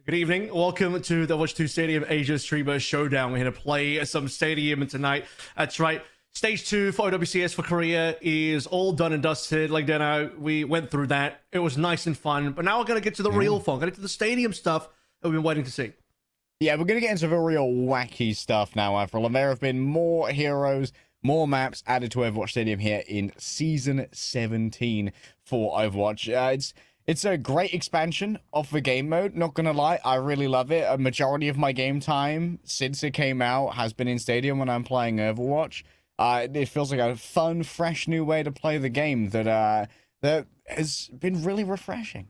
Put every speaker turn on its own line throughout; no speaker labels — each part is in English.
Good evening. Welcome to the Overwatch 2 Stadium Asia Streamer Showdown. We're here to play some Stadium tonight. That's right. Stage 2 for OWCS for Korea is all done and dusted. Like, Dano, we went through that. It was nice and fun. But now we're going to get to the real fun. Get to the Stadium stuff that we've been waiting to see.
Yeah, we're going to get into the real wacky stuff now, Avril. There have been more heroes, more maps added to Overwatch Stadium here in Season 17 for Overwatch. It's a great expansion of the game mode, not gonna lie. I really love it. A majority of my game time since it came out has been in Stadium when I'm playing Overwatch. It feels like a fun, fresh new way to play the game that has been really refreshing.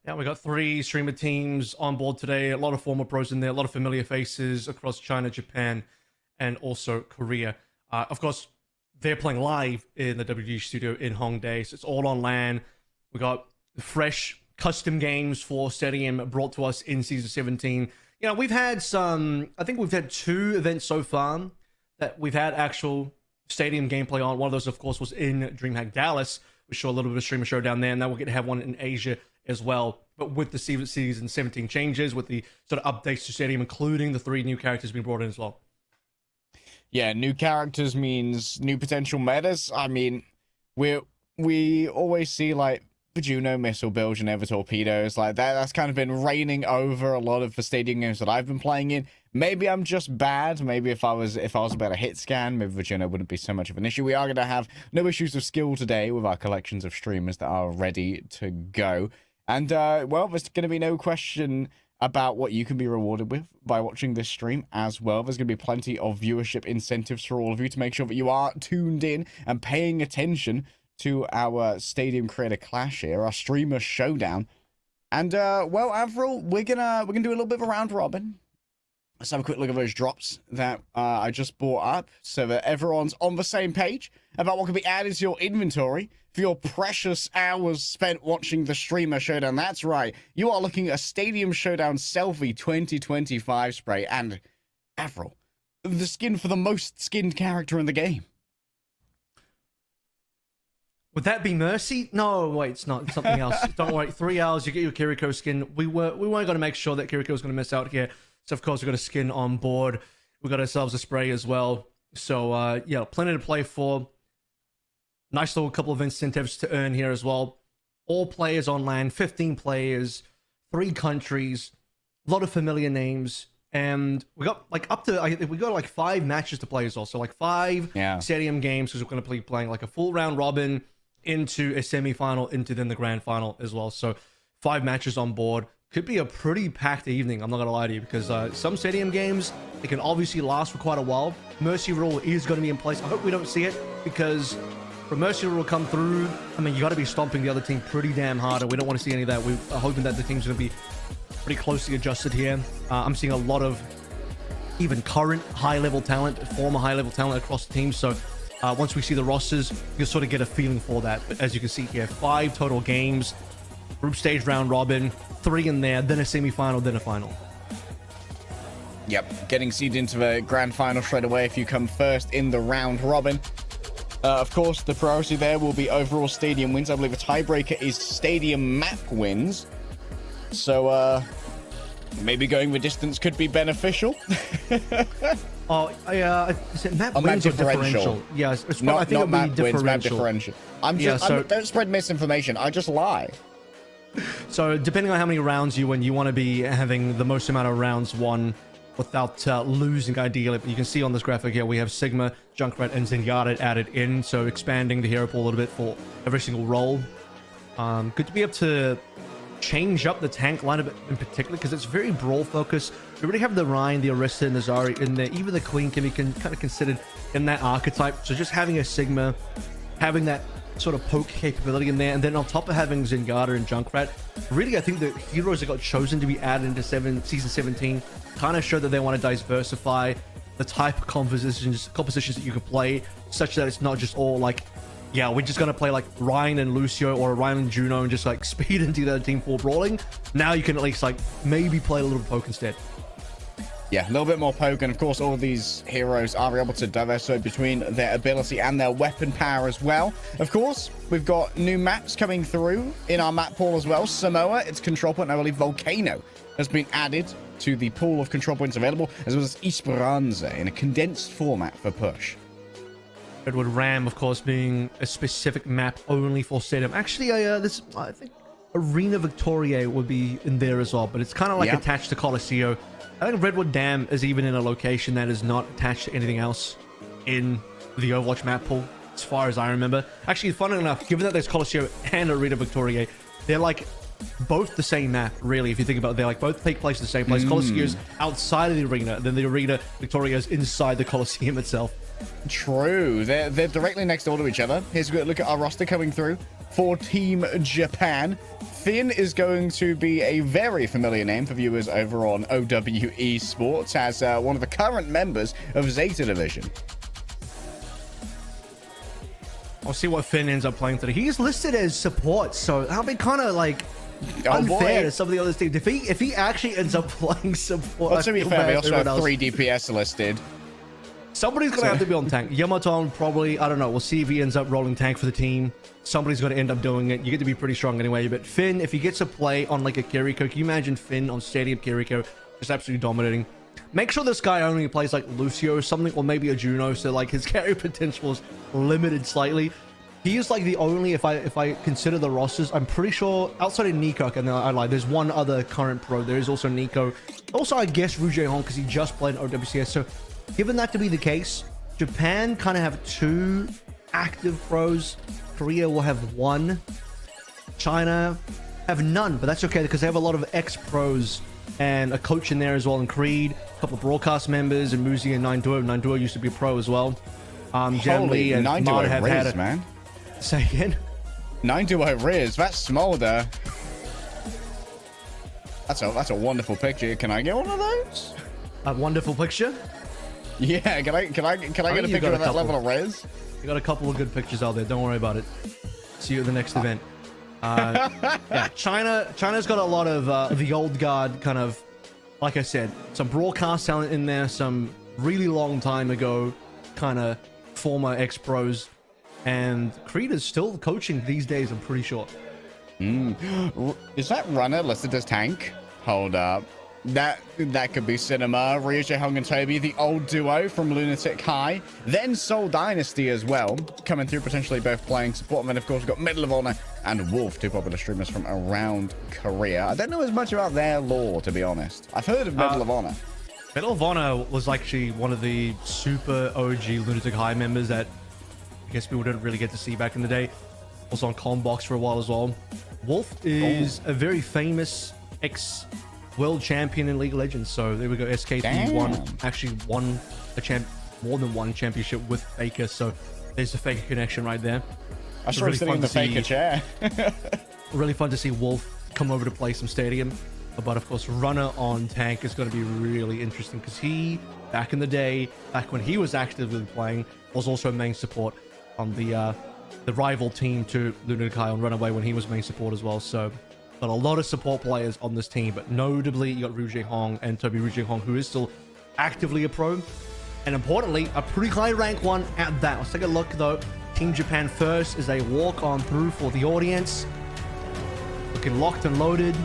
Yeah, we got 3 streamer teams on board today. A lot of former pros in there, a lot of familiar faces across China, Japan, and also Korea. Of course, they're playing live in the WG studio in Hongdae, so it's all on LAN. We got fresh custom games for Stadium brought to us in Season 17. You know, we've had I think we've had 2 events so far that we've had actual Stadium gameplay on. One of those, of course, was in DreamHack Dallas. We saw a little bit of streamer showdown there, and now we're going to have one in Asia as well. But with the Season 17 changes, with the sort of updates to Stadium, including the 3 new characters being brought in as well.
Yeah, new characters means new potential metas. I mean, we always see, like, the Juno missile builds and Never torpedoes like that. That's kind of been reigning over a lot of the stadium games that I've been playing in. Maybe I'm just bad. Maybe if I was a better hit scan, maybe the Juno wouldn't be so much of an issue. We are going to have no issues of skill today with our collections of streamers that are ready to go. And well, there's going to be no question about what you can be rewarded with by watching this stream as well. There's going to be plenty of viewership incentives for all of you to make sure that you are tuned in and paying attention to our Stadium Creator Clash here, our Streamer Showdown. And, well, Avril, we're gonna do a little bit of a round robin. Let's have a quick look at those drops that I just brought up so that everyone's on the same page about what can be added to your inventory for your precious hours spent watching the Streamer Showdown. That's right. You are looking at a Stadium Showdown Selfie 2025 spray and, Avril, the skin for the most skinned character in the game.
Would that be Mercy? No, wait, it's not. It's something else. Don't worry. 3 hours, you get your Kiriko skin. We weren't going to make sure that Kiriko was going to miss out here. So, of course, we got a skin on board. We got ourselves a spray as well. So, yeah, plenty to play for. Nice little couple of incentives to earn here as well. All players on land, 15 players, 3 countries, a lot of familiar names. And we got like we got like 5 matches to play as well. So, like 5 stadium games because we're going to be playing like a full round robin into a semi-final, into then the grand final as well. So 5 matches on board. Could be a pretty packed evening, I'm not gonna lie to you, because some stadium games, it can obviously last for quite a while. Mercy rule is going to be in place. I hope we don't see it, because for Mercy rule to come through, I mean, you got to be stomping the other team pretty damn hard, and we don't want to see any of that. We're hoping that the team's going to be pretty closely adjusted here. I'm seeing a lot of even current high-level talent, former high-level talent across the team, so once we see the rosters, you'll sort of get a feeling for that. But as you can see here, 5 total games, group stage round robin, 3 in there, then a semi-final, then a final.
Yep, getting seeded into the grand final straight away if you come first in the round robin. Of course, the priority there will be overall stadium wins. I believe the tiebreaker is stadium map wins. So, maybe going the distance could be beneficial.
Is it map wins or differential? Yeah, it's
not,
I think
not map
it'll be
wins, map
differential.
differential. Don't spread misinformation. I just lie.
So depending on how many rounds you win, you want to be having the most amount of rounds won without losing, ideally. But you can see on this graphic here, we have Sigma, Junkrat, and Zenyatta added in, so expanding the hero pool a little bit for every single role. Good to be able to change up the tank lineup in particular, because it's very brawl focused. We already have the Ryan, the Orisa, and the Zari in there. Even the Queen can be kind of considered in that archetype. So just having a Sigma, having that sort of poke capability in there, and then on top of having Zenyatta and Junkrat, really I think the heroes that got chosen to be added into season 17 kind of show that they want to diversify the type of compositions that you can play, such that it's not just all like, yeah, we're just gonna play like Ryan and Lucio or Ryan and Juno and just like speed into the team for brawling. Now you can at least like maybe play a little poke instead.
Yeah, a little bit more poke, and of course all of these heroes are able to diversify between their ability and their weapon power as well. Of course, we've got new maps coming through in our map pool as well. Samoa, its control point, and I believe Volcano has been added to the pool of control points available, as well as Esperanza in a condensed format for push.
Redwood Ram, of course, being a specific map only for Stadium. Actually, I think Arena Victoria would be in there as well, but it's kind of like attached to Colosseo. I think Redwood Dam is even in a location that is not attached to anything else in the Overwatch map pool, as far as I remember. Actually, funnily enough, given that there's Colosseo and Arena Victoria, they're like both the same map, really, if you think about it. They like both take place in the same place. Colosseo's outside of the arena, then the Arena Victoria is inside the Colosseum itself.
True. They're directly next door to each other. Here's a good look at our roster coming through for Team Japan. Finn is going to be a very familiar name for viewers over on OW Esports as one of the current members of Zeta Division.
I'll see what Finn ends up playing today. He's listed as support, so that'll be kind of like unfair to some of the other teams. If he actually ends up playing support,
well, to be fair, we also have 3 DPS listed.
Somebody's going to have to be on tank. YamatoN probably, I don't know. We'll see if he ends up rolling tank for the team. Somebody's going to end up doing it. You get to be pretty strong anyway. But Finn, if he gets a play on like a Kiriko, can you imagine Finn on Stadium Kiriko just absolutely dominating? Make sure this guy only plays like Lucio or something, or maybe a Juno, so like his carry potential is limited slightly. He is like the only, if I consider the rosters, I'm pretty sure outside of Nico, and I lied, there's one other current pro. There is also Nico. Also, I guess ryujehong because he just played in OWCS. So, given that to be the case, Japan kind of have 2 active pros. Korea will have 1. China have none, but that's okay because they have a lot of ex-pros and a coach in there as well, and Creed, a couple of broadcast members, and Muzi and 9duo. 9duo used to be a pro as well. Jamlee and MADA have had it.
Man.
Say again?
9duo Riz, that's Smolder. That's a wonderful picture. Can I get one of those?
A wonderful picture?
Yeah, can I get a picture of that level of Riz?
You got a couple of good pictures out there. Don't worry about it. See you at the next event. Yeah, China's got a lot of the old guard kind of, like I said, some broadcast talent in there, some really long time ago kind of former ex-pros, and Creed is still coaching these days, I'm pretty sure.
Is that runner listed as tank? Hold up. That could be Cinema, ryujehong and Tobi, the old duo from Lunatic High. Then Seoul Dynasty as well, coming through, potentially both playing support. And then, of course, we've got Medal of Honor and Wolf, 2 popular streamers from around Korea. I don't know as much about their lore, to be honest. I've heard of Medal of Honor.
Medal of Honor was actually one of the super OG Lunatic High members that I guess people didn't really get to see back in the day. Also on Combox for a while as well. Wolf is a very famous ex-world champion in League of Legends. So there we go. SKT actually won more than one championship with Faker. So there's a Faker connection right there.
I saw him sitting in the Faker chair.
Really fun to see Wolf come over to play some Stadium. But of course, Runner on tank is going to be really interesting because he, back in the day, back when he was actively playing, was also main support on the rival team to Lunatic High on Runaway when he was main support as well. So, but a lot of support players on this team, but notably you got ryujehong and Tobi ryujehong, who is still actively a pro, and importantly, a pretty high rank one at that. Let's take a look though. Team Japan first is a walk on through for the audience. Looking locked and loaded.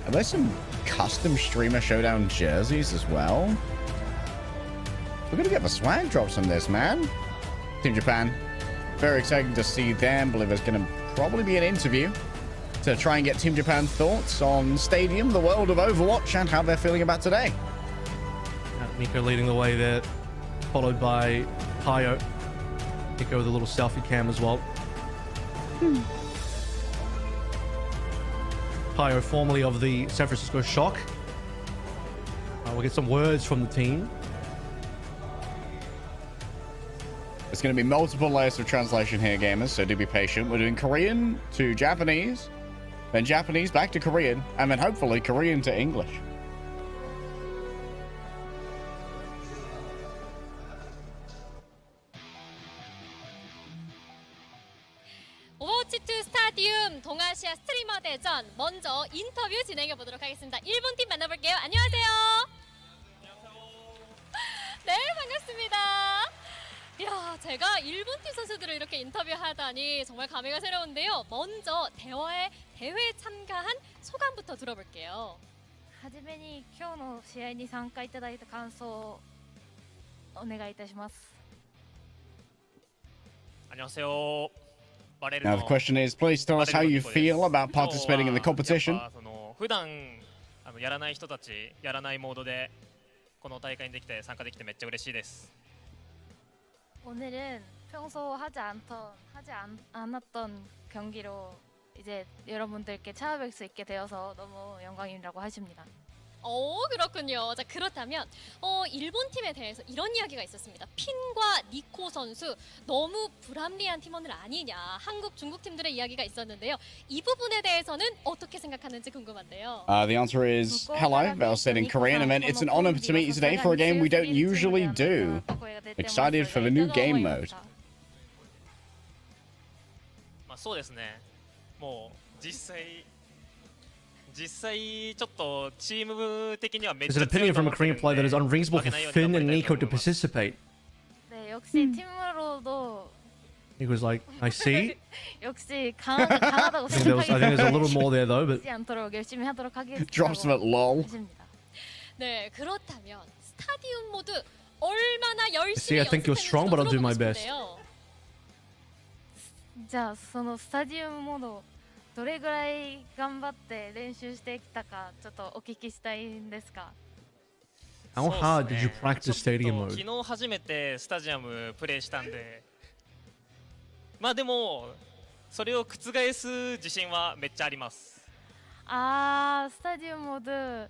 Are there some custom streamer Showdown jerseys as well? We're gonna get the swag drops on this, man. Team Japan, very exciting to see them. I believe there's gonna probably be an interview to try and get Team Japan's thoughts on Stadium, the world of Overwatch, and how they're feeling about today.
Nico leading the way there, followed by Tayo. Nico with a little selfie cam as well. Tayo, formerly of the San Francisco Shock. We'll get some words from the team.
There's going to be multiple layers of translation here, gamers, so do be patient. We're doing Korean to Japanese, then Japanese back to Korean, and then hopefully Korean to English.
오버워치 2 스타디움 동아시아 스트리머 대전 먼저 인터뷰 진행해 보도록 하겠습니다. 일본 팀 만나볼게요. 안녕하세요. 네, 반갑습니다. 이야, 제가 일본 팀 선수들을 이렇게 인터뷰하다니 정말 감회가 새로운데요. 먼저 대회에 참가한 소감부터 들어볼게요.
はじめに今日の試合に参加いただいた感想をお願いいたします。
안녕하세요.
Now the question is, please tell us how you feel about participating in the competition.
普段やらない人たち、やらないモードでこの大会に参加できてめっちゃ嬉しいです。
오늘은 평소 않았던 경기로 이제 여러분들께 찾아뵐 수 있게 되어서 너무 영광이라고 하십니다.
그렇군요. 자, 그렇다면 일본 팀에 대해서 이런 이야기가 있었습니다. 핀과 니코 선수 너무 불합리한 팀원을 아니냐, 한국, 중국 팀들의 이야기가 있었는데요. 이 부분에 대해서는 어떻게 생각하는지 궁금한데요.
The answer is hello. Bell said in Korean. I mean, it's an honor to meet you today for a game we don't usually do. Excited for the new game mode.
まあそうですね。もう実際ちょっとチーム的にはめっち
There's
ゃ
an
強い
opinion
と
from
思
a
ってる
Korean
ん
player that is
で
unreasonable for Finn and Nico to participate.
네, 역시 팀으로도
He was like, I see.
역시 강하다고
I think there's a little more there though, but
하지 않도록 열심히 하도록 하겠습니다.
Drops them at lol.
네, 그렇다면 스타디움 모드 얼마나
see,
열심히
I think you're strong, but I'll do my best.
연습했는지
じゃあそのスタジアムモードどれぐらい頑張って練習してきたかちょっとお聞きしたいんですか。
How hard did you practice
ちょっ
stadium
と
mode?
昨日初めてスタジアムプレイしたんでまあでもそれを覆す自信はめっちゃあります。
아 스타디움 모드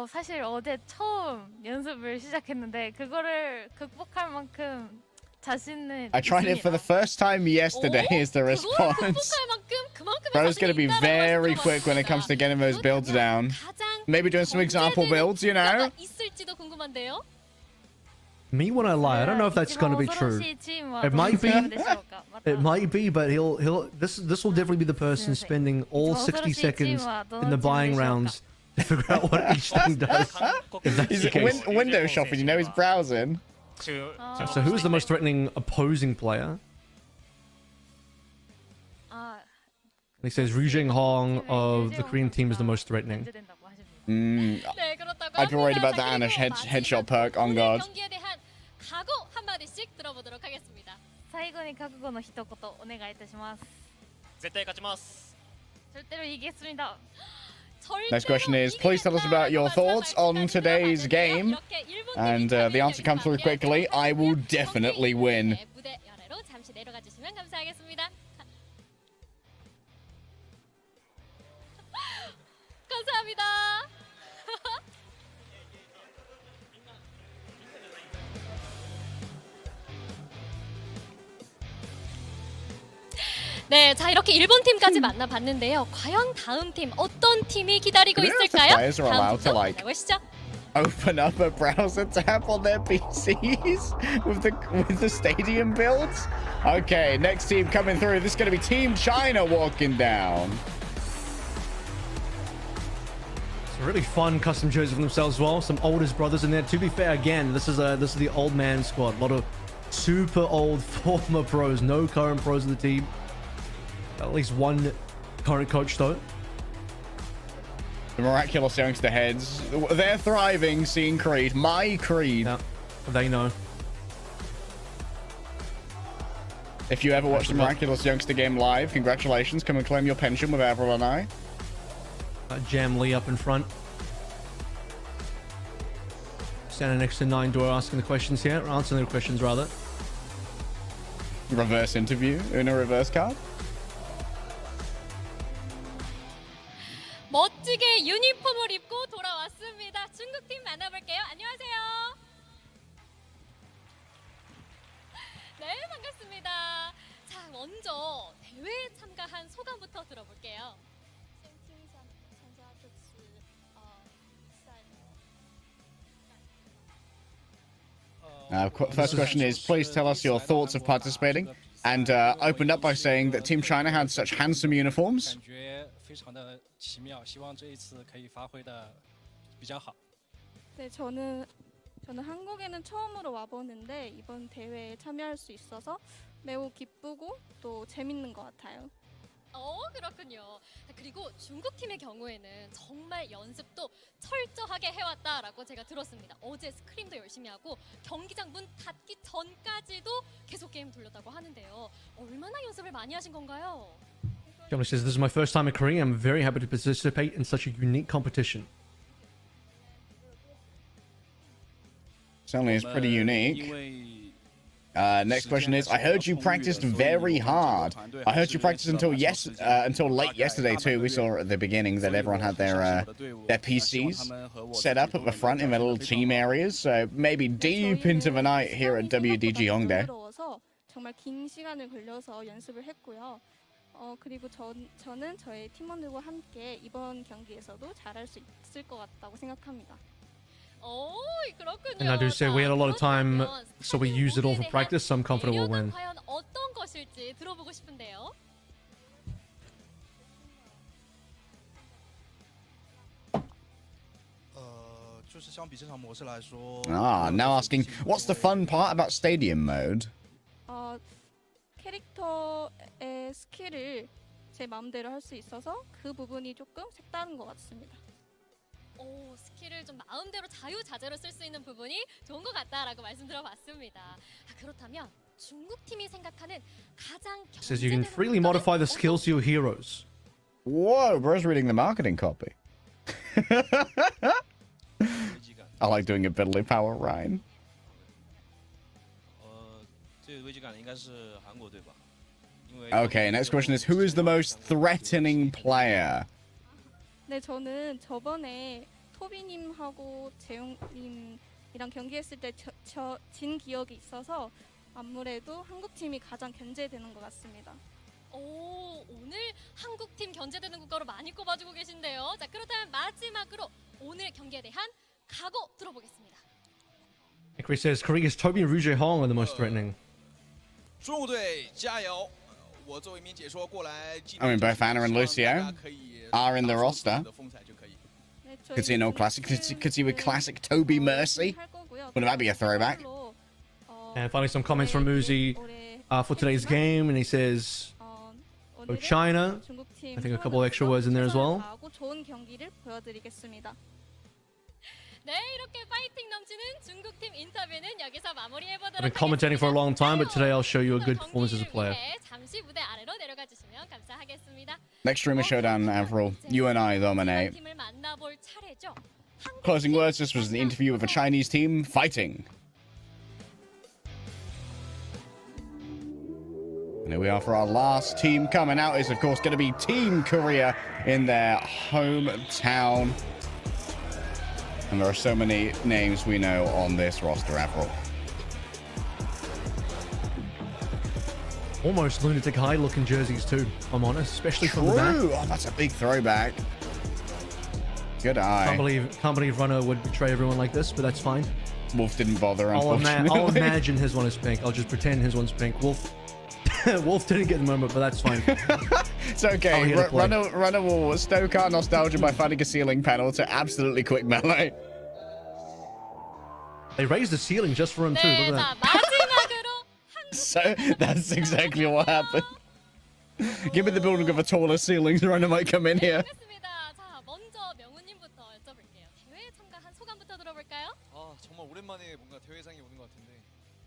사실 어제 처음 연습을 시작했는데 그거를 극복할 만큼 자신은
I tried it for the
있습니다.
first time yesterday is the
그걸
response.
극복할 만큼 그만큼의
Bro's
자신이
gonna be
있다라는
very
말씀을
quick when it comes to getting those builds down.
가장
Maybe doing some example builds, you know?
문제가 있을지도 궁금한데요.
Me when I lie, I don't know if that's going to be true. It might be. It might be, but this will definitely be the person spending all 60 seconds in the buying rounds to figure out what each thing does. If that's
He's
the case.
window shopping, you know, he's browsing.
So who's the most threatening opposing player? He says ryujehong of the Korean team is the most threatening.
네, 그렇다고
I'd be worried
합니다.
about
자,
the Anish
그리고
headshot perk on
오늘
guard.
경기에 대한 각오 한마디씩 들어보도록 하겠습니다.
最後に覚悟の一言お願いいたします。
絶対勝ちます。
절대로 이기겠습니다.
Next question is, please tell us about your thoughts on today's game. And the answer comes through quickly. I will definitely win.
무대 아래로 잠시 내려가 주시면 감사하겠습니다. 감사합니다. 네, 자 이렇게 일본 팀까지 만나봤는데요. 과연 다음 팀 어떤 팀이 기다리고
Do we know if the
있을까요?
players are
다음
allowed to,
팀도
like,
만나보시죠.
Open up a browser tab on their PCs with the stadium builds. Okay, next team coming through. This is going to be Team China walking down.
It's a really fun custom jersey for themselves as well. Some oldest brothers in there. To be fair, again, this is the old man squad. A lot of super old former pros. No current pros in the team. At least one current coach though.
The miraculous youngster heads. They're thriving, seeing Creed. My Creed.
Yeah, they know.
If you ever watched the miraculous youngster game live, congratulations. Come and claim your pension with Avril and I.
Jamlee up in front. Standing next to Nine Door asking the questions here. Or answering the questions rather.
Reverse interview in a reverse card.
멋지게 유니폼을 입고 돌아왔습니다. 중국팀 만나볼게요. 안녕하세요. 네, 반갑습니다. 자, 먼저 대회에 참가한 소감부터 들어볼게요.
First question is, please tell us your thoughts of participating. And opened up by saying that Team China had such handsome uniforms.
非常的奇妙，希望这一次可以发挥的比较好。
네, 저는 한국에는 처음으로 와보는데 이번 대회에 참여할 수 있어서 매우 기쁘고 또 재밌는 것 같아요.
그렇군요. 그리고 중국팀의 경우에는 정말 연습도 철저하게 해왔다라고 제가 들었습니다. 어제 스크림도 열심히 하고 경기장 문 닫기 전까지도 계속 게임 돌렸다고 하는데요. 얼마나 연습을 많이 하신 건가요?
Jamlee says, this is my first time in Korea. I'm very happy to participate in such a unique competition.
Certainly is pretty unique. Next question is, I heard you practiced very hard. I heard you practiced until late yesterday too. We saw at the beginning that everyone had their PCs set up at the front in their little team areas. So maybe deep into the night here at WDG Hongdae.
정말 긴 시간을 걸려서 연습을 했고요. 그리고 저는 저의 팀원들과 함께 이번 경기에서도 잘할 수 있을 것 같다고 생각합니다.
그렇군요.
And I do say we had a lot of time, so we used it all for practice, so I'm confident we'll win.
과연 어떤 것일지 들어보고 싶은데요.
Now asking, what's the fun part about stadium mode?
캐릭터의 스킬을 제 마음대로 할 수 있어서 그 부분이 조금 색다른 것 같습니다.
스킬을 좀 마음대로 자유자재로 쓸 수 있는 부분이 좋은 것 같다라고 말씀 들어봤습니다. 그렇다면 중국 팀이 생각하는 가장
It says you can
경제되는
freely
국가는
modify the skills to your heroes.
Whoa, bro's reading the marketing copy. I like doing a Biddly Power Ryan.
这个位置感应该是韩国队吧？因为
Okay, next question is who is the most threatening player?
네, 저는 저번에 토비님하고 재용님이랑 경기했을 때 진 기억이 있어서 아무래도 한국팀이 가장 견제되는 것 같습니다.
오, 오늘 한국팀 견제되는 국가로 많이 꼽아주고 계신데요. 자, 그렇다면 마지막으로 오늘 경기에 대한 각오 들어보겠습니다.
Chris says Korea's Tobi and ryujehong are the most threatening.
中国队加油！我作为一名解说过来，
I mean, both Anna and Lucio are in the roster.
的风采就可以。
네,
Could see an old classic. Could see with classic Toby Mercy. Wouldn't that be a throwback?
And finally, some comments from Muzi for today's game, and he says, "Oh, China." I think a couple extra words in there as well.
좋은 경기를 보여드리겠습니다.
네, 이렇게 파이팅 넘치는 중국팀 인터뷰는 여기서 마무리해보도록
I've been commentating for a long time, but today I'll show you a good performance as a player.
잠시 무대 아래로 내려가 주시면 감사하겠습니다.
Next stream is Showdown, Avril. You and I dominate.
팀을 만나볼 차례죠.
Closing words, this was an interview with a Chinese team fighting. And here we are for our last team coming out is, of course, going to be Team Korea in their hometown. And there are so many names we know on this roster, Avril.
Almost lunatic high looking jerseys too, if I'm honest, especially from the back.
True. Oh, that's a big throwback. Good eye.
Can't believe Runner would betray everyone like this, but that's fine.
Wolf didn't bother,
I'll
unfortunately.
imagine his one is pink. I'll just pretend his one's pink. Wolf didn't get the moment, but that's fine.
It's okay.
Oh,
Runner will stoke our nostalgia by finding a ceiling panel to absolutely quick melee.
They raised the ceiling just for him too.
네,
Look
자,
at that.
마지막으로
So that's exactly what happened. Give me the building of a taller ceiling. Runner might come in here.
알겠습니다. 자, 먼저 명우님부터 여쭤볼게요. 대회에 참가한 소감부터 들어볼까요?
아 정말 오랜만에 뭔가 대회장에 오는 것 같은데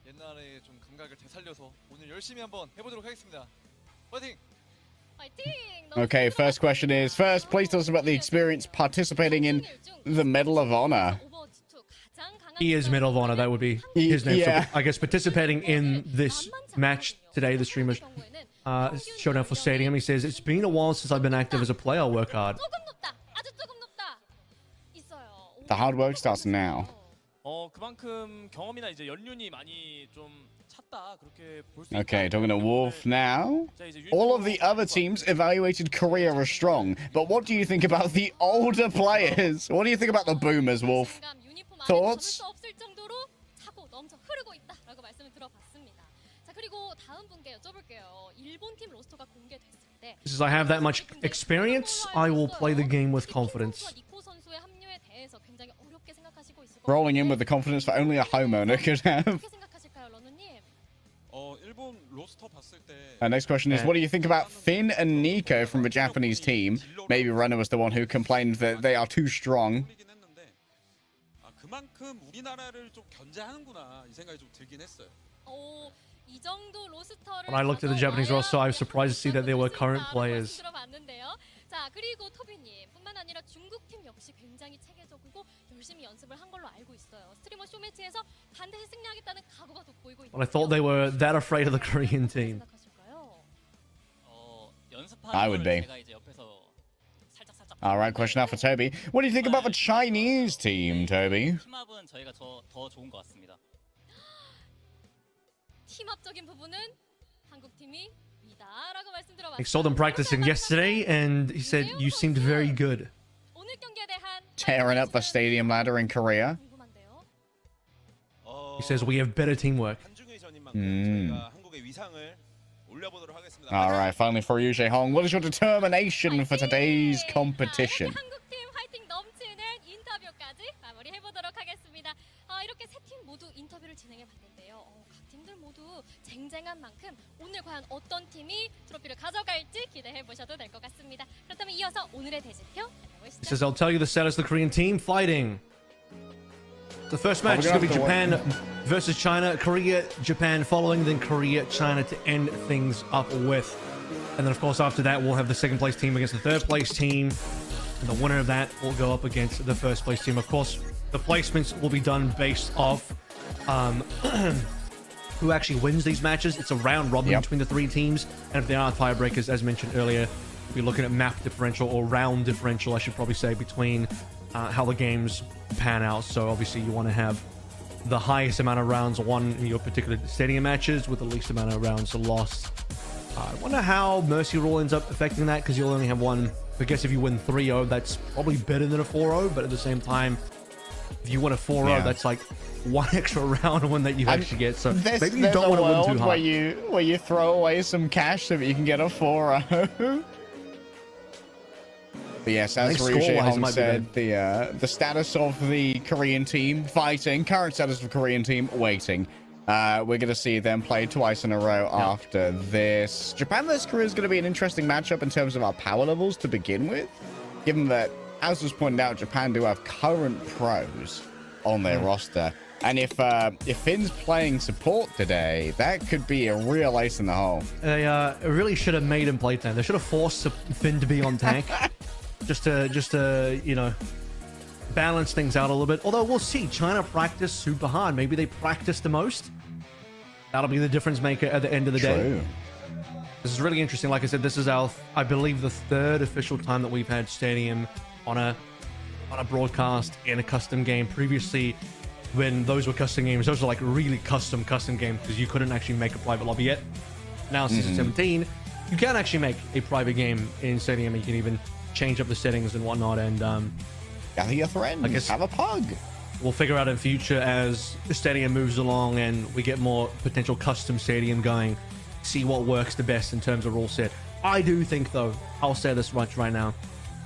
옛날에 좀 감각을 되살려서 오늘 열심히 한번 해보도록 하겠습니다. 파이팅!
파이팅!
Okay, first question is first, please tell us about the experience participating in the Medal of Honor.
He is Medal of Honor. That would be his name.
Yeah.
So I guess participating in this match today, the streamer Showdown for Stadium. He says it's been a while since I've been active as a player. I'll work hard.
조금 높다. 아주 조금 높다. 있어요.
The hard work starts now.
그만큼 경험이나 이제 연륜이 많이 좀 찼다 그렇게 볼 수.
Okay, talking to Wolf now. All of the other teams evaluated Korea as strong, but what do you think about the older players? What do you think about the boomers, Wolf? Thoughts?
없을 정도로 차고 넘쳐 흐르고 있다라고 말씀을 들어봤습니다. 자, 그리고 다음 분께 여쭤볼게요. 일본 팀 로스터가 공개됐을 때
He says I have that much experience. I will play the game with confidence.
니코 선수의 합류에 대해서 굉장히 어렵게 생각하시고 있을
Rolling in with the confidence that only a homeowner could have.
어떻게 생각하실까요, 러너님?
일본 로스터 봤을 때
Next question is, what do you think about Finn and Nico from the Japanese team? Maybe Runner was the one who complained that they are too strong.
풀리긴 했는데 그만큼 우리나라를 좀 견제하는구나 이 생각이 좀 들긴 했어요.
이 정도 로스터를
When I looked at the Japanese roster, I was surprised to see that they were current players.
들어봤는데요. 자, 그리고 토비님뿐만 아니라 중국 팀 역시 굉장히 체계적이고 열심히 연습을 한 걸로 알고 있어요. 스트리머 쇼매치에서 반드시 승리하겠다는 각오가 돋보이고 있는데요.
But I thought they were that afraid of the Korean team.
I would be. All right, question now for Toby. What do you think about the Chinese team, Toby?
팀합은 저희가 더 좋은 것 같습니다.
팀합적인 부분은 한국 팀이 위다라고 말씀 들어봤어요.
I saw them practicing yesterday, and he said you seemed very good.
오늘 경기에 대한
Tearing up the stadium ladder in Korea.
궁금한데요.
He says we have better teamwork.
한중의 전인 만큼 저희가 한국의 위상을 올려보도록 하겠습니다.
All right, finally for ryujehong. What is your determination for today's competition?
한국팀 화이팅 넘치는 인터뷰까지 마무리해 보도록 하겠습니다. 이렇게 세 팀 모두 인터뷰를 진행해 봤는데요. 각 팀들 모두 쟁쟁한 만큼 오늘 과연 어떤 팀이 트로피를 가져갈지 기대해 보셔도 될 것 같습니다. 그렇다면 이어서 오늘의 대진표
He
만나보시죠.
says I'll tell you the status of the Korean team fighting. The first match is going to be Japan versus China, Korea, Japan following, then Korea, China to end things up with. And then, of course, after that, we'll have the second place team against the third place team. And the winner of that will go up against the first place team. Of course, the placements will be done based off who actually wins these matches. It's a round robin between the three teams. And if there are tiebreakers, as mentioned earlier, we'll be looking at map differential, or round differential, I should probably say, between how the games pan out. So obviously you want to have the highest amount of rounds won in your particular stadium matches with the least amount of rounds lost. I wonder how Mercy Rule ends up affecting that, because you'll only have one. I guess if you win 3-0, that's probably better than a 4-0, but at the same time, if you win a 4-0, that's like one extra round win that you actually get. So maybe you don't want to win too hard.
Where you throw away some cash so that you can get a 4-0. But yes, as ryujehong said, the status of the Korean team fighting, current status of Korean team waiting. We're going to see them play twice in a row after this. Japan vs Korea is going to be an interesting matchup in terms of our power levels to begin with, given that, as was pointed out, Japan do have current pros on their roster. And if Finn's playing support today, that could be a real ace in the hole.
They really should have made him play tank. They should have forced Finn to be on tank. just to you know, balance things out a little bit. Although we'll see, China practice super hard. Maybe they practice the most. That'll be the difference maker at the end of the day. This is really interesting. Like I said, this is our, I believe, the third official time that we've had Stadium on a broadcast in a custom game. Previously, when those were custom games, those were like really custom games, because you couldn't actually make a private lobby yet. Now, season 17, you can actually make a private game in Stadium. You can even change up the settings and whatnot, and
gather your friends, I guess, have a pug.
We'll figure out in future as the Stadium moves along and we get more potential custom Stadium going, see what works the best in terms of rule set. I do think, though, I'll say this right now,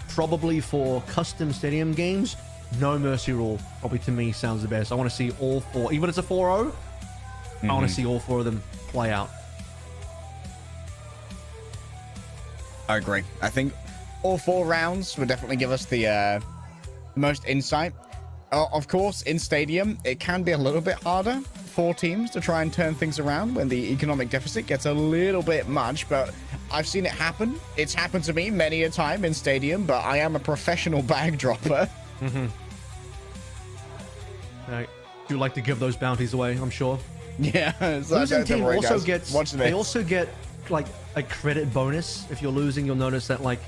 probably for custom Stadium games, no Mercy Rule probably to me sounds the best. I want to see all four, even if it's a 4-0, I want to see all four of them play out.
I agree. I think all 4 rounds would definitely give us the most insight. Of course, in Stadium, it can be a little bit harder for teams to try and turn things around when the economic deficit gets a little bit much, but I've seen it happen. It's happened to me many a time in Stadium, but I am a professional bag dropper.
I do like to give those bounties away, I'm sure.
Yeah.
Losing team also gets, they also get like a credit bonus. If you're losing, you'll notice that like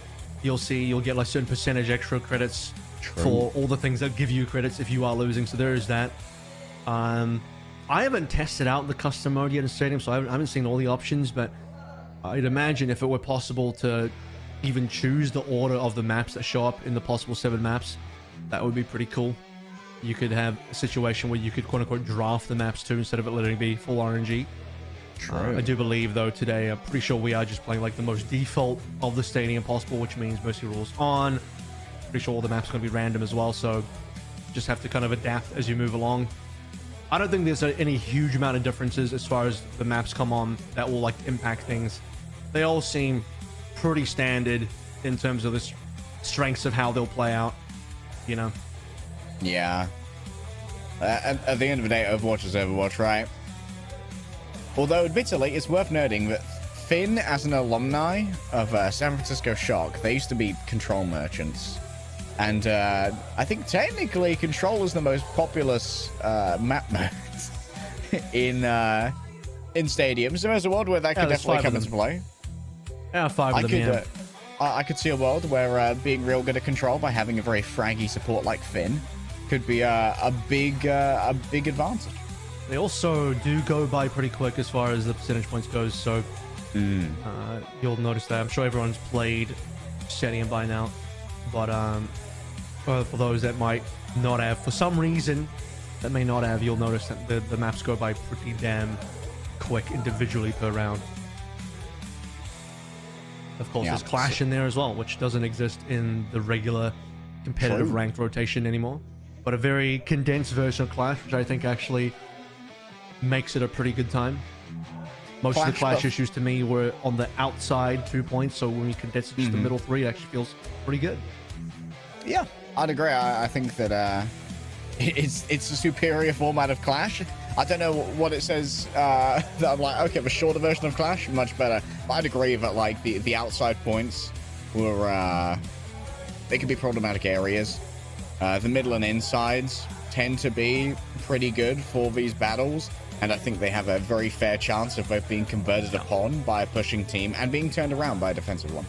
you'll get like certain percentage extra credits for all the things that give you credits if you are losing. So there is that. I haven't tested out the custom mode yet in Stadium, so I haven't seen all the options, but I'd imagine if it were possible to even choose the order of the maps that show up in the possible 7 maps, that would be pretty cool. You could have a situation where you could quote-unquote draft the maps too, instead of it letting it be full RNG. I do believe, though, today, I'm pretty sure we are just playing like the most default of the Stadium possible, which means Mercy Rules on. Pretty sure all the maps are going to be random as well, so just have to kind of adapt as you move along. I don't think there's any huge amount of differences as far as the maps come on that will like impact things. They all seem pretty standard in terms of the strengths of how they'll play out, you know?
Yeah. At the end of the day, Overwatch is Overwatch, right? Although, admittedly, it's worth noting that Finn, as an alumni of San Francisco Shock, they used to be Control merchants. And I think technically Control is the most populous map mode in Stadium. So there's a world where that could definitely come into play.
Yeah, 5 of them, yeah.
I could see a world where being real good at Control by having a very fraggy support like Finn could be a big advantage.
They also do go by pretty quick as far as the percentage points goes, so you'll notice that. I'm sure everyone's played Stadium by now, but for those that might not have, for some reason that may not have, you'll notice that the maps go by pretty damn quick individually per round. Of course, there's Clash in there as well, which doesn't exist in the regular competitive ranked rotation anymore, but a very condensed version of Clash, which I think actually makes it a pretty good time. Most of the Clash issues to me were on the outside 2 points, so when we condense it to the middle 3, it actually feels pretty good.
Yeah, I'd agree. I think that it's a superior format of Clash. I don't know what it says that I'm like, okay, the shorter version of Clash, much better. But I'd agree that like the outside points were they could be problematic areas. The middle and insides tend to be pretty good for these battles, and I think they have a very fair chance of both being converted upon by a pushing team and being turned around by a defensive one.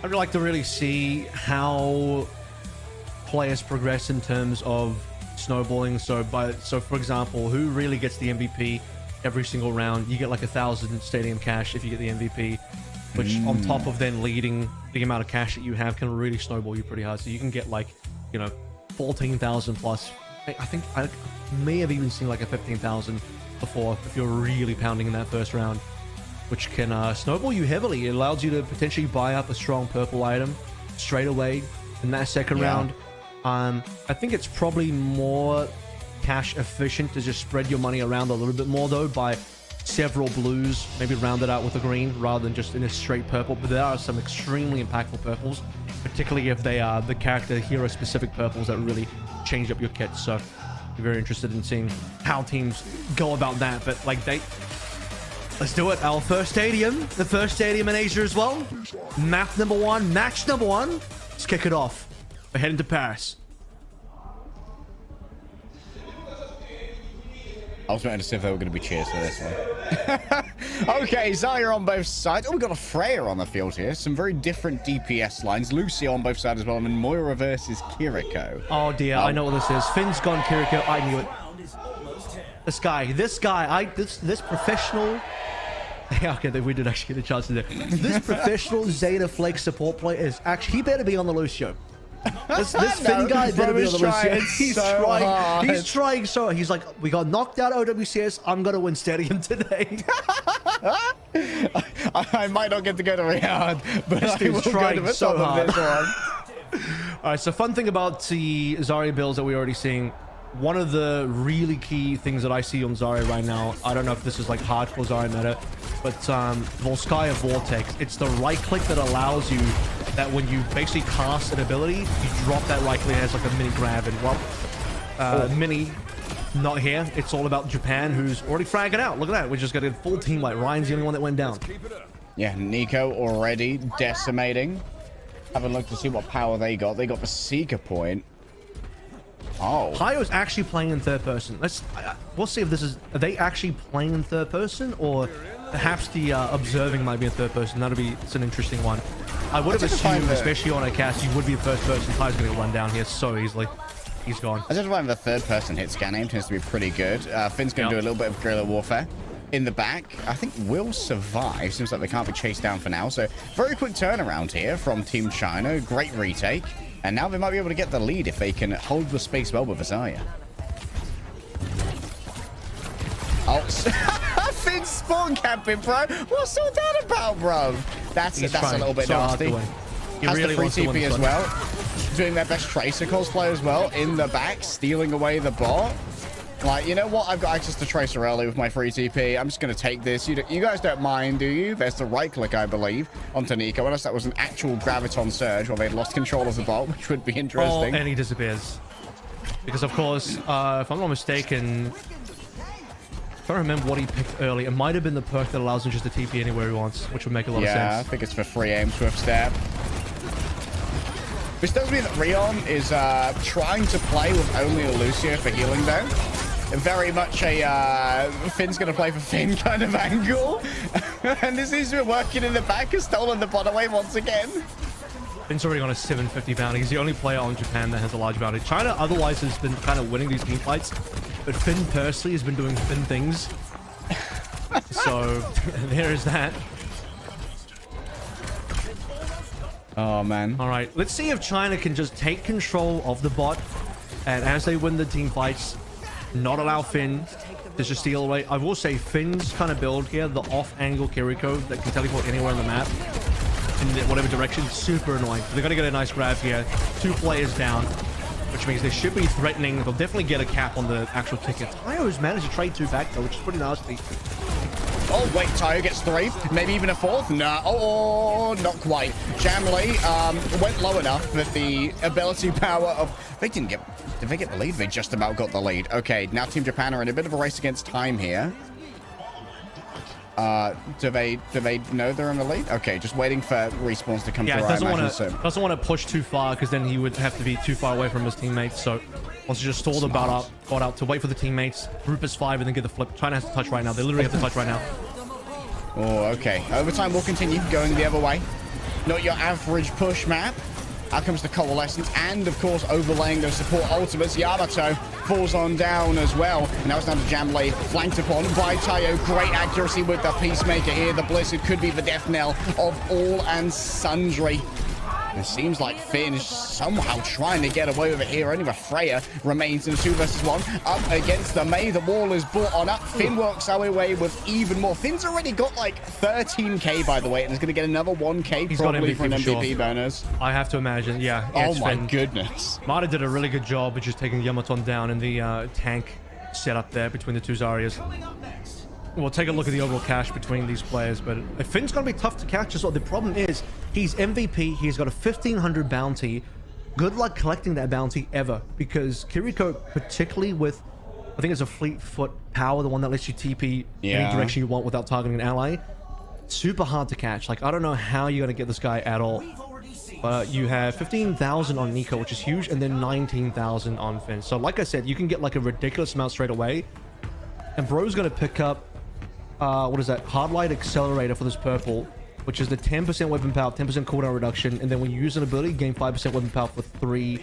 I'd like to really see how players progress in terms of snowballing. So for example, who really gets the MVP every single round? You get like 1,000 stadium cash if you get the MVP, which on top of then leading the amount of cash that you have can really snowball you pretty hard. So you can get like, you know, 14,000 plus. I think I may have even seen like a 15,000 before if you're really pounding in that first round, which can snowball you heavily. It allows you to potentially buy up a strong purple item straight away in that second round. I think it's probably more cash efficient to just spread your money around a little bit more though, by several blues, maybe round it out with a green rather than just in a straight purple. But there are some extremely impactful purples, particularly if they are the character hero specific purples that really change up your kit. So I'm very interested in seeing how teams go about that. But like let's do it. Our first stadium, the first stadium in Asia as well. Map number 1, match number 1. Let's kick it off. We're heading to Paris.
I was waiting to see if they were going to be cheers for this one. Okay, Zarya on both sides. Oh, we've got a Freya on the field here. Some very different DPS lines. Lucio on both sides as well. And then Moira versus Kiriko.
Oh dear, I know what this is. Finn's gone Kiriko. I knew it. This guy, this professional... Yeah, okay, we did actually get a chance to do it. This professional Zeta Flake support player is actually... He better be on the Lucio. This Finn guy better be on the Lucio. He's trying so hard. He's like, we got knocked out OWCS. I'm going to win Stadium today.
I might not get to go to Riyadh, but
this
I will
trying
go to the
so
top
hard.
of this one.
All right, so fun thing about the Zarya builds that we're already seeing, one of the really key things that I see on Zarya right now, I don't know if this is like hardcore Zarya meta, but Volskaya Vortex, it's the right click that allows you that when you basically cast an ability, you drop that right click as like a mini grab. And well, mini not here. It's all about Japan, who's already fragging out. Look at that. We just got a full team. Like Ryan's the only one that went down.
Yeah, Nico already decimating. Have a look to see what power they got. They got the Seeker point. Oh.
Hayo's actually playing in third person. We'll see if this is... Are they actually playing in third person? Or perhaps the observing might be in third person. It's an interesting one. I would have assumed, especially on a cast, you would be the first person. Hayo's going to run down here so easily. He's gone.
I just find the third person hit scan aim tends to be pretty good. Finn's going to do a little bit of guerrilla warfare. In the back, I think will survive. Seems like they can't be chased down for now. So very quick turnaround here from Team China. Great retake. And now they might be able to get the lead if they can hold the space well with Zarya. Oh, Finn's spawn camping, bro. What's all that about, bro? That's a little bit nasty.
He
Has
really
the free
wants to win
TP
this
as
one.
well. Doing their best Tracer cosplay as well. In the back, stealing away the bot. Like, you know what? I've got access to Tracer early with my free TP. I'm just going to take this. You guys don't mind, do you? There's the right click, I believe, onto Nico. Unless that was an actual Graviton surge where they'd lost control of the bot, which would be interesting.
Oh, and he disappears. Because, of course, if I'm not mistaken, if I remember what he picked early, it might have been the perk that allows him just to TP anywhere he wants, which would make a lot of sense.
Yeah, I think it's for free aim, swift step. This does mean that Rion is trying to play with only a Lucio for healing, though. Very much a Finn's going to play for Finn kind of angle. And this seems to be working in the back. Has stolen the bot away once again.
Finn's already on a 750 bounty. He's the only player on Japan that has a large bounty. China otherwise has been kind of winning these team fights. But Finn personally has been doing Finn things. So there is that.
Oh, man.
All right. Let's see if China can just take control of the bot. And as they win the team fights, not allow Finn to just steal away. I will say Finn's kind of build here, the off-angle Kiriko that can teleport anywhere on the map in whatever direction, super annoying. They're going to get a nice grab here. 2 players down, which means they should be threatening. They'll definitely get a cap on the actual tickets. Hayo's managed to trade 2 back though, which is pretty nasty.
Oh, wait, Tayo gets 3. Maybe even a 4th. No. Oh, not quite. Jamlee went low enough that the ability power of... They didn't get... Did they get the lead? They just about got the lead. Okay, now Team Japan are in a bit of a race against time here. Do they know they're in the lead? Okay, just waiting for respawns to come through.
Doesn't want to push too far because then he would have to be too far away from his teammates. So wants to just stall the bot out to wait for the teammates, group as 5, and then get the flip. China has to touch right now. They literally have to touch right now.
Oh, okay. Overtime will continue going the other way. Not your average push map. Out comes the Coalescence, and of course overlaying those support ultimates. Yamato falls on down as well. And now it's down to Jamlee, flanked upon by Tayo. Great accuracy with the Peacemaker here. The Blizzard could be the death knell of all and sundry. It seems like Finn is somehow trying to get away with it here. Only the Freya remains in a 2 versus 1. Up against the May. The wall is brought on up. Finn works our way with even more. Finn's already got like 13k, by the way, and is going to get another 1k probably for an MVP bonus.
I have to imagine, yeah.
Oh my goodness.
MADA did a really good job of just taking YamatoN down in the tank setup there between the 2 Zaryas. We'll take a look at the overall cash between these players, but Finn's going to be tough to catch as well. The problem is he's MVP. He's got a 1500 bounty. Good luck collecting that bounty ever, because Kiriko, particularly with, I think it's a fleet foot power, the one that lets you TP any direction you want without targeting an ally. Super hard to catch. Like, I don't know how you're going to get this guy at all. But you have 15,000 on Nico, which is huge, and then 19,000 on Finn. So like I said, you can get like a ridiculous amount straight away. And bro's going to pick up what is that? Hard Light Accelerator for this purple, which is the 10% weapon power, 10% cooldown reduction, and then when you use an ability, gain 5% weapon power for 3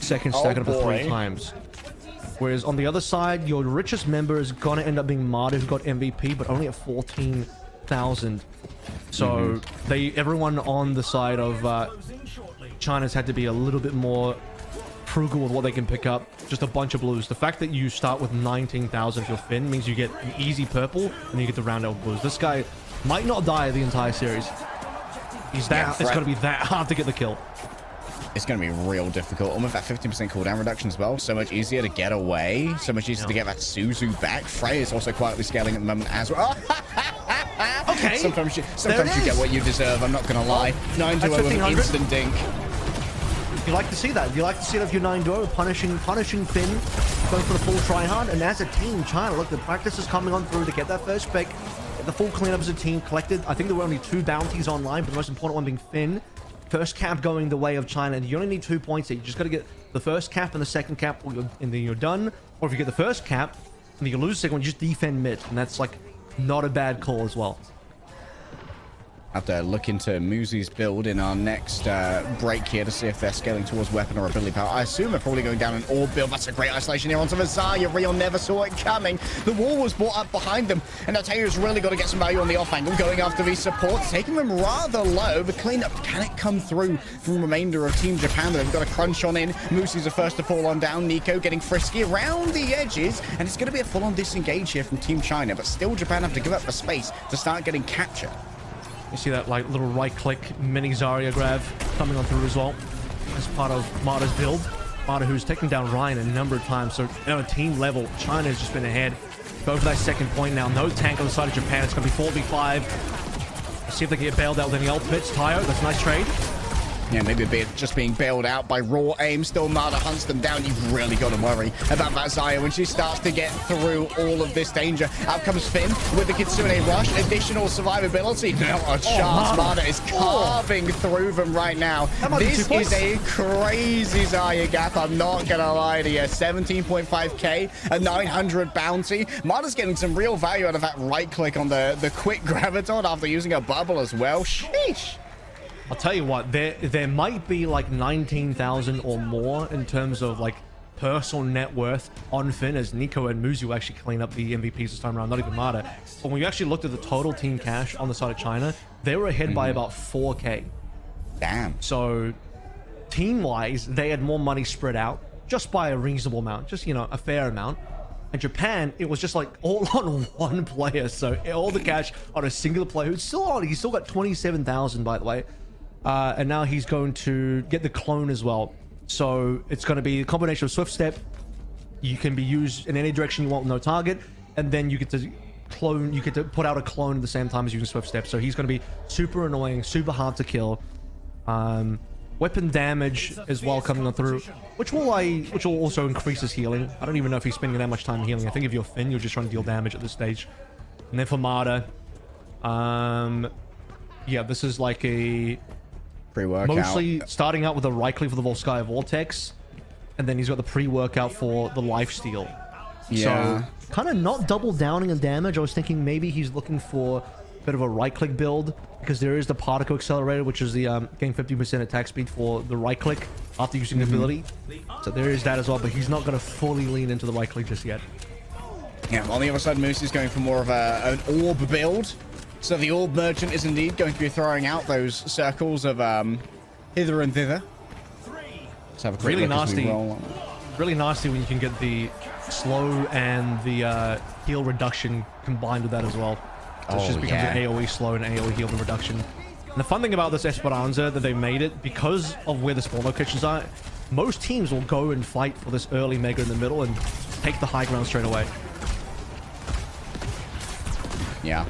seconds, stack it up to 3 times. Whereas on the other side, your richest member is gonna end up being MADA, who got MVP, but only at 14,000. So everyone on the side of China's had to be a little bit more frugal with what they can pick up. Just a bunch of blues. The fact that you start with 19,000 for your Finn means you get an easy purple and you get the round out blues. This guy might not die the entire series. It's going to be that hard to get the kill.
It's going to be real difficult. And with that 15% cooldown reduction as well, so much easier to get away. So much easier to get that Suzu back. Frey is also quietly scaling at the moment as well.
Okay.
Sometimes you get what you deserve. I'm not going to lie. 9-2 with an instant dink.
You like to see that. You like to see that if you're 9-0, punishing Finn, going for the full try-hard. And as a team, China, look, the practice is coming on through to get that first pick. Get the full cleanup as a team collected. I think there were only 2 bounties online, but the most important one being Finn. First cap going the way of China, and you only need 2 points here. You just got to get the first cap and the second cap, and then you're done. Or if you get the first cap, and you lose the second one, you just defend mid. And that's like not a bad call as well.
Have to look into Muzi's build in our next break here to see if they're scaling towards weapon or ability power. I assume they're probably going down an orb build. That's a great isolation here onto the Zarya. Rion never saw it coming. The wall was brought up behind them, and Tayo's really got to get some value on the off angle, going after these supports, taking them rather low. The cleanup, can it come through from the remainder of Team Japan? They've got to crunch on in. Muzi's the first to fall on down. Nico getting frisky around the edges, and it's going to be a full-on disengage here from Team China, but still Japan have to give up the space to start getting captured.
You see that like little right-click mini Zarya grab coming on through as well as part of MADA's build. MADA, who's taken down Ryan a number of times. So at a team level, China has just been ahead. Go for that second point now. No tank on the side of Japan. It's going to be 4v5. Let's see if they can get bailed out with any ultimates. Tayo, that's a nice trade.
Yeah, maybe a bit just being bailed out by raw aim. Still, MADA hunts them down. You've really got to worry about that Zarya when she starts to get through all of this danger. Out comes Finn with the Kitsune Rush. Additional survivability. Not a chance. MADA is carving through them right now. This is a crazy Zarya gap. I'm not going to lie to you. 17.5k, a 900 bounty. MADA's getting some real value out of that right click on the quick graviton after using a bubble as well. Sheesh.
I'll tell you what, there might be like 19,000 or more in terms of like personal net worth on Finn, as Nico and Muzi will actually clean up the MVPs this time around, not even MADA. But when we actually looked at the total team cash on the side of China, they were ahead by about 4k.
Damn.
So team-wise, they had more money spread out just by a reasonable amount, just, you know, a fair amount. And Japan, it was just like all on one player. So all the cash on a singular player who's still on. He's still got 27,000, by the way. And now he's going to get the clone as well. So it's going to be a combination of Swift Step. You can be used in any direction you want with no target. And then you get to clone. You get to put out a clone at the same time as using Swift Step. So he's going to be super annoying, super hard to kill. Weapon damage as well coming on through, which will also increase his healing. I don't even know if he's spending that much time healing. I think if you're Finn, you're just trying to deal damage at this stage. And then for MADA, yeah, this is like a
pre-workout.
Mostly starting out with a right click for the Volskaya Vortex, and then he's got the pre-workout for the lifesteal.
Yeah.
So kind of not double downing on damage. I was thinking maybe he's looking for a bit of a right click build, because there is the particle accelerator, which is the gain 50% attack speed for the right click after using the ability. So there is that as well, but he's not going to fully lean into the right click just yet.
Yeah, on the other side, Muzi is going for more of an orb build. So the orb merchant is indeed going to be throwing out those circles of hither and thither. Let's have a quick
Really
look as we
nasty.
roll on.
Really nasty when you can get the slow and the heal reduction combined with that as well. So it just becomes an AoE slow and AoE heal reduction. And the fun thing about this Esperanza that they made it, because of where the spawn locations are, most teams will go and fight for this early mega in the middle and take the high ground straight away.
Yeah.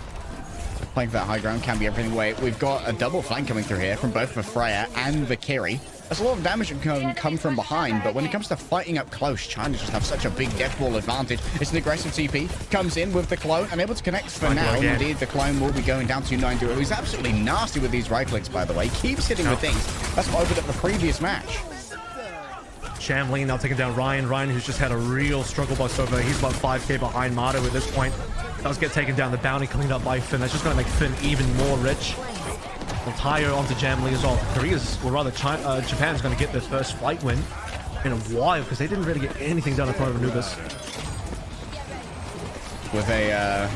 Playing for that high ground can be everything away. We've got a double flank coming through here from both the Freya and the Kiri. There's a lot of damage that can come from behind, but when it comes to fighting up close, China just have such a big death ball advantage. It's an aggressive TP, comes in with the clone, and able to connect for now. Indeed, the clone will be going down to 9 duo. He's absolutely nasty with these right clicks, by the way. Keeps hitting with things. That's what opened up the previous match.
Jamlee now taking down Ryan. Ryan, who's just had a real struggle bus over. He's about 5k behind MADA at this point. Does get taken down. The bounty cleaned up by Finn. That's just going to make Finn even more rich. Tire onto Jamlee as well. Korea's, or rather Japan's going to get their first fight win in a while, because they didn't really get anything done in front of Anubis.
With a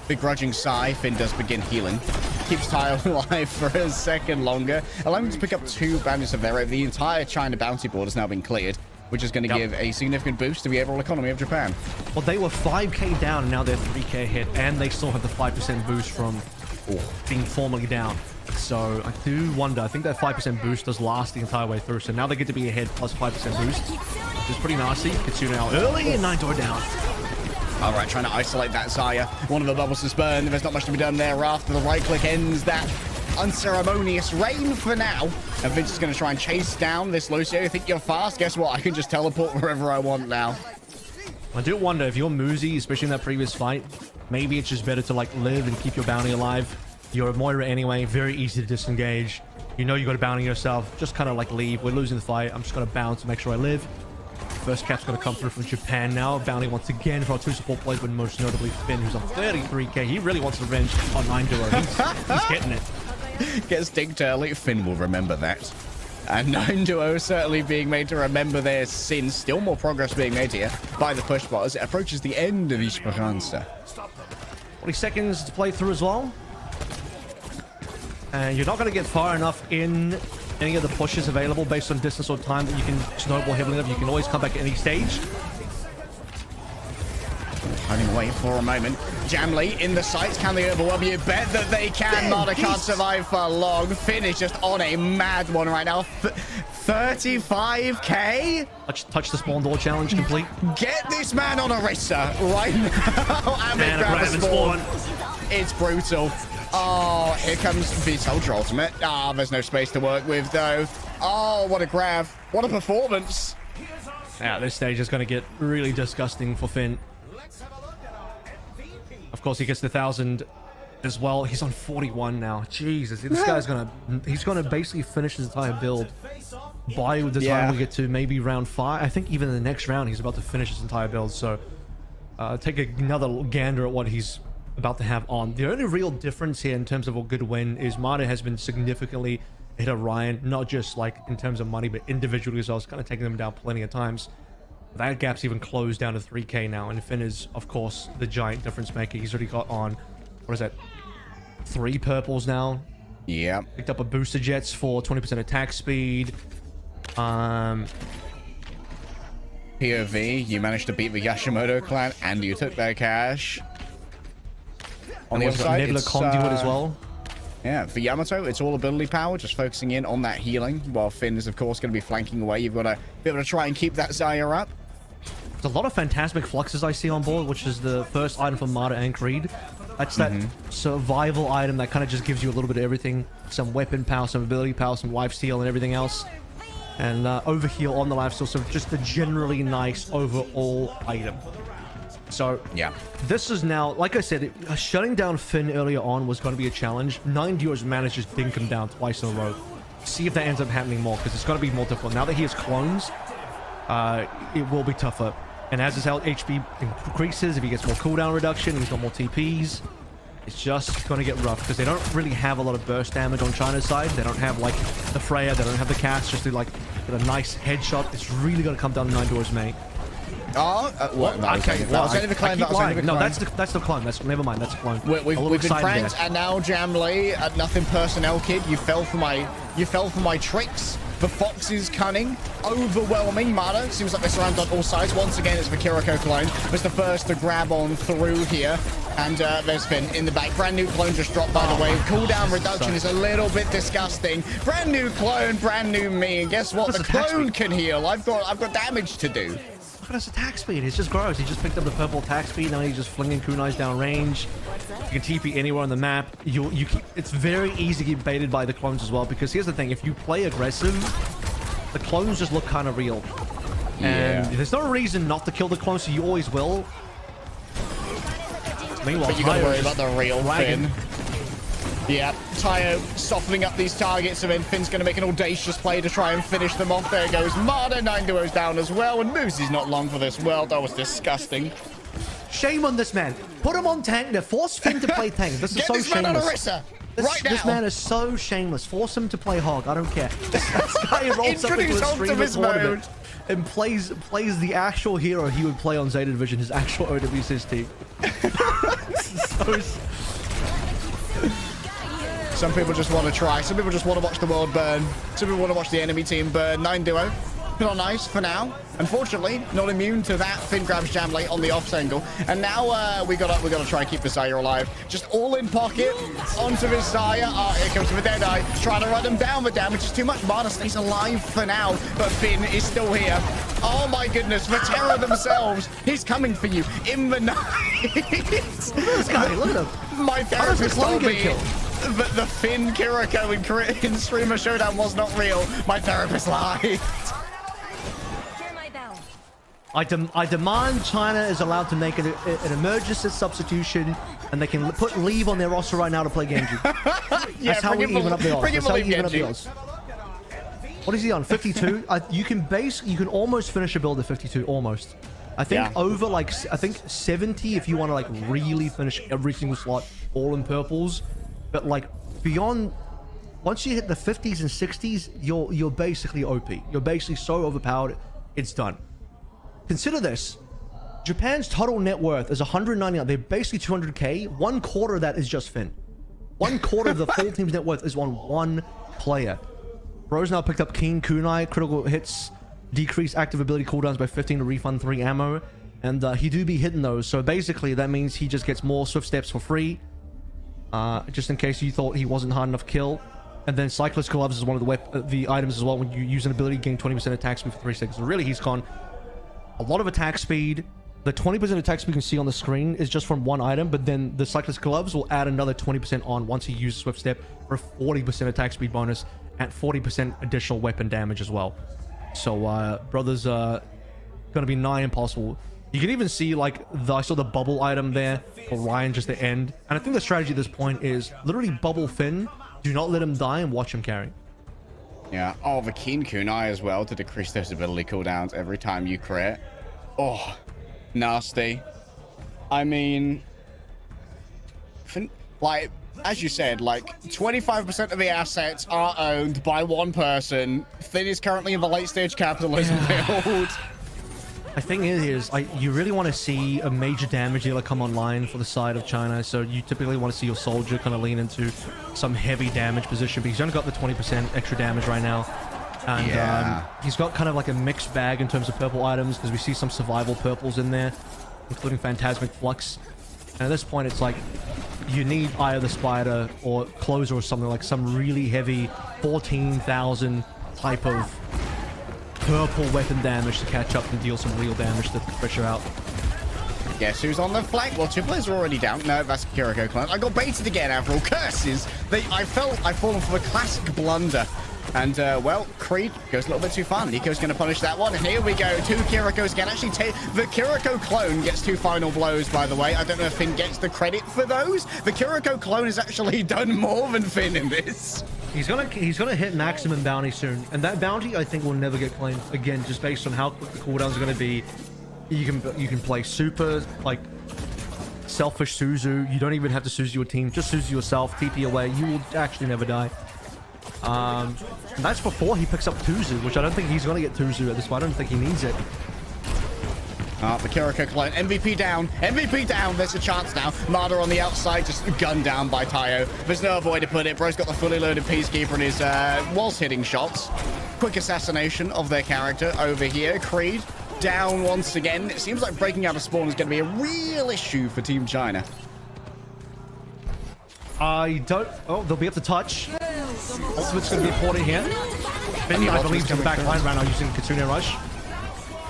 begrudging sigh, Finn does begin healing. Keeps Tire alive for a second longer, allowing him to pick up 2 bandits of their own. The entire China bounty board has now been cleared, which is going to give a significant boost to the overall economy of Japan.
Well, they were 5k down, and now they're 3k hit, and they still have the 5% boost from being formally down. So I do wonder, I think that 5% boost does last the entire way through. So now they get to be ahead plus 5% boost, which is pretty nasty. Kitsune now early and 9 door down.
All right, trying to isolate that Zaya. One of the bubbles is burned. There's not much to be done there after the right click ends that unceremonious rain for now. And Vince is going to try and chase down this Lucio. You think you're fast? Guess what? I can just teleport wherever I want now.
I do wonder if you're Muzi, especially in that previous fight, maybe it's just better to like live and keep your bounty alive. You're a Moira anyway, very easy to disengage. You know you got a bounty yourself, just kind of like leave. We're losing the fight. I'm just going to bounce to make sure I live. First cap's going to come through from Japan now. Bounty once again for our 2 support players, but most notably Finn, who's on 33k. He really wants revenge on 9 duo. He's getting it.
Gets dinked early. Finn will remember that. And 9 duo certainly being made to remember their sins. Still more progress being made here by the push bot as it approaches the end of Esperanza.
40 seconds to play through as well. And you're not going to get far enough in any of the pushes available based on distance or time that you can snowball heavily enough. You can always come back at any stage.
Hiding away for a moment. Jamlee in the sights. Can they overwhelm you? Bet that they can. MADA can't survive for long. Finn is just on a mad one right now. 35k?
Touch the spawn door challenge complete.
Get this man on Orisa right now. And
Man,
grab the spawn. It's brutal. Oh, here comes the soldier ultimate. Ah, there's no space to work with though. Oh, what a grab. What a performance.
Yeah, this stage is going to get really disgusting for Finn. Of course, he gets the 1,000 as well. He's on 41 now. Jesus, this guy's he's gonna basically finish his entire build by the time we get to maybe round 5. I think even in the next round, he's about to finish his entire build. So take another gander at what he's about to have on. The only real difference here in terms of a good win is MADA has been significantly ahead of Ryan, not just like in terms of money, but individually as well. It's kind of taking them down plenty of times. That gap's even closed down to 3k now, and Finn is, of course, the giant difference maker. He's already got on, what is that, 3 purples now.
Yeah.
Picked up a booster jets for 20% attack speed.
POV, you managed to beat the Yashimoto clan, and you took their cash. On the other side,
Nebula
it's
Conduit as well.
Yeah, for Yamato, it's all ability power, just focusing in on that healing, while Finn is, of course, going to be flanking away. You've got to be able to try and keep that Zaya up.
There's a lot of Phantasmic Fluxes I see on board, which is the first item from MADA and Creed. That's that survival item that kind of just gives you a little bit of everything. Some weapon power, some ability power, some lifesteal, and everything else. And overheal on the lifesteal, so just a generally nice overall item. So
yeah,
this is now, like I said, shutting down Finn earlier on was going to be a challenge. 9 Duos managed to just dink him down twice in a row. See if that ends up happening more, because it's going to be more difficult. Now that he has clones, it will be tougher. And as his HP increases, if he gets more cooldown reduction, he's got more TPs, it's just going to get rough, because they don't really have a lot of burst damage on China's side. They don't have, like, the Freya, they don't have the cast, just to, like, get a nice headshot. It's really going to come down to 9 Duos, mate.
Oh, what? No,
okay,
that was only the clone.
No, that's the clone. Never mind. That's a clone.
We've been pranked, and now Jamlee, nothing personnel, kid. You fell for my tricks. The Fox's cunning, overwhelming. MADA seems like they're surrounded on all sides. Once again, it's the Kiriko clone. It's the first to grab on through here. And there's Finn in the back. Brand new clone just dropped, by the way. Cooldown reduction is a little bit disgusting. Brand new clone, brand new me. And guess what? The clone can heal. I've got damage to do.
Look at his attack speed. It's just gross. He just picked up the purple attack speed. Now he's just flinging kunais down range. You can TP anywhere on the map. It's very easy to get baited by the clones as well, because here's the thing. If you play aggressive, the clones just look kind of real. And there's no reason not to kill the clones, so you always will. Meanwhile,
but you gotta worry about the real Finn. Yeah, Tayo softening up these targets, and then Finn's going to make an audacious play to try and finish them off. There goes MADA, 9 Duos down as well, and Muzi's not long for this world. That was disgusting.
Shame on this man. Put him on tank now. Force Finn to play tank. This is so shameless. This man is so shameless. Force him to play Hog. I don't care. This guy rolls up into a stream of tournament and plays the actual hero he would play on Zeta Division, his actual OWCS team.
Some people just want to try. Some people just want to watch the world burn. Some people want to watch the enemy team burn. 9 Duo. Not nice for now. Unfortunately, not immune to that. Finn grabs Jamlee on the off angle. And now we gotta try and keep the Zaya alive. Just all in pocket onto his Zaya. Here comes the Deadeye. Trying to run them down. The damage is too much. MADA stays alive for now, but Finn is still here. Oh my goodness, the Terror themselves. He's coming for you in the night.
This guy, look at him.
My therapist told me that the Finn Kiriko in Streamer Showdown was not real. My therapist lied.
I demand China is allowed to make an emergency substitution, and they can put Leave on their roster right now to play Genji. That's how we even up the odds. That's how we even up the odds. What is he on? 52? You can almost finish a build at 52, almost. I think over like, I think 70 if you want to like really finish every single slot all in purples. But like beyond, once you hit the 50s and 60s, you're basically OP. You're basically so overpowered, it's done. Consider this. Japan's total net worth is 199. They're basically 200k. 1/4 of that is just Finn. 1/4 of the full team's net worth is on one player. Bro's now picked up Keen Kunai. Critical hits decrease active ability cooldowns by 15 to refund 3 ammo. And he do be hitting those. So basically that means he just gets more swift steps for free. Just in case you thought he wasn't hard enough to kill. And then Cyclist Gloves is one of the items as well. When you use an ability, gain 20% attack speed for 3 seconds. So really he's gone a lot of attack speed. The 20% attack speed you can see on the screen is just from one item, but then the Cyclist Gloves will add another 20% on once he uses Swift Step for a 40% attack speed bonus at 40% additional weapon damage as well. So brothers gonna be nigh impossible. You can even see like I saw the bubble item there for Ryan just to end, and I think the strategy at this point is literally bubble Finn, do not let him die, and watch him carry.
Yeah. Oh, the Keen Kunai as well to decrease those ability cooldowns every time you crit. Oh, nasty. I mean, like, as you said, like 25% of the assets are owned by one person. Finn is currently in the late stage capitalism build.
The thing is you really want to see a major damage dealer come online for the side of China. So you typically want to see your soldier kind of lean into some heavy damage position, because he's only got the 20% extra damage right now. And he's got kind of like a mixed bag in terms of purple items, because we see some survival purples in there, including Phantasmic Flux. And at this point, it's like you need either the Spider or Closer or something, like some really heavy 14,000 type of purple weapon damage to catch up and deal some real damage to pressure out.
Guess who's on the flank? Well, 2 players are already down. No, that's Kiriko clan. I got baited again after all. Curses! I felt I've fallen for a classic blunder. And, well, Creed goes a little bit too far. Nico's going to punish that one. And here we go. 2 Kirikos again. Actually, the Kiriko clone gets 2 final blows, by the way. I don't know if Finn gets the credit for those. The Kiriko clone has actually done more than Finn in this.
He's gonna hit maximum bounty soon. And that bounty, I think, will never get claimed. Again, just based on how quick the cooldowns are going to be. You can play super, like, selfish Suzu. You don't even have to Suzu your team. Just Suzu yourself. TP away. You will actually never die. And that's before he picks up Tuzu, which I don't think he's going to get Tuzu at this point. I don't think he needs it.
The Kiriko clone. MVP down. MVP down. There's a chance now. MADA on the outside, just gunned down by Tayo. There's no other way to put it. Bro's got the fully loaded Peacekeeper and his was hitting shots. Quick assassination of their character over here. Creed down once again. It seems like breaking out of spawn is going to be a real issue for Team China.
I don't... Oh, they'll be able to touch. Ultimate's going to be important here. Benny, I believe, is back line right now using Kitsune Rush.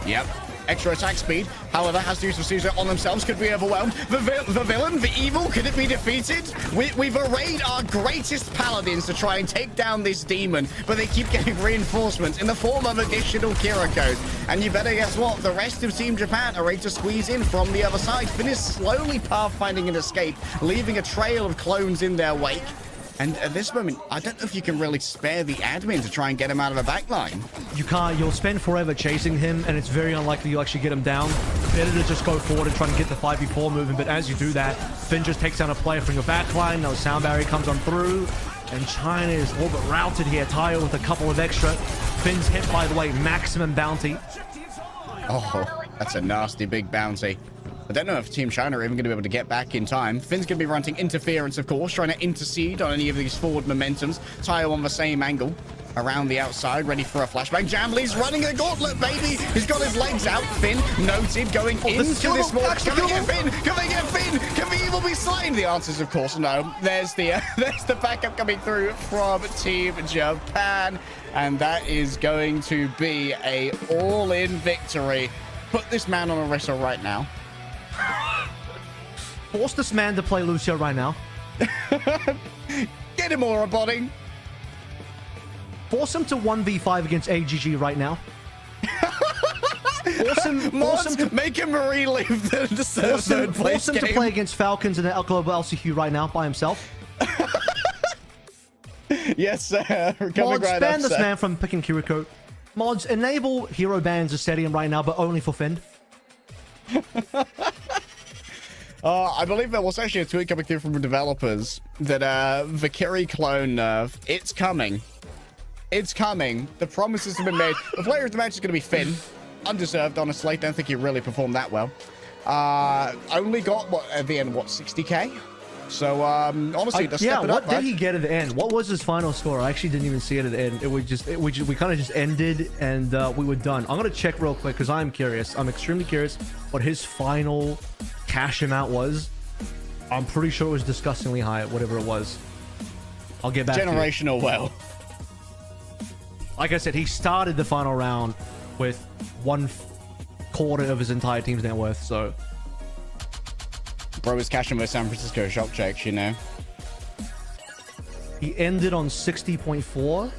Yep. Extra attack speed. However, has to use the Caesar on themselves. Could be overwhelmed. The villain, the evil, could it be defeated? We've arrayed our greatest paladins to try and take down this demon, but they keep getting reinforcements in the form of additional Kirikos. And you better guess what? The rest of Team Japan are ready to squeeze in from the other side. Finn is slowly pathfinding an escape, leaving a trail of clones in their wake. And at this moment, I don't know if you can really spare the admin to try and get him out of a backline.
You can't. You'll spend forever chasing him, and it's very unlikely you'll actually get him down. Better to just go forward and try and get the 5v4 moving, but as you do that, Finn just takes down a player from your backline. Now the sound barrier comes on through, and China is all but routed here. Tayo with a couple of extra. Finn's hit, by the way, maximum bounty.
Oh, that's a nasty big bounty. I don't know if Team China are even going to be able to get back in time. Finn's going to be running interference, of course, trying to intercede on any of these forward momentums. Tayo on the same angle, around the outside, ready for a flashback. Jamlee's running a gauntlet, baby! He's got his legs out. Finn, noted, going into this more. Can we get Finn? Can we get Finn? Can the evil be slain? The answer is, of course, no. There's the backup coming through from Team Japan. And that is going to be a all-in victory. Put this man on a wrestle right now.
Force this man to play Lucio right now.
Get him aura botting.
Force him to 1v5 against AGG right now. Force him to
make him relive the third place
Force him to play against Falcons in the global LCQ right now by himself.
Yes, sir.
Mods, ban this man from picking Kiriko. Mods, enable hero bans of Stadium right now, but only for Finn.
I believe there was actually a tweet coming through from the developers that the Kiri clone nerf, it's coming. It's coming. The promises have been made. The player of the match is going to be Finn. Undeserved, honestly. Don't think he really performed that well. Only got, what, at the end, what, 60k? So, honestly, to step it up,
what did he get at the end? What was his final score? I actually didn't even see it at the end. We kind of just ended, and we were done. I'm going to check real quick, because I'm curious. I'm extremely curious what his final cash amount was. I'm pretty sure it was disgustingly high, whatever it was. I'll get back to you.
Generational well.
Like I said, he started the final round with 1/4 of his entire team's net worth, so...
Bro was cashing with San Francisco shock checks, you know.
He ended on 60.4,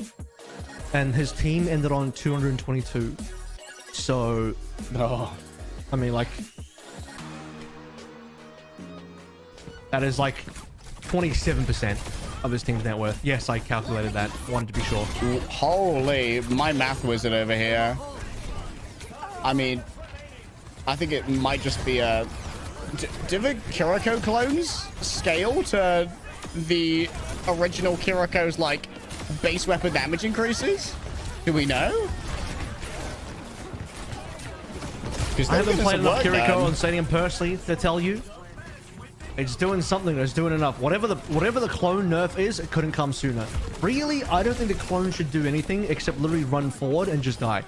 and his team ended on 222. So, I mean, like, that is like 27% of his team's net worth. Yes, I calculated that. Wanted to be sure.
Holy, my math wizard over here. I mean, I think it might just be a... Do the Kiriko clones scale to the original Kiriko's, like, base weapon damage increases? Do we know?
I haven't played enough Kiriko on Stadium personally to tell you. It's doing something. It's doing enough. Whatever the clone nerf is, it couldn't come sooner. Really, I don't think the clone should do anything except literally run forward and just die.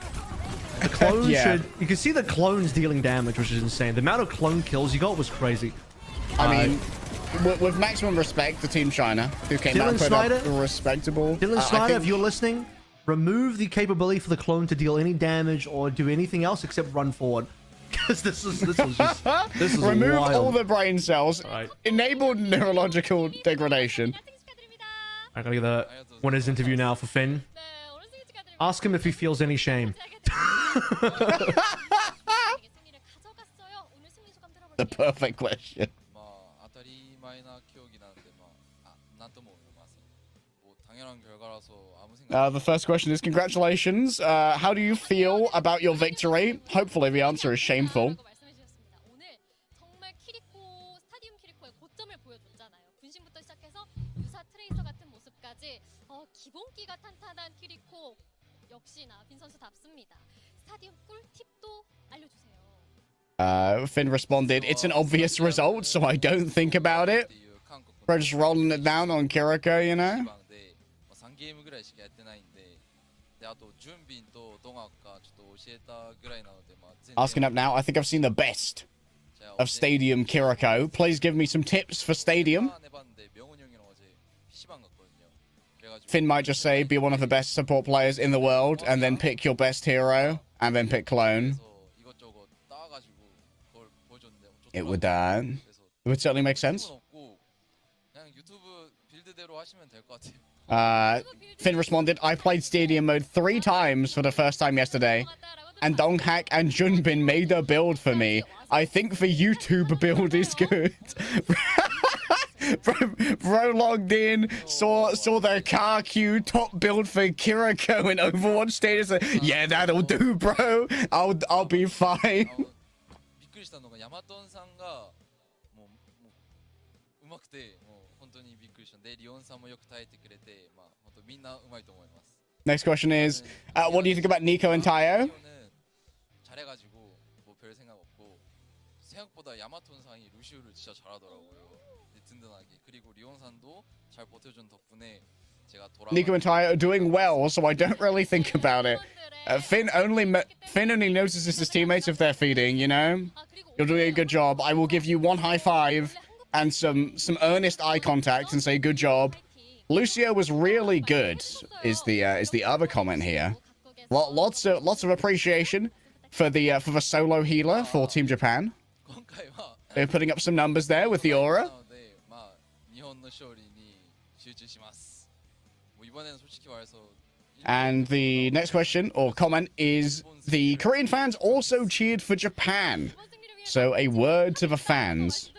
The clone should... You can see the clones dealing damage, which is insane. The amount of clone kills you got was crazy.
I mean, with maximum respect to Team China, who came out and put up respectable...
Dylan Snyder, if you're listening, remove the capability for the clone to deal any damage or do anything else except run forward. Because this is
remove
wild.
all the brain cells.
Right.
Enable neurological degradation.
I gotta get the winner's interview now for Finn. Ask him if he feels any shame.
The perfect question. The first question is, congratulations. How do you feel about your victory? Hopefully the answer is shameful. Finn responded, it's an obvious result, so I don't think about it. We're just rolling it down on Kiriko, you know? Asking up now, I think I've seen the best of Stadium Kiriko. Please give me some tips for Stadium. Finn might just say, be one of the best support players in the world, and then pick your best hero, and then pick clone. It would certainly make sense. Finn responded, I played Stadium mode 3 times for the first time yesterday, and Donghak and Junbin made a build for me. I think the YouTube build is good. Bro logged in, saw the car queue top build for Kiriko in Overwatch status. Yeah, that'll do, bro. I'll be fine. Next question is, what do you think about Nico and Tayo? Nico and Tayo are doing well, so I don't really think about it. Finn only notices his teammates if they're feeding, you know? You're doing a good job. I will give you one high five and some earnest eye contact and say good job. Lucio was really good, is the other comment here. Lots of appreciation for the solo healer for Team Japan. They're putting up some numbers there with the aura. And the next question or comment is, the Korean fans also cheered for Japan. So a word to the fans.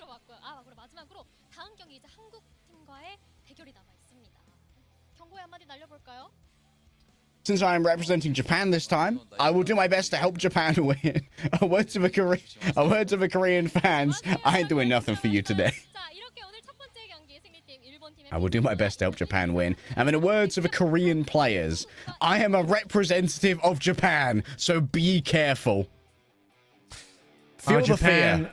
Since I am representing Japan this time, I will do my best to help Japan win. A word to the Korean fans. I ain't doing nothing for you today. I will do my best to help Japan win. And in a word to the Korean players, I am a representative of Japan, so be careful. Feel the fear.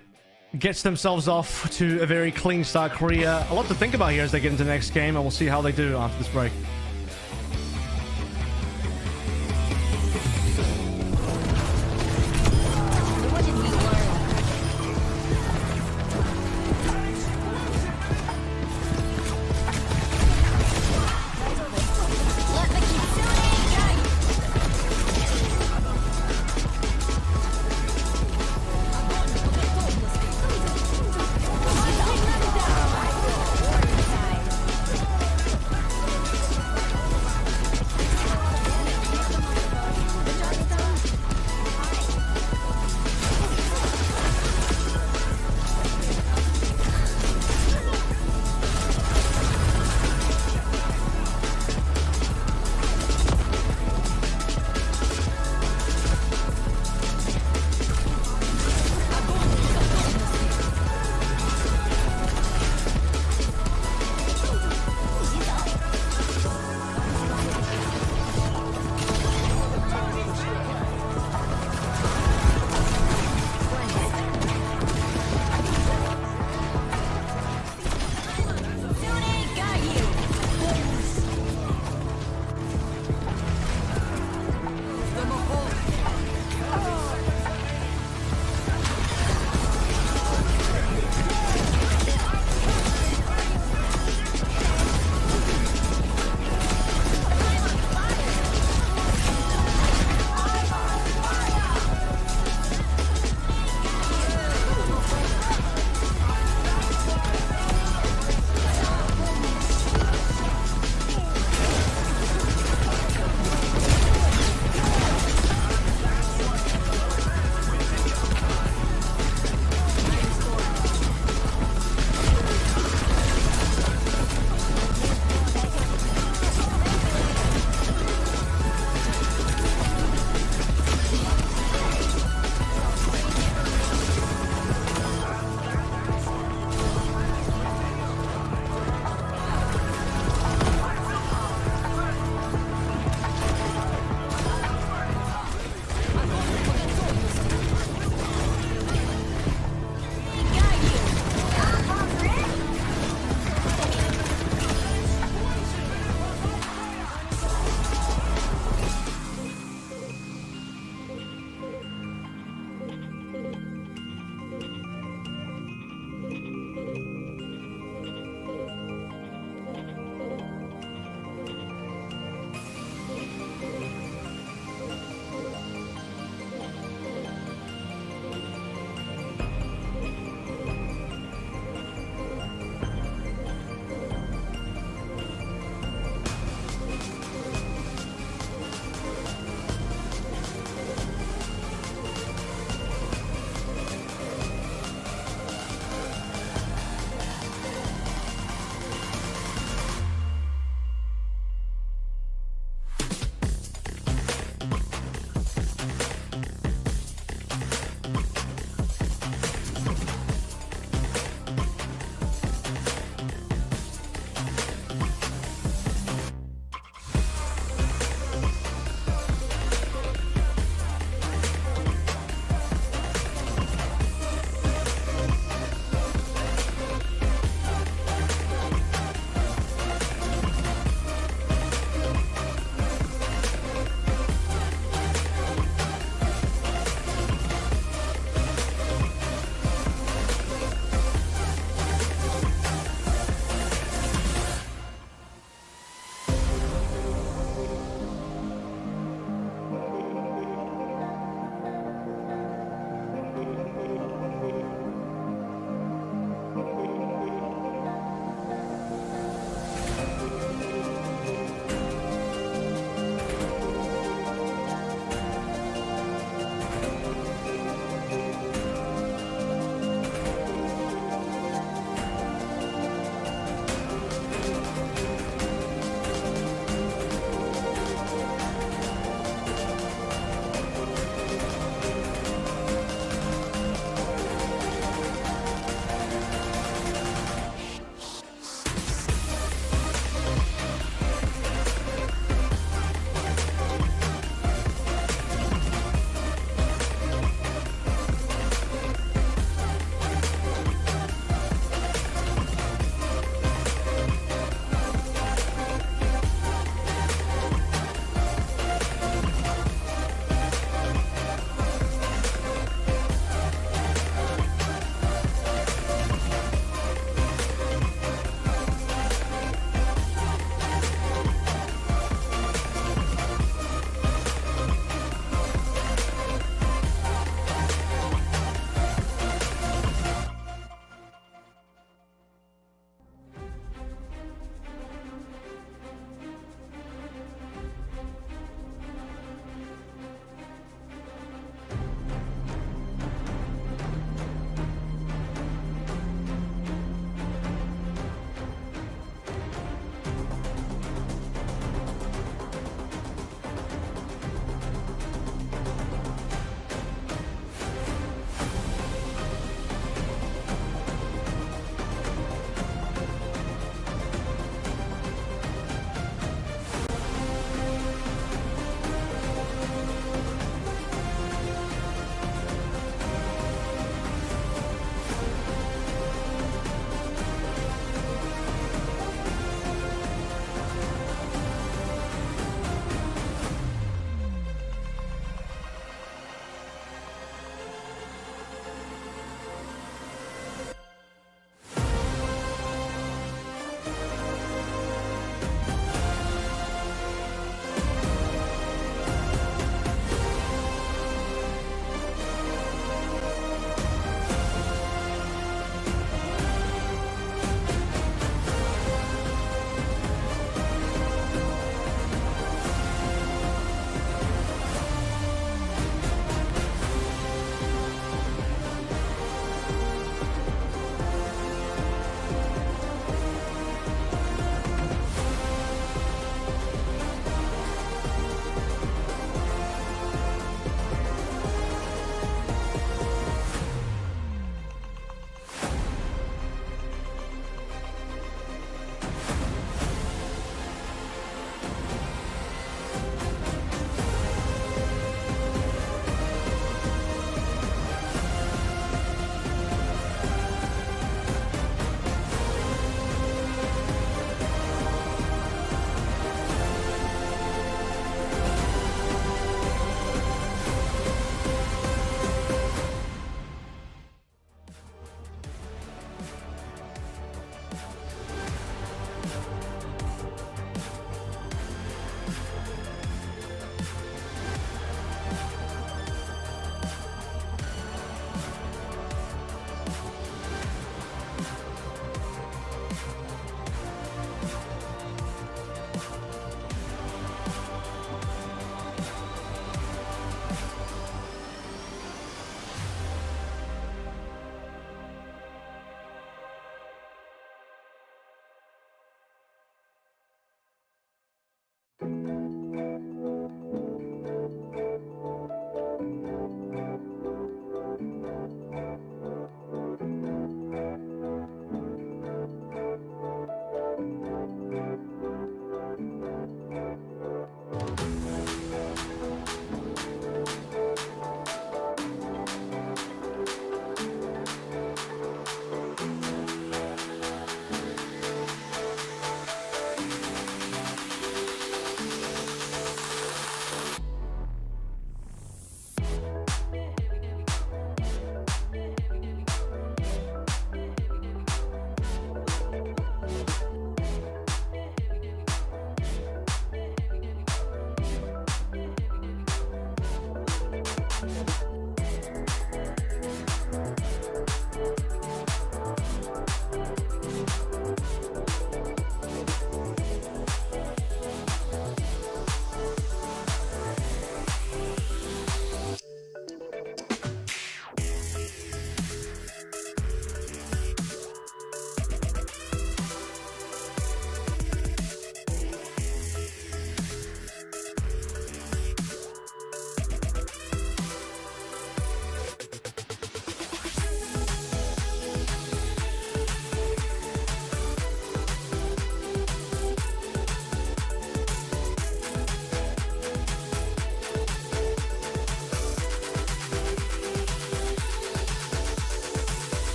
Gets themselves off to a very clean start. Korea, a lot to think about here as they get into the next game, and we'll see how they do after this break.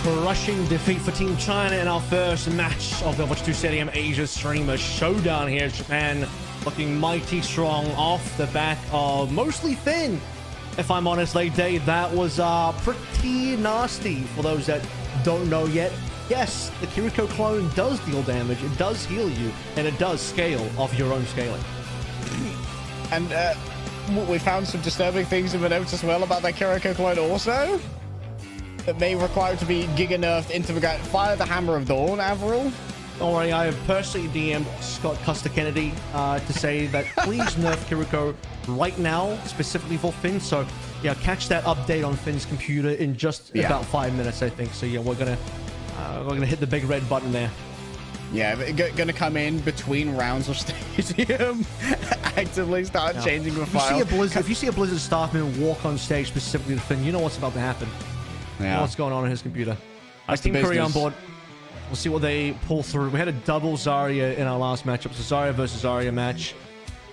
crushing defeat for Team China in our first match of the Overwatch 2 Stadium Asia Streamer Showdown here in Japan. Looking mighty strong off the back of mostly Finn. If I'm honest, late day, that was pretty nasty for those that don't know yet. Yes, the Kiriko clone does deal damage, it does heal you, and it does scale off your own scaling.
And we found some disturbing things in the notes as well about that Kiriko clone also. That may require it to be giga nerfed into the guy. Fire the Hammer of Dawn, Avril.
Don't worry, I have personally DM'd Scott Custer Kennedy to say that please nerf Kiriko right now, specifically for Finn. So yeah, catch that update on Finn's computer in just about 5 minutes, I think. So yeah, we're gonna hit the big red button there.
Yeah, gonna come in between rounds of Stadium, actively start changing the file.
If you see a Blizzard staffman walk on stage specifically to Finn, you know what's about to happen. You know what's going on his computer.
That's
Team Korea on board. We'll see what they pull through. We had a double Zarya in our last matchup. So Zarya versus Zarya match.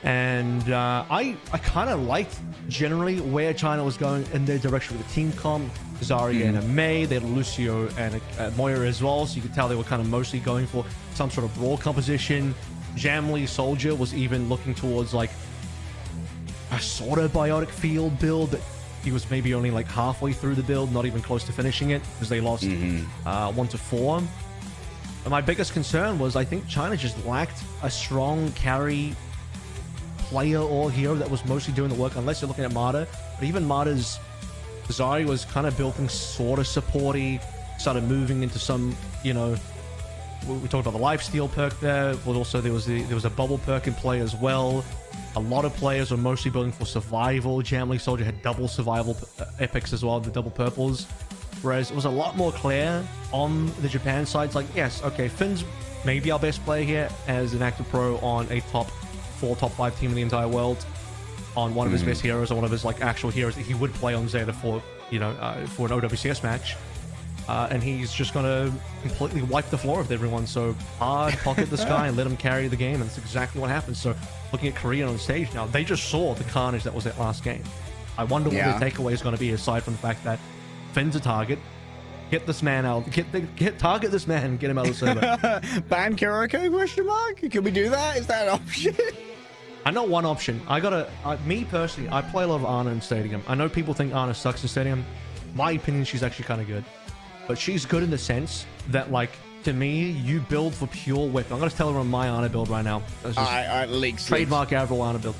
And I kind of liked generally where China was going in their direction with the team comp. Zarya and a Mei. They had Lucio and a Moira as well. So you could tell they were kind of mostly going for some sort of brawl composition. Jamlee Soldier was even looking towards like a sort of biotic field build that he was maybe only like halfway through the build, not even close to finishing it because they lost 1-4. And my biggest concern was I think China just lacked a strong carry player or hero that was mostly doing the work, unless you're looking at MADA. But even MADA's Zarya was kind of building sort of supporty, started moving into some, you know, we talked about the lifesteal perk there, but also there was a bubble perk in play as well. A lot of players were mostly building for survival. Jamlee Soldier had double survival epics as well, the double purples. Whereas it was a lot more clear on the Japan side. It's like, yes, okay, Finn's maybe our best player here as an active pro on a top 4, top 5 team in the entire world, on one of his best heroes, or one of his like actual heroes that he would play on Zeta for, you know, for an OWCS match. And he's just gonna completely wipe the floor with everyone. So hard pocket this guy and let him carry the game, and that's exactly what happened. So looking at Korea on stage now, they just saw the carnage that was that last game. I wonder what their takeaway is going to be, aside from the fact that Finn's a target. Get this man out. Target this man. Get him out of the server.
Ban Kiriko? Question mark? Can we do that? Is that an option?
I know one option. Me personally, I play a lot of Ana in Stadium. I know people think Ana sucks in Stadium. My opinion, she's actually kind of good. But she's good in the sense that, like, to me, you build for pure weapon. I'm going to tell her on my Ana build right now.
Leaks.
Trademark Avril Ana build.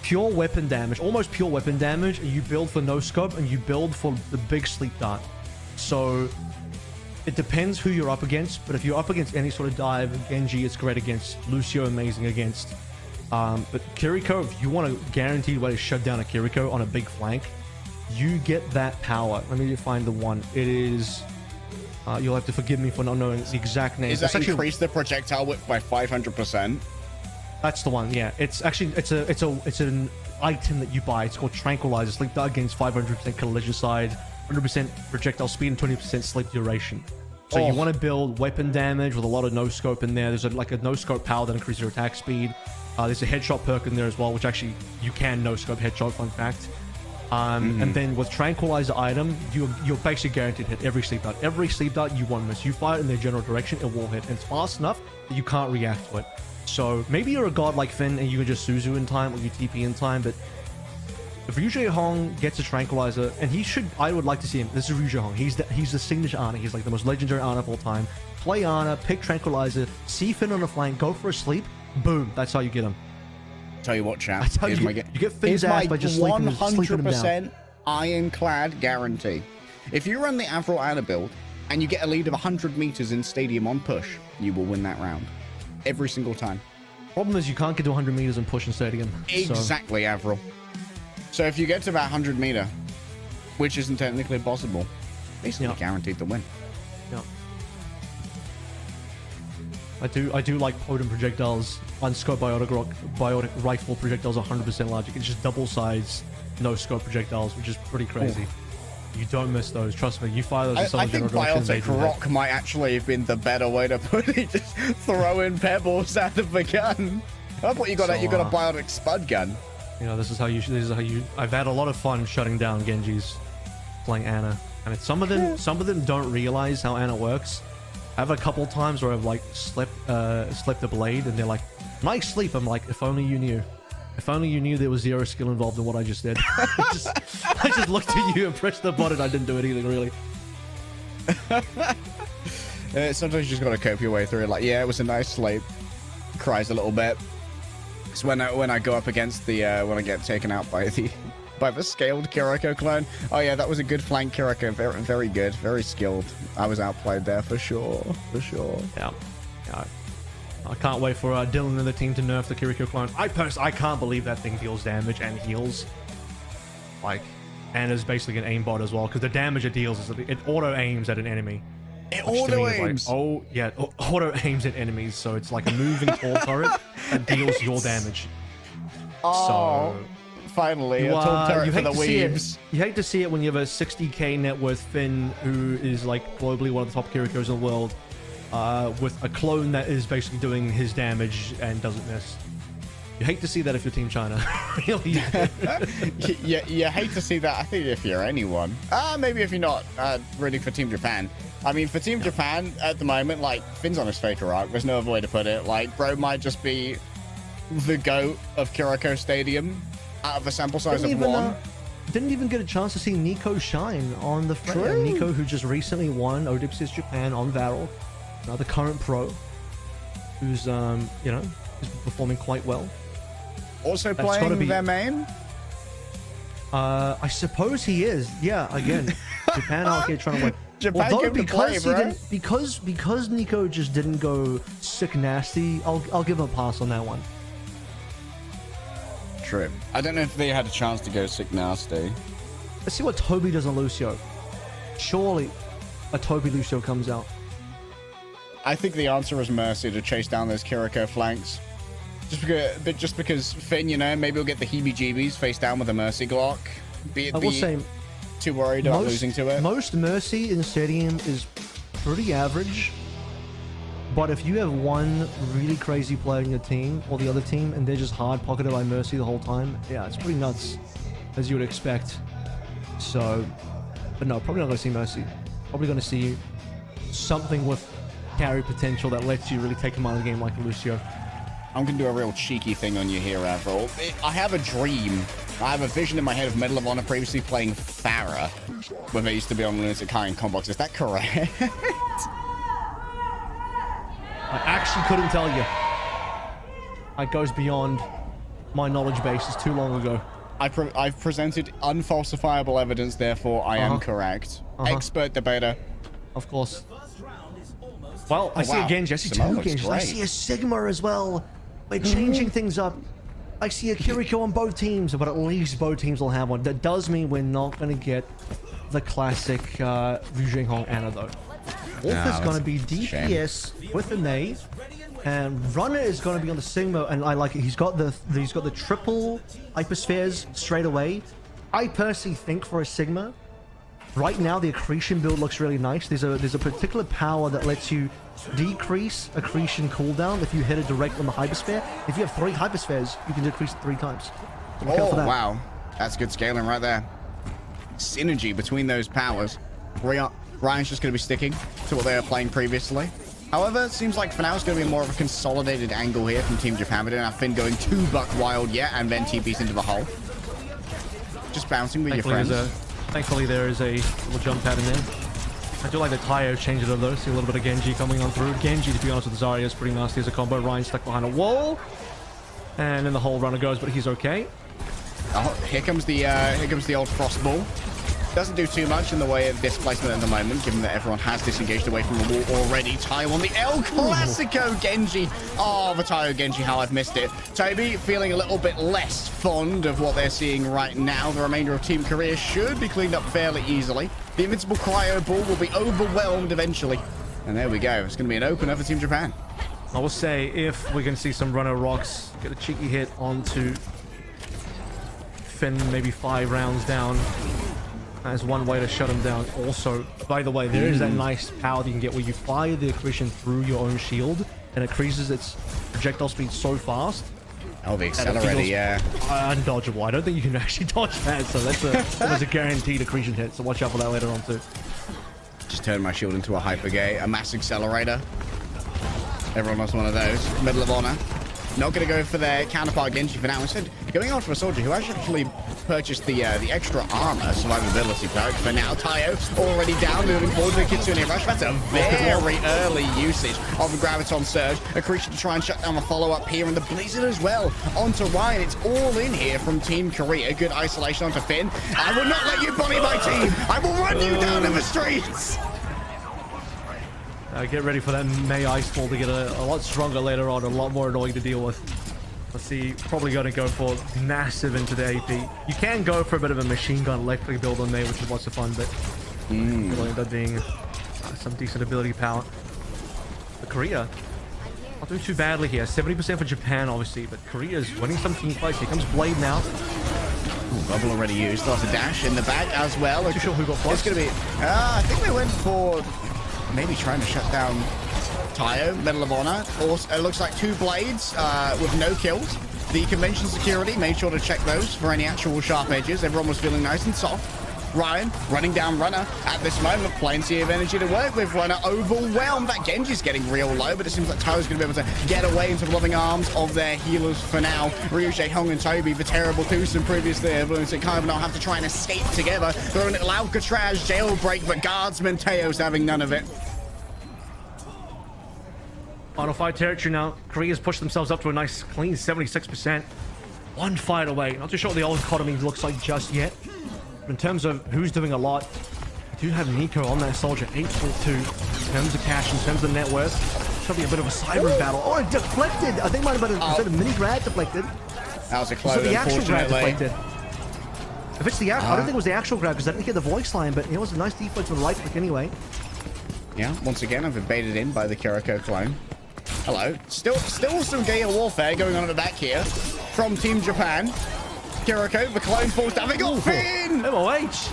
Pure weapon damage, almost pure weapon damage, and you build for no scope, and you build for the big sleep dart. So it depends who you're up against, but if you're up against any sort of dive, Genji is great against, Lucio amazing against. But Kiriko, if you want a guaranteed way to shut down a Kiriko on a big flank, you get that power. Let me find the one. It is. You'll have to forgive me for not knowing the exact name.
Is that increase the projectile width by 500%?
That's the one. Yeah, it's actually it's an item that you buy. It's called Tranquilizer. Sleep dart gains 500% colligicide, 100% projectile speed, and 20% sleep duration. So you want to build weapon damage with a lot of no scope in there. There's like a no scope power that increases your attack speed. There's a headshot perk in there as well, which actually you can no scope headshot. Fun fact. And then with Tranquilizer item, you're basically guaranteed to hit every sleep dart. Every sleep dart you won't miss. You fire it in their general direction, it will hit. And it's fast enough that you can't react to it. So maybe you're a god like Finn and you can just Suzu in time or you TP in time, but if ryujehong gets a Tranquilizer, and I would like to see him. This is ryujehong. He's the signature Ana. He's like the most legendary Ana of all time. Play Ana, pick Tranquilizer, see Finn on the flank, go for a sleep, boom. That's how you get him.
Tell you what, chat.
You get Finn's ass by just sleeping him down.
Ironclad guarantee. If you run the Avril Ana build and you get a lead of 100 meters in Stadium on push, you will win that round. Every single time.
Problem is you can't get to 100 meters and push in Stadium.
Exactly, Avril. So if you get to about 100 meter, which isn't technically possible, basically guaranteed to win.
Yeah. I do like potent projectiles. Unscope biotic rifle projectiles 100% logic. It's just double sides, no scope projectiles, which is pretty crazy. Ooh. You don't miss those. Trust me. You fire those.
I think biotic rock might actually have been the better way to put it. Just throwing pebbles out of the gun. I thought you got a biotic spud gun.
You know, this is how you. I've had a lot of fun shutting down Genjis playing Ana. And some of them don't realize how Ana works. I have a couple times where I've like slept a blade, and they're like, "Nice sleep." I'm like, "If only you knew. If only you knew there was zero skill involved in what I just did." I just looked at you and pressed the button. I didn't do anything really.
Sometimes you just gotta cope your way through it. Like, yeah, it was a nice sleep. Cries a little bit. It's when I go up against the when I get taken out by the scaled Kiriko clone. Oh yeah, that was a good flank Kiriko. Very, very good. Very skilled. I was outplayed there for sure. For sure.
Yeah. I can't wait for Dylan and the team to nerf the Kiriko clone. I can't believe that thing deals damage and heals. Like, and is basically an aimbot as well, because the damage it deals is it auto aims at an enemy.
It auto aims.
Like, oh yeah, auto aims at enemies, so it's like a moving tall turret that deals your damage.
Oh, so, finally, a tall turret for the weebs.
You hate to see it when you have a 60k net worth Finn who is like globally one of the top Kirikos in the world, with a clone that is basically doing his damage and doesn't miss. You hate to see that if you're Team China. Really.
You hate to see that, I think, if you're anyone. Maybe if you're not rooting for Team Japan. I mean, for Team Japan, at the moment, like, Finn's on his fatal arc. There's no other way to put it. Like, bro might just be the GOAT of Kiriko Stadium out of a sample size of one.
Didn't even get a chance to see Nico shine on the Freya. Nico, who just recently won Odipsis Japan on Varel. Another current pro who's, you know, is performing quite well.
Also playing their main?
I suppose he is. Yeah, again, Japan out here trying to win.
Japan
Although
because
he didn't, because Nico just didn't go sick nasty, I'll give him a pass on that one.
True. I don't know if they had a chance to go sick nasty.
Let's see what Tobi does on Lucio. Surely a Tobi Lucio comes out.
I think the answer is Mercy to chase down those Kiriko flanks. Just because Finn, you know, maybe he'll get the heebie-jeebies face down with a Mercy Glock.
I will say,
too worried about losing to it.
Most Mercy in the stadium is pretty average. But if you have one really crazy player in your team or the other team and they're just hard-pocketed by Mercy the whole time, yeah, it's pretty nuts, as you would expect. So, but no, probably not going to see Mercy. Probably going to see something with carry potential that lets you really take him out of the game like Lucio.
I'm going to do a real cheeky thing on you here, Avril. I have a dream. I have a vision in my head of Medal of Honor previously playing Farah when they used to be on Lunatic High in Combox. Is that correct?
I actually couldn't tell you. It goes beyond my knowledge base. It's too long ago.
I've presented unfalsifiable evidence, therefore I am correct. Expert debater.
Of course. Well, I see a Genji. I see two Genjis. I see a Sigma as well. We're changing things up. I see a Kiriko on both teams, but at least both teams will have one. That does mean we're not going to get the classic ryujehong Ana, though. Wolf is going to be DPS with the Mei, and Runner is going to be on the Sigma, and I like it. He's got the triple hyperspheres straight away. I personally think for a Sigma, right now the accretion build looks really nice. There's a particular power that lets you decrease accretion cooldown if you hit it direct on the hypersphere. If you have 3 hyperspheres, you can decrease it 3 times. So look out for that.
Wow, that's good scaling right there. Synergy between those powers. Ryan's just going to be sticking to what they were playing previously. However, it seems like for now it's going to be more of a consolidated angle here from Team Japan. We don't have Finn going too buck wild yet, and then TP's into the hole. Just bouncing with your friends.
Thankfully, there is a little jump pad in there. I do like the Tayo change it up though. See a little bit of Genji coming on through. Genji, to be honest with Zarya, is pretty nasty as a combo. Ryan stuck behind a wall, and then the whole runner goes, but he's okay.
Oh, here comes the old frost ball. Doesn't do too much in the way of displacement at the moment, given that everyone has disengaged away from the wall already. Tayo on the El Clasico Genji. Oh, the Tayo Genji, how I've missed it. Tobi feeling a little bit less fond of what they're seeing right now. The remainder of Team Korea should be cleaned up fairly easily. The invincible cryo ball will be overwhelmed eventually. And there we go. It's going to be an opener for Team Japan.
I will say, if we're going to see some runner rocks get a cheeky hit onto Finn, maybe 5 rounds down, as one way to shut him down. Also, by the way, there is that nice power that you can get where you fire the accretion through your own shield and it increases its projectile speed so fast
Oh, the accelerator, yeah.
Undodgeable. I don't think you can actually dodge that, so that's a guaranteed accretion hit, so watch out for that later on too.
Just turned my shield into a hyper gate, a mass accelerator. Everyone loves one of those. Medal of Honor. Not going to go for their counterpart Genji for now. Instead, going after a soldier who actually purchased the extra armor survivability perk. For now, Tayo already down, moving forward with the Kitsune Rush. That's a very early usage of the Graviton Surge. Accretion to try and shut down the follow-up here, and the Blizzard as well onto Ryan. It's all in here from Team Korea. Good isolation onto Finn. I will not let you bully my team. I will run you down in the streets.
Get ready for that May Ice Ball to get a lot stronger later on, a lot more annoying to deal with. Let's see, probably going to go for massive into the AP. You can go for a bit of a machine gun electric build on May, which is lots of fun, but it'll end up being some decent ability power. But Korea, not doing too badly here. 70% for Japan, obviously, but Korea's winning some team fights. Here comes Blade now.
Ooh, bubble already used. Lots of dash in the back as well.
Not too sure who got flushed.
It's going to be... I think they went for... maybe trying to shut down Tayo, Medal of Honor. Also, it looks like 2 blades with no kills. The convention security made sure to check those for any actual sharp edges. Everyone was feeling nice and soft. Ryan running down Runner at this moment. Plenty of energy to work with. Runner overwhelmed. That Genji's getting real low, but it seems like Tayo's going to be able to get away into the loving arms of their healers for now. ryujehong and Tobi, the terrible twosome previously. Everyone's kind of not have to try and escape together. Throwing it Alcatraz, jailbreak, but guardsman Tayo's having none of it.
Final fight territory now. Korea's pushed themselves up to a nice clean 76%. One fight away. Not too sure what the old economy looks like just yet. But in terms of who's doing a lot, we do have Nico on that soldier, 8.2. In terms of cash, in terms of net worth, should be a bit of a cyber battle. Oh, it deflected! I think it might have been a mini grad deflected.
That was a close,
so the actual grad
unfortunately.
deflected. If it's the actual, I don't think it was the actual grab because I didn't hear the voice line, but it was a nice deflex with a right click anyway.
Yeah, once again, I've been baited in by the Kiriko clone. Hello. Still some guerrilla warfare going on at the back here from Team Japan. Kiriko, the clone falls down. They got Finn!
MOH!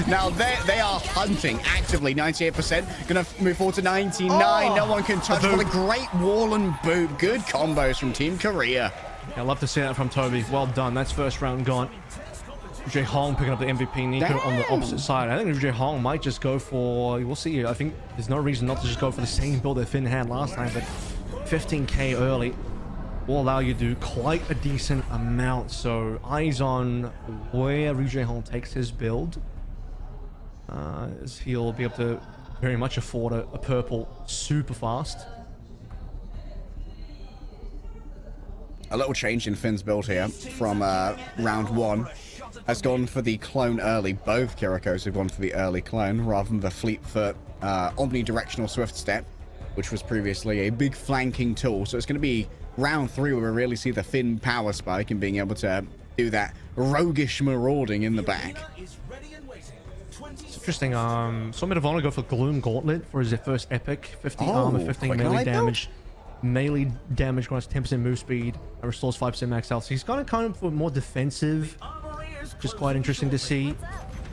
Now they are hunting actively. 98%. Gonna move forward to 99. No one can touch. What a great wall and boot. Good combos from Team Korea.
Yeah, I love to see that from Tobi. Well done. That's first round gone. ryujehong picking up the MVP. Nico on the opposite side. I think ryujehong might just go for... We'll see. I think there's no reason not to just go for the same build that Finn had last time, but 15k early will allow you to do quite a decent amount. So eyes on where ryujehong takes his build. As he'll be able to very much afford a purple super fast.
A little change in Finn's build here from round 1. Has gone for the clone early. Both Kirikos have gone for the early clone rather than the Fleetfoot omnidirectional Swift Step, which was previously a big flanking tool. So it's going to be round 3 where we really see the Finn power spike and being able to do that roguish marauding in the back.
It's interesting. So Medal of Honor go for Gloom Gauntlet for his first epic. 50 armor, 15 melee damage. Melee damage grants 10% move speed and restores 5% max health. So he's gone kind of for more defensive, which is quite interesting to see.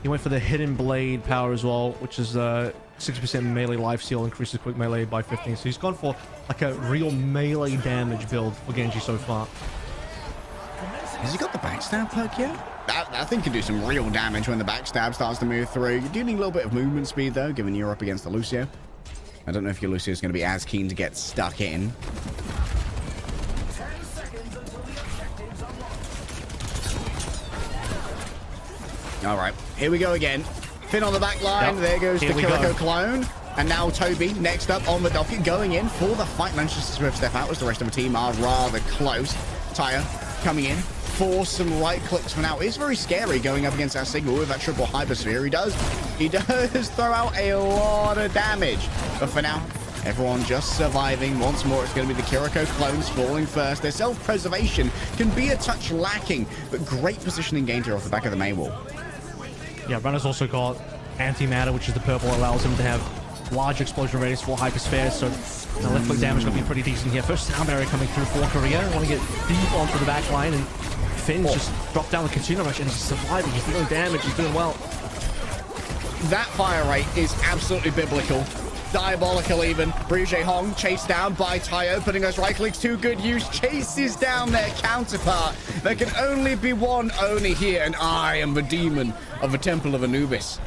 He went for the Hidden Blade power as well, which is 60% melee life steal, increases quick melee by 15. So he's gone for like a real melee damage build for Genji so far.
Has he got the backstab perk yet? That thing can do some real damage when the backstab starts to move through. You do need a little bit of movement speed though, given you're up against the Lucio. I don't know if your Lucio is going to be as keen to get stuck in. All right, here we go again. Finn on the back line. Yep. There goes the Kiriko clone. And now Tobi next up on the docket, going in for the fight. Manages to swift step out as the rest of the team are rather close. Tayo coming in for some right clicks for now. It's very scary going up against that Sigma with that triple hypersphere. He does throw out a lot of damage. But for now, everyone just surviving. Once more, it's going to be the Kiriko clones falling first. Their self-preservation can be a touch lacking, but great positioning gained here off the back of the main wall.
Yeah, Runner's also got anti-MADA, which is the purple, allows him to have large explosion radius for hypersphere, so the left click damage is going to be pretty decent here. First sound barrier coming through for Korea. Want to get deep onto the back line, and Finn's just dropped down the Kitsune Rush, and he's surviving. He's dealing damage. He's doing well.
That fire rate is absolutely biblical. diabolical even. ryujehong chased down by Tayo, putting those right clicks to good use. Chases down their counterpart. There can only be one Oni here, and I am the demon of the Temple of Anubis.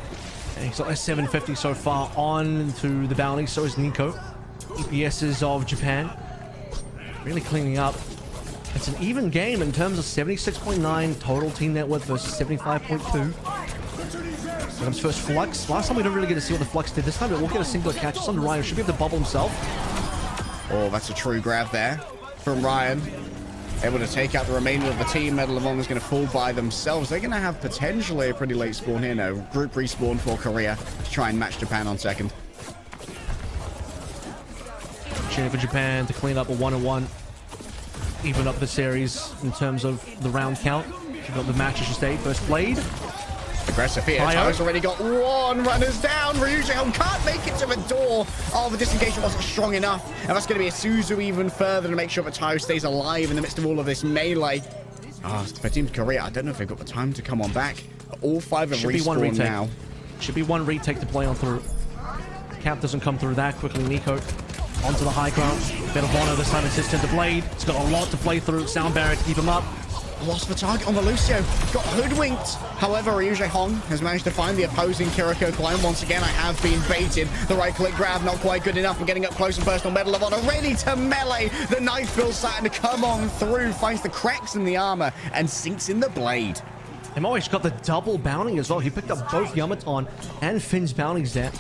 And he's got a 750 so far on to the bounty. So is Nico. EPSs of Japan. Really cleaning up. It's an even game in terms of 76.9 total team net worth versus 75.2. Here comes first Flux. Last time we didn't really get to see what the Flux did. This time it will get a singular catch. It's on Ryan. Should be able to bubble himself.
Oh, that's a true grab there from Ryan. Able to take out the remainder of the team. MADA is going to fall by themselves. They're going to have potentially a pretty late spawn here. No, group respawn for Korea to try and match Japan on second.
Opportunity for Japan to clean up a 1-1. Even up the series in terms of the round count. Should got the match, I should say. First Blade.
Aggressive here. Tayo's already got one. Runners down. ryujehong can't make it to the door. Oh, the disengagement wasn't strong enough. And that's going to be a Suzu even further to make sure that Tayo stays alive in the midst of all of this melee. For Team Korea, I don't know if they've got the time to come on back. All five have respawned now.
Should be one retake to play on through. Cap doesn't come through that quickly. Nico onto the high ground. Bit of honor this time assistant to Blade. It's got a lot to play through. Sound barrier to keep him up.
Lost the target on the Lucio. Got hoodwinked. However, ryujehong has managed to find the opposing Kiriko clone. Once again, I have been baited. The right-click grab, not quite good enough. I'm getting up close and personal. Medal of Honor ready to melee. The knife bill starting to come on through. Finds the cracks in the armor and sinks in the blade.
Emoi's got the double bounty as well. He picked up both YamatoN and Finn's bounties there.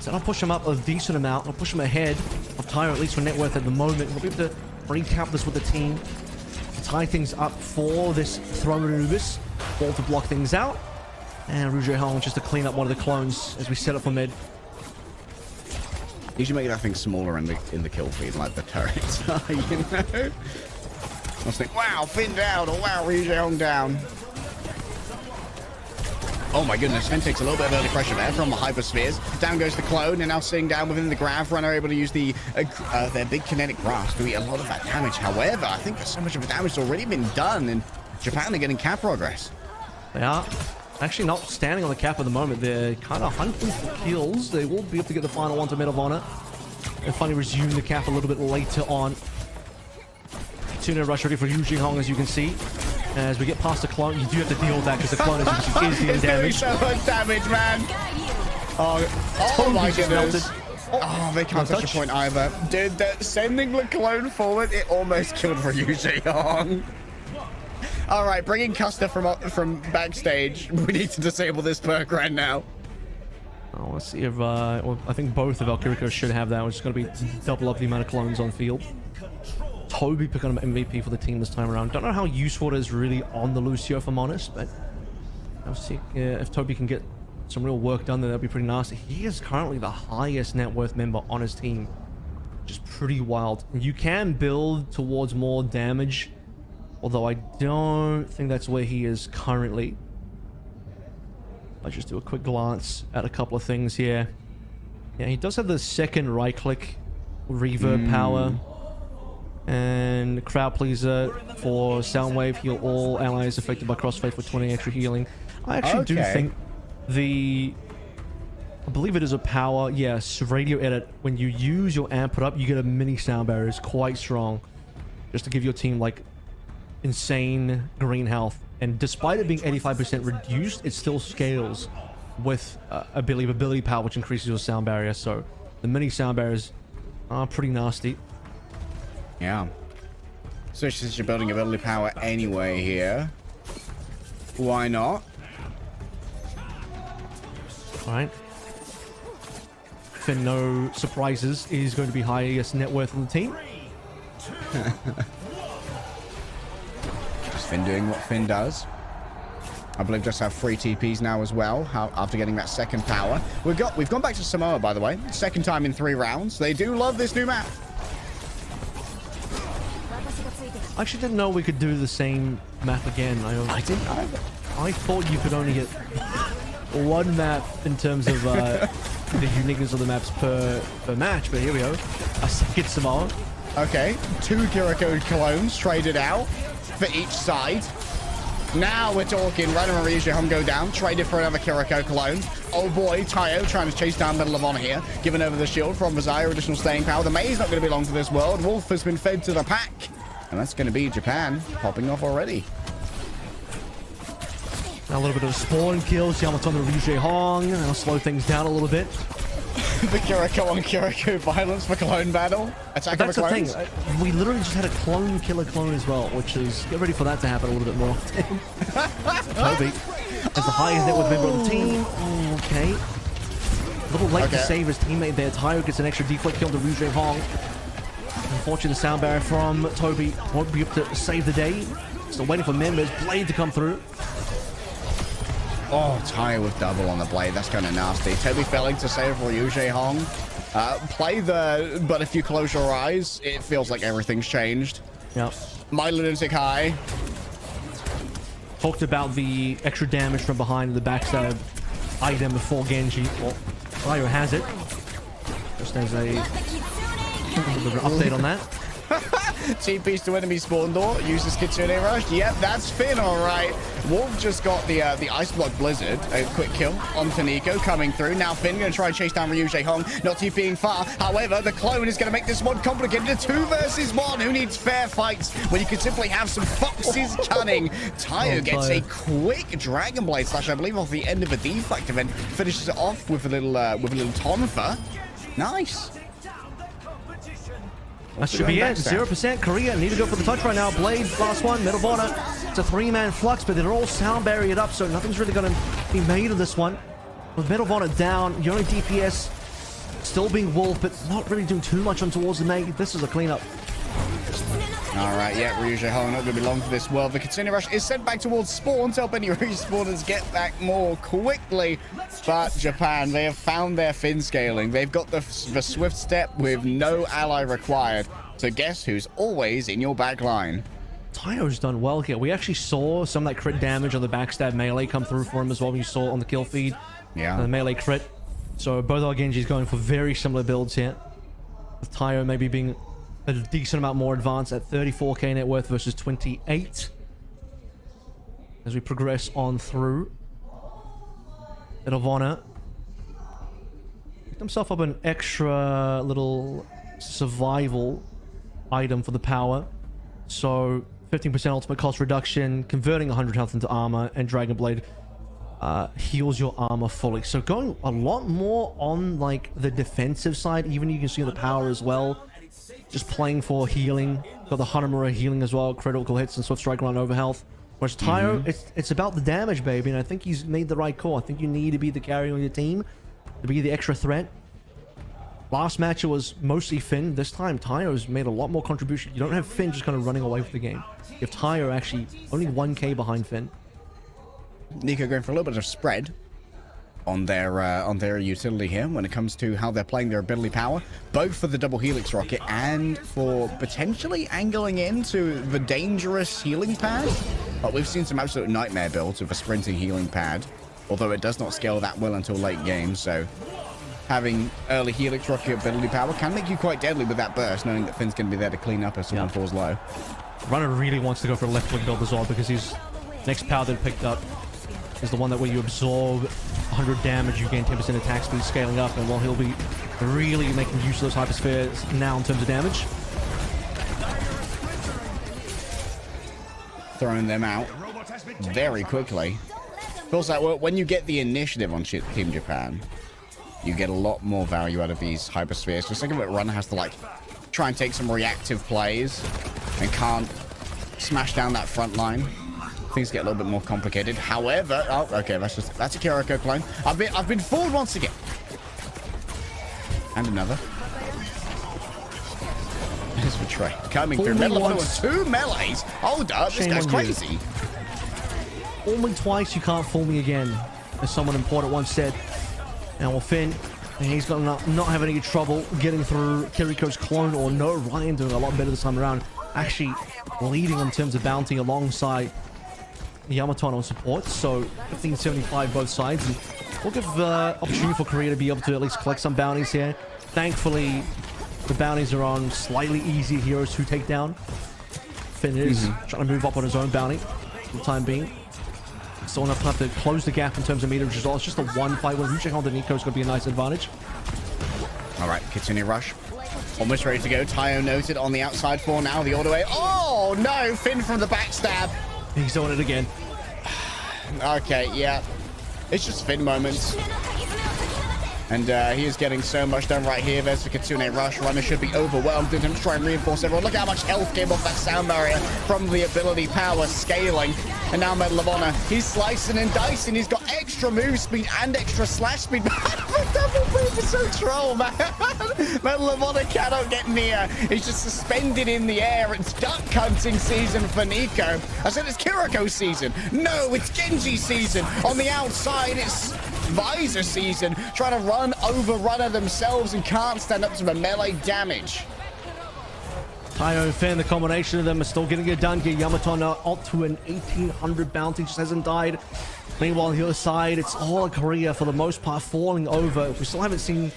So I'll push him up a decent amount. I'll push him ahead of Tyro, at least for net worth at the moment. We'll be able to recap this with the team. Tie things up for this throne Anubis. Ball to block things out. And ryujehong just to clean up one of the clones as we set up for mid.
You should make that thing smaller in the kill feed, like the turrets. You know? I was thinking, wow, Finn down, or wow, ryujehong down. Oh my goodness, Finn takes a little bit of early pressure there from the hyperspheres. Down goes the clone, and now sitting down within the grav runner, able to use their big kinetic grasp to eat a lot of that damage. However, I think that so much of the damage has already been done, and Japan are getting cap progress.
They are actually not standing on the cap at the moment. They're kind of hunting for kills. They will be able to get the final one to Medal of Honor. And finally resume the cap a little bit later on. Tuna rush ready for ryujehong, as you can see. As we get past the clone, you do have to deal with that because the clone is dealing damage.
So much damage, man. Oh my goodness. Oh, they can't touch a point either. Dude, sending the clone forward, it almost killed ryujehong. All right, bringing Custer from backstage. We need to disable this perk right now.
Oh, let's see if well, I think both of Valkyrico should have that. It's going to be double up the amount of clones on field. Tobi picking up MVP for the team this time around. Don't know how useful it is really on the Lucio, if I'm honest, but I'll see if Tobi can get some real work done there. That'd be pretty nasty. He is currently the highest net worth member on his team, which is pretty wild. You can build towards more damage, although I don't think that's where he is currently. I'll just do a quick glance at a couple of things here. Yeah, he does have the second right click reverb power. And crowd pleaser for Soundwave. Heal all allies affected by crossfade for 20 extra healing. I actually do think I believe it is a power. Yes, radio edit. When you use your amp up, you get a mini sound barrier. It's quite strong, just to give your team like insane green health. And despite it being 85% reduced, it still scales with a believability power, which increases your sound barrier. So the mini sound barriers are pretty nasty.
Yeah. So since you're building ability power anyway here, why not?
All right. Finn, no surprises, is going to be highest net worth on the team.
Just Finn doing what Finn does. I believe just have 3 TPs now as well, after getting that second power. We've gone back to Samoa, by the way. Second time in 3 rounds. They do love this new map.
I actually didn't know we could do the same map again.
I didn't either.
I thought you could only get one map in terms of the uniqueness of the maps per match, but here we go. A second Samoa.
Okay, 2 Kiriko clones traded out for each side. Now we're talking. Rerun and ryujehong go down. Traded for another Kiriko clone. Oh boy, Tayo trying to chase down middle of honor here. Giving over the shield from Vizire. Additional staying power. The May's not going to be long for this world. Wolf has been fed to the pack. And that's going to be Japan popping off already.
Now a little bit of spawn kills. YamatoN and ryujehong. That'll slow things down a little bit.
The Kiriko on Kiriko violence for clone battle. Attack
But that's
of
the
the
thing.
clones.
We literally just had a clone killer clone as well, which is get ready for that to happen a little bit more often. Tobi as the highest net worth member of the team. Okay. A little late to save his teammate there. Tayo gets an extra deflect kill to ryujehong. Unfortunately, the sound barrier from Tobi won't be able to save the day. Still waiting for members. Blade to come through.
Oh, Tayo with double on the blade. That's kind of nasty. Tobi failing to save ryujehong. But if you close your eyes, it feels like everything's changed.
Yep.
My lunatic high.
Talked about the extra damage from behind the backstab item before Genji. Well, Tayo has it. Just as a little update on that.
TP's to enemy spawn door. Uses Kitsune Rush. Yep, that's Finn, all right. Wolf just got the Ice Block Blizzard. A quick kill onto Nico coming through. Now Finn going to try and chase down ryujehong. Not TPing far. However, the clone is going to make this one complicated. A 2 versus 1. Who needs fair fights when you can simply have some foxes cunning? Tayo gets a quick Dragon Blade slash, I believe, off the end of a deflect and then finishes it off with a little Tonfa. Nice.
That should be it. 0%. Korea need to go for the touch right now. Blade, last one. Middle of honor. It's a 3-man flux, but they're all sound barriered up, so nothing's really going to be made of this one. With Middle of honor down, your only DPS still being Wolf, but not really doing too much on towards the May. This is a cleanup.
All right, yeah, ryujehong not going to be long for this world. The Kitsune Rush is sent back towards spawn to help any respawners get back more quickly. But Japan, they have found their Finn scaling. They've got the swift step with no ally required. So guess who's always in your back line?
Tayo's done well here. We actually saw some of that crit damage on the backstab melee come through for him as well. When you saw it on the kill feed.
Yeah.
The melee crit. So both our Genjis going for very similar builds here. With Tayo maybe being a decent amount more advanced at 34k net worth versus 28. As we progress on through. Bit of honor. Picked himself up an extra little survival item for the power. So 15% ultimate cost reduction, converting 100 health into armor, and Dragon Blade heals your armor fully. So going a lot more on like the defensive side. Even you can see the power as well. Just playing for healing. Got the Hanamura healing as well. Critical hits and swift strike around over health. Whereas Tayo, it's about the damage, baby. And I think he's made the right call. I think you need to be the carry on your team. To be the extra threat. Last match it was mostly Finn. This time Tayo's made a lot more contribution. You don't have Finn just kind of running away from the game. You have Tayo actually only 1k behind Finn.
Nico going for a little bit of spread on their utility here when it comes to how they're playing their ability power, both for the double helix rocket and for potentially angling into the dangerous healing pad. But we've seen some absolute nightmare builds with a sprinting healing pad, although it does not scale that well until late game. So having early helix rocket ability power can make you quite deadly with that burst, knowing that Finn's going to be there to clean up if someone falls low.
Runner really wants to go for a left click build as well, because his next power that picked up is the one that where you absorb 100 damage, you gain 10% attack speed scaling up, and while he'll be really making use of those hyperspheres now in terms of damage.
Throwing them out very quickly. Feels like when you get the initiative on Team Japan, you get a lot more value out of these hyperspheres. Just think of it, Runner has to like try and take some reactive plays and can't smash down that front line. Things get a little bit more complicated. However, oh, okay, that's a Kiriko clone. I've been fooled once again. And another. There's Betray coming through. Middle of with 2 melees. Hold up, this guy's crazy.
Only twice you can't fool me again, as someone important once said. Now, well, Finn, he's gonna not have any trouble getting through Kiriko's clone or no. Ryan doing a lot better this time around. Actually leading in terms of bounty alongside YamatoN on support, so 1575 both sides, and we'll give opportunity for Korea to be able to at least collect some bounties here. Thankfully, the bounties are on slightly easier heroes to take down. Finn is trying to move up on his own bounty for the time being. Still enough time to close the gap in terms of meter results. It's just a one fight with ryujehong. The Nico is going to be a nice advantage.
All right, Kitsune Rush. Almost ready to go. Tayo noted on the outside for now. The all the way. Oh, no. Finn from the backstab.
He's doing it again.
Okay, yeah. It's just Finn moments. And he is getting so much done right here. There's the Kitsune Rush. Runner should be overwhelmed. Did him try and reinforce everyone. Look how much health came off that sound barrier from the ability power scaling. And now Medal of Honor, he's slicing and dicing. He's got extra move speed and extra slash speed. Double move is so troll, man. Medal of Honor cannot get near. He's just suspended in the air. It's duck hunting season for Nico. I said it's Kiriko season. No, it's Genji season. On the outside, it's Visor season, trying to run over Runner themselves and can't stand up to the melee damage.
Tayo and Finn, the combination of them are still getting it done here. YamatoN up to an 1800 bounty, just hasn't died. Meanwhile, on the other side, it's all Korea for the most part falling over. We still haven't seen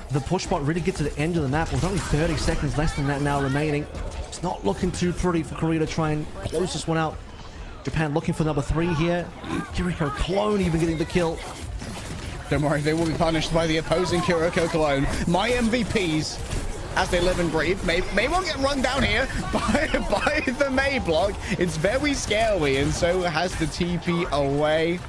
the push bot really get to the end of the map. With only 30 seconds less than that now remaining. It's not looking too pretty for Korea to try and close this one out. Japan looking for number 3 here. Kiriko clone even getting the kill.
Don't worry, they will be punished by the opposing Kiriko clone. My MVPs, as they live and breathe, may well get run down here by the May block. It's very scary, and so has the TP away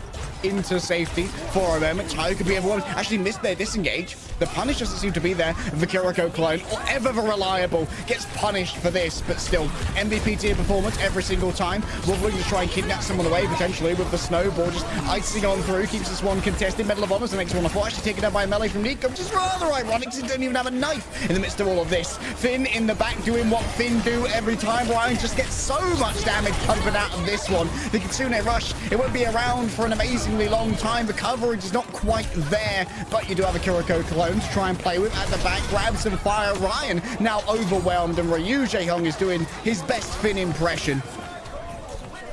into safety for a moment. Tayo could be everyone. Actually missed their disengage. The punish doesn't seem to be there. The Kiriko clone, or ever the reliable, gets punished for this, but still MVP tier performance every single time. Wolverine to try and kidnap someone away, potentially with the snowball, just icing on through, keeps this one contested. Medal of Honor's the next one to fall, actually taken down by a melee from Nico, which is rather ironic because he didn't even have a knife in the midst of all of this. Finn in the back doing what Finn do every time. Ryan just gets so much damage pumping out of this one. The Kitsune Rush, it won't be around for an amazingly long time. The coverage is not quite there, but you do have a Kiriko clone to try and play with at the back. Grabs some fire. Ryan now overwhelmed, and ryujehong is doing his best Finn impression.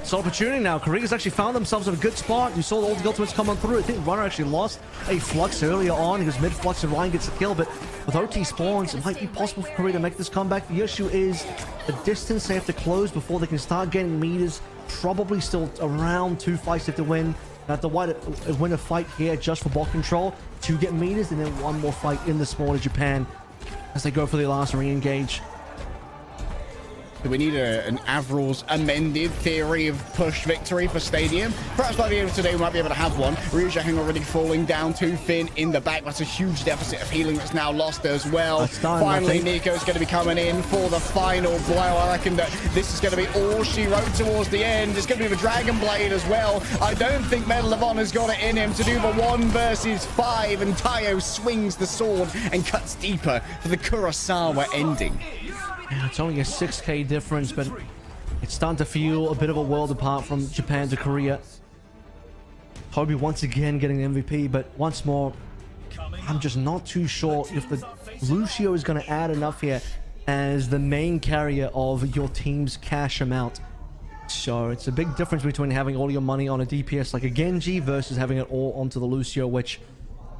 It's an opportunity now. Korea's actually found themselves in a good spot. You saw all the ultimates come on through. I think Runner actually lost a flux earlier on. He was mid-flux and Ryan gets a kill, but with OT spawns, it might be possible for Korea to make this comeback. The issue is the distance they have to close before they can start getting meters. Probably still around 2 fights they have to win. They have to win a fight here just for bot control to get meters, and then one more fight in the smaller Japan as they go for their last re-engage.
Do we need an Avril's amended theory of push victory for Stadium? Perhaps by the end of today we might be able to have one. ryujehong already falling down to Finn in the back. That's a huge deficit of healing that's now lost as well. Finally, Nico's going to be coming in for the final blow. I reckon that this is going to be all she wrote towards the end. It's going to be the Dragon Blade as well. I don't think Medal of Honor's got it in him to do the 1 versus 5, and Tayo swings the sword and cuts deeper for the Kurosawa ending.
Yeah, it's only a 6k difference, but it's starting to feel a bit of a world apart from Japan to Korea. Tobi once again getting the MVP, but once more, I'm just not too sure if the Lucio is going to add enough here as the main carrier of your team's cash amount. So it's a big difference between having all your money on a DPS like a Genji versus having it all onto the Lucio, which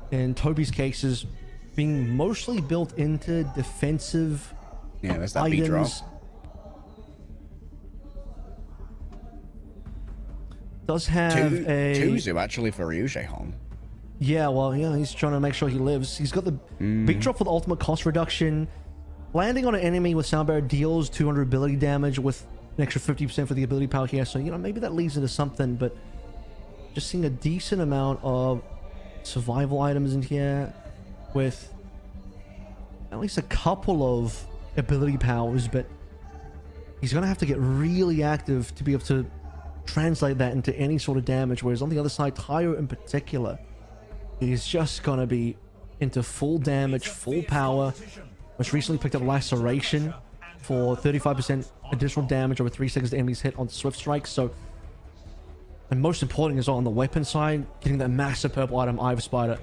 in Tobi's case is being mostly built into defensive
that's that beat drop.
Does have a
Tuzu actually for ryujehong.
Yeah, well, yeah, he's trying to make sure he lives. He's got the big drop for the ultimate cost reduction. Landing on an enemy with sound barrier deals 200 ability damage with an extra 50% for the ability power here. So, maybe that leads into something, but just seeing a decent amount of survival items in here with at least a couple of ability powers, but he's going to have to get really active to be able to translate that into any sort of damage, whereas on the other side, Tayo in particular, he's just going to be into full damage, full power. Most recently picked up Laceration for 35% additional damage over 3 seconds the enemy's hit on Swift Strike. So, and most important is on the weapon side, getting that massive purple item, Eye of Spider.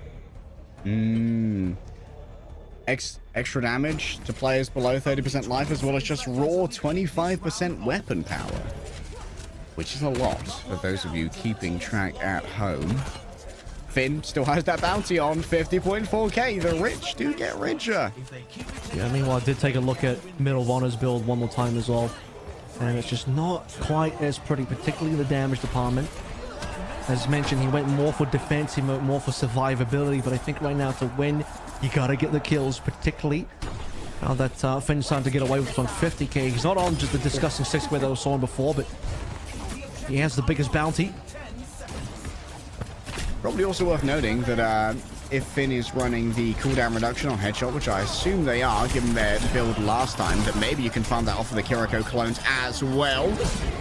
Extra damage to players below 30% life, as well as just raw 25% weapon power, which is a lot for those of you keeping track at home. Finn still has that bounty on 50.4k. The rich do get richer.
Yeah, meanwhile, I did take a look at Medal of Honor's build one more time as well, and it's just not quite as pretty, particularly in the damage department. As mentioned, he went more for defense, he went more for survivability, but I think right now to win, you gotta get the kills, particularly now that Finn's starting to get away with on 50k. He's not on just the disgusting 6 where they were saw him before, but he has the biggest bounty.
Probably also worth noting that if Finn is running the cooldown reduction on headshot, which I assume they are, given their build last time, that maybe you can find that off of the Kiriko clones as well.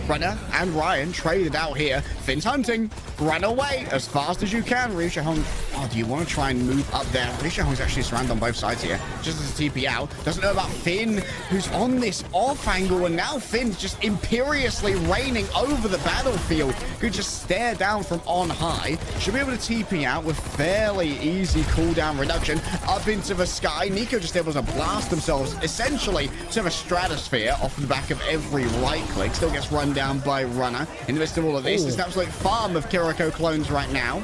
Runner and Ryan traded out here. Finn's hunting. Run away as fast as you can. ryujehong, oh, do you want to try and move up there? ryujehong's actually surrounded on both sides here, just as a TP out. Doesn't know about Finn, who's on this off angle, and now Finn's just imperiously reigning over the battlefield. Could just stare down from on high. Should be able to TP out with fairly easy cooldown reduction up into the sky. Nico just able to blast themselves essentially to the stratosphere off the back of every right click. Still gets run down by Runner. In the midst of all of this, there's an absolute farm of Kiriko clones right now.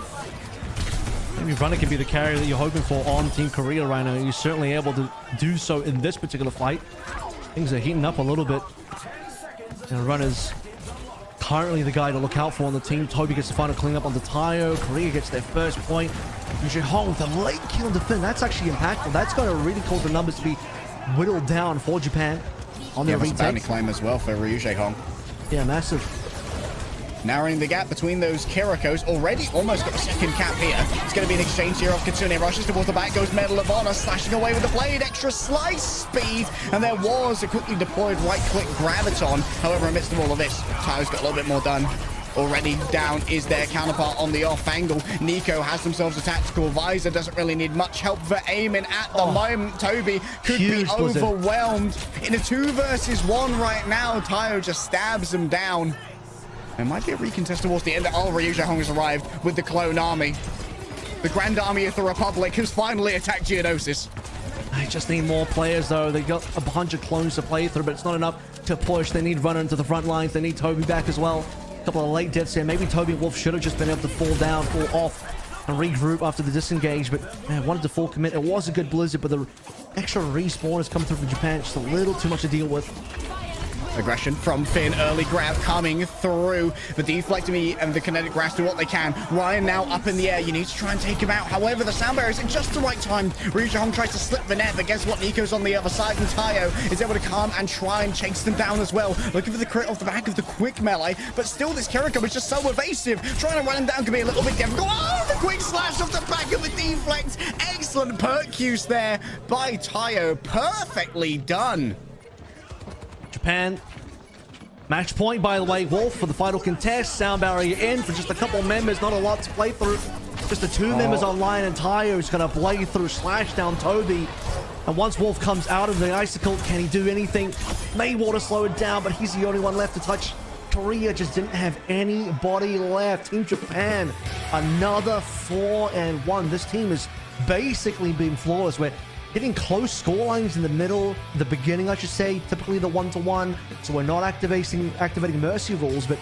Maybe Runner can be the carrier that you're hoping for on Team Korea right now. He's certainly able to do so in this particular fight. Things are heating up a little bit. And Runner's currently the guy to look out for on the team. Tobi gets the final cleanup on the Tayo. Korea gets their first point. ryujehong with a late kill to Finn. That's actually impactful. That's going to really cause the numbers to be whittled down for Japan on their retake.
Bounty claim as well for ryujehong.
Yeah, massive.
Narrowing the gap between those Kirikos. Already almost got the second cap here. It's going to be an exchange here of Kitsune. Rushes towards the back, goes Medal of Honor, slashing away with the blade. Extra slice speed. And there was a quickly deployed right-click YamatoN. However, amidst of all of this, Tayo's got a little bit more done. Already down is their counterpart on the off angle. Nico has themselves a tactical visor. Doesn't really need much help for aiming at the moment. Tobi could be overwhelmed. In a 2 versus 1 right now, Tayo just stabs him down. There might be a recontest towards the end. Oh, ryujehong has arrived with the clone army. The Grand Army of the Republic has finally attacked Geonosis.
I just need more players, though. They got a bunch of clones to play through, but it's not enough to push. They need Runner into the front lines. They need Tobi back as well. A couple of late deaths here. Maybe Tobi and Wolf should have just been able to fall down, fall off, and regroup after the disengage, but man, wanted to full commit. It was a good blizzard, but the extra respawn has come through from Japan. Just a little too much to deal with.
Aggression from Finn, early grab coming through. The deflectomy and the kinetic grasp do what they can. Ryan now up in the air. You need to try and take him out. However, the sound barrier is at just the right time. ryujehong tries to slip the net, but guess what? Nico's on the other side, and Tayo is able to come and try and chase them down as well. Looking for the crit off the back of the quick melee, but still this Kiriko is just so evasive. Trying to run him down can be a little bit difficult. Oh, the quick slash off the back of the deflect. Excellent perk use there by Tayo. Perfectly done.
Japan. Match point, by the way. Wolf for the final contest. Sound barrier in for just a couple members. Not a lot to play through. Just the 2 members online, and Tayo is going to blade through, slash down Tobi. And once Wolf comes out of the icicle, can he do anything? Maywater slow it down, but he's the only one left to touch. Korea just didn't have anybody left. Team Japan, another 4-1. This team has basically been flawless. We're hitting close score lines in the middle, the beginning, I should say, typically the 1-to-1. So we're not activating Mercy rules, but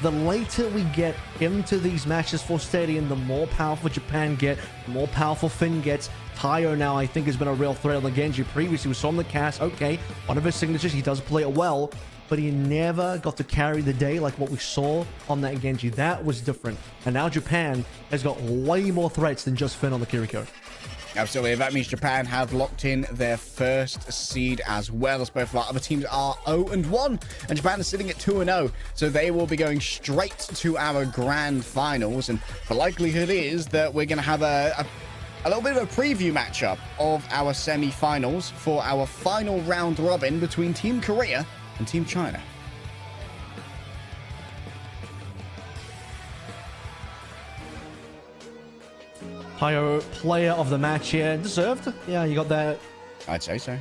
the later we get into these matches for Stadium, the more powerful Japan get, the more powerful Finn gets. Tayo now, I think, has been a real threat on the Genji. Previously, we saw him the cast. Okay, one of his signatures, he does play it well, but he never got to carry the day like what we saw on that Genji. That was different. And now Japan has got way more threats than just Finn on the Kiriko.
Absolutely. That means Japan have locked in their first seed as well, as both of our other teams are 0-1. And Japan is sitting at 2-0. So they will be going straight to our grand finals. And the likelihood is that we're going to have a little bit of a preview matchup of our semi-finals for our final round robin between Team Korea and Team China.
Tayo, player of the match here. Deserved. Yeah, you got that.
I'd say so.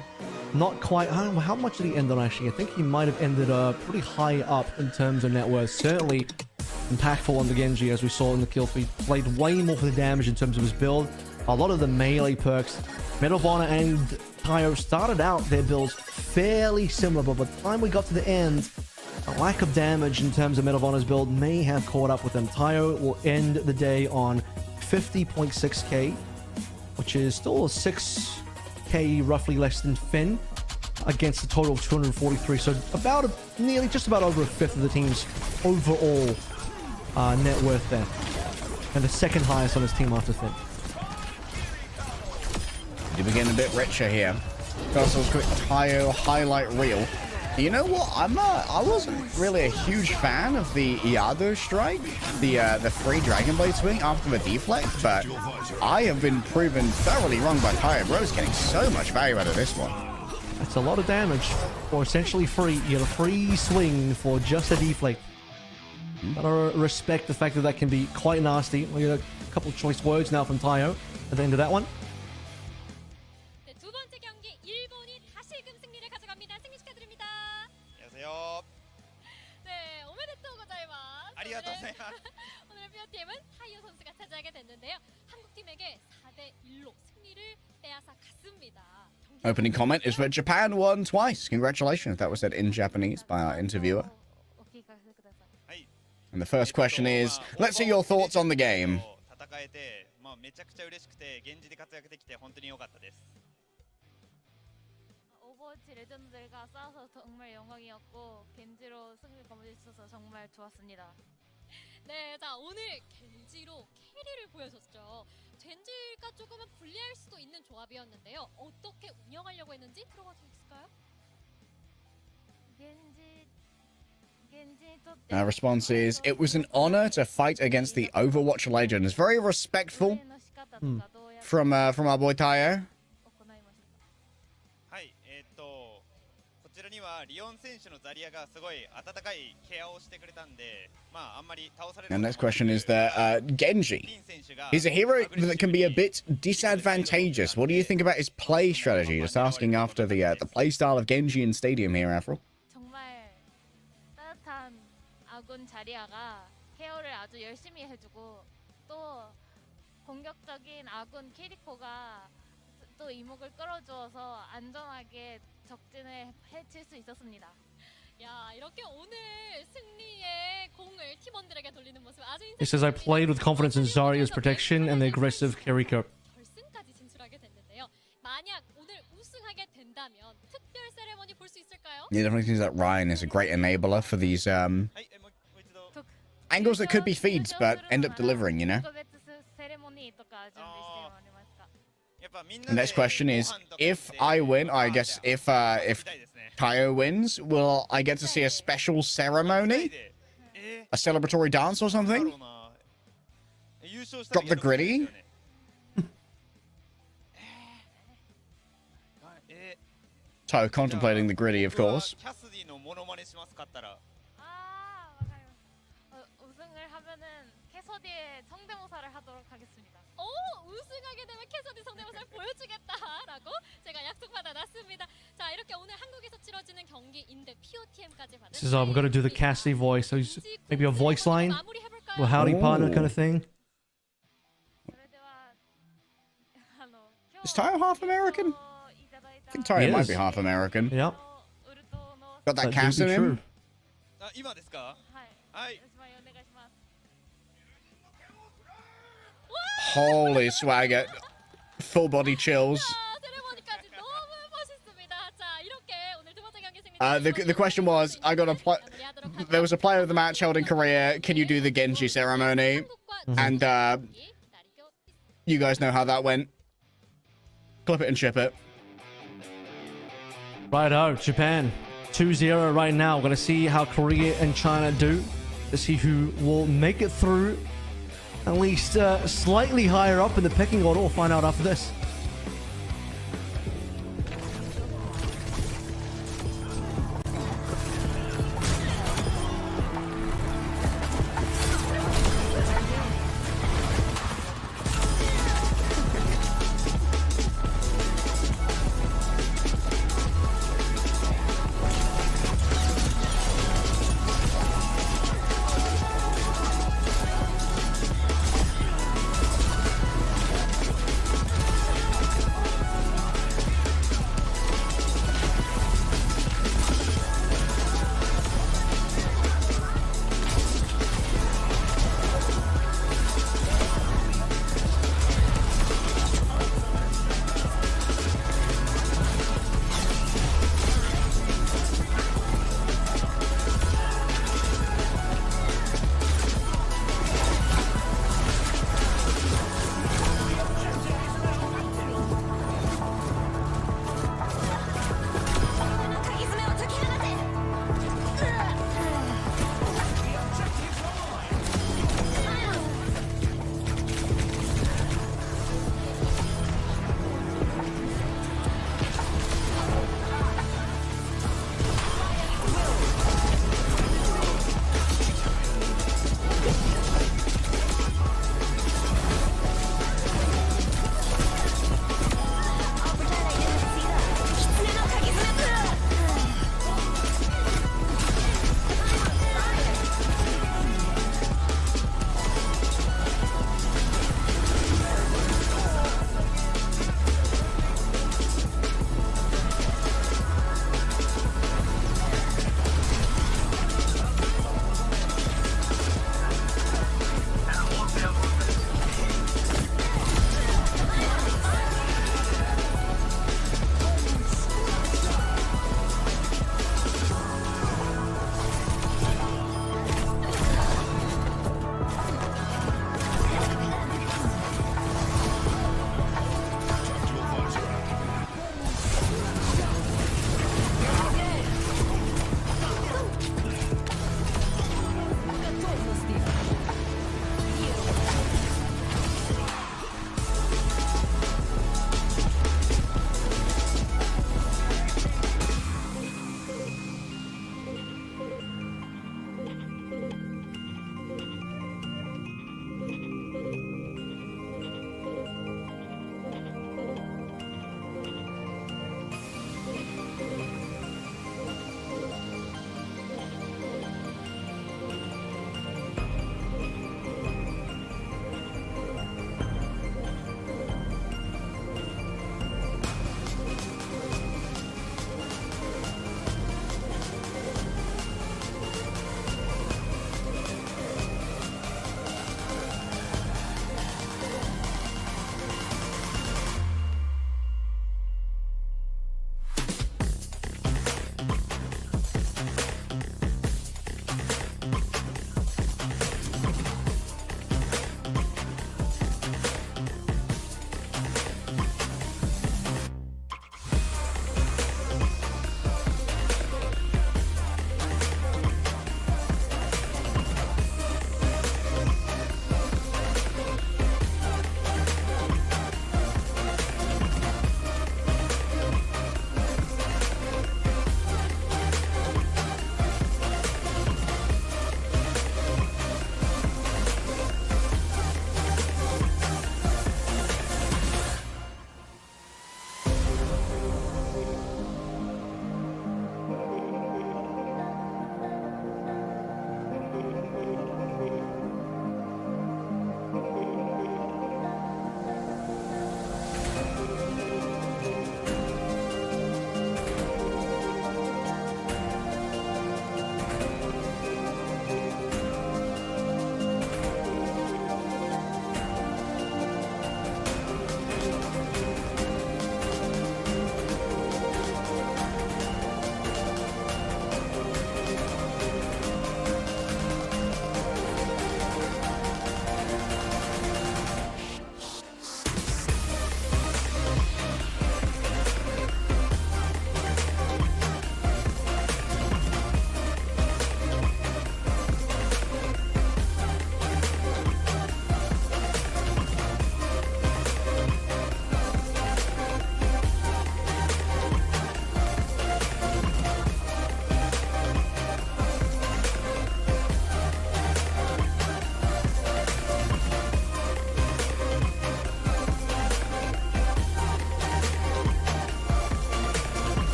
Not quite. I don't know, how much did he end on, actually? I think he might have ended pretty high up in terms of net worth. Certainly impactful on the Genji, as we saw in the kill feed. Played way more for the damage in terms of his build. A lot of the melee perks. Medal of Honor and Tayo started out their builds fairly similar, but by the time we got to the end, a lack of damage in terms of Medal of Honor's build may have caught up with them. Tayo will end the day on 50.6k, which is still a 6k roughly less than Finn, against a total of 243. So about nearly just about over a fifth of the team's overall net worth there. And the second highest on his team after Finn.
We're getting a bit richer here. Also, quick Tayo highlight reel. You know what? I wasn't really a huge fan of the Iado strike, the free Dragon Blade swing after the deflect, but I have been proven thoroughly wrong by Tayo. Bro's getting so much value out of this one.
That's a lot of damage for essentially free. You get a free swing for just a deflect. Gotta respect the fact that that can be quite nasty. We got a couple of choice words now from Tayo at the end of that one.
네, 두 번째 경기 일본이 다시금 승리를 가져갑니다. 승리 축하드립니다.
안녕하세요.
네, 오메데토 고자이마스.
아리가토
오늘 피어팀은 타이어 선수가 차지하게 됐는데요. 한국팀에게 4대1로 승리를 빼앗아 갔습니다.
Opening comment is that Japan won twice. Congratulations. That was said in Japanese by our interviewer. And the first question is, let's see your thoughts on the game.
戦えて、めちゃくちゃ嬉しくて、現地で活躍できて本当に良かったです。
오버워치 레전드들과 싸워서 정말 영광이었고 겐지로 승리를 거머쥘 수 있어서 정말 좋았습니다.
네, 자 오늘 겐지로 캐리를 보여줬죠. 겐지가 조금은 불리할 수도 있는 조합이었는데요. 어떻게 운영하려고 했는지 들어가 주 있을까요?
Our response is, it was an honor to fight against the Overwatch legends. Very respectful from our boy Tayo.
はい、こちらにはリオン選手のザリアがすごい温かいケアをしてくれたんで、あんまり倒される。
And next question is Genji. He's a hero that can be a bit disadvantageous. What do you think about his play strategy? Just asking after the play style of Genji in Stadium here, Avril.
정말 따뜻한 아군 자리아가 케어를 아주 열심히 해주고 또 공격적인 아군 캐리코가 또 이목을 끌어주어서 안전하게 적진을 해칠 수 있었습니다.
야, 이렇게 오늘 승리의 공을 팀원들에게 돌리는 모습 아주
He says, I played with confidence in Zarya's protection and the aggressive Kiriko.
결승까지 진출하게 됐는데요. 만약 오늘 우승하게 된다면 특별 세레머니 볼 수 있을까요?
Yeah, definitely seems that Ryan is a great enabler for these angles that could be feeds, but end up delivering, you know? The next question is, if I win, I guess if Tayo wins, will I get to see a special ceremony? A celebratory dance or something? Drop the gritty? Tayo contemplating the gritty, of course.
우승을 하면은 캐서디의 성대모사를 하도록 하겠습니다.
오, 우승하게 되면 캐서디 성대모사를 보여주겠다라고 제가 약속받아놨습니다. 자, 이렇게 오늘 한국에서 치러지는 경기인데 POTM까지 받은.
Says, I'm gonna do the Cassidy voice. So he's maybe a voice line, or howdy partner kind of thing.
Is Tayo half American? I think Tayo might be half American.
Yep.
Got that
That
cast
do
in
be
him.
true.
今ですか？はい。
Holy swagger. Full body chills.
세레머니까지 너무 멋있습니다. 자, 이렇게 오늘 두 번째 경기 승리.
The question was, there was a player of the match held in Korea. Can you do the Genji ceremony? And you guys know how that went. Clip it and ship it.
Righto, Japan 2-0 right now. We're gonna see how Korea and China do. To see who will make it through. At least slightly higher up in the pecking order. We'll find out after this.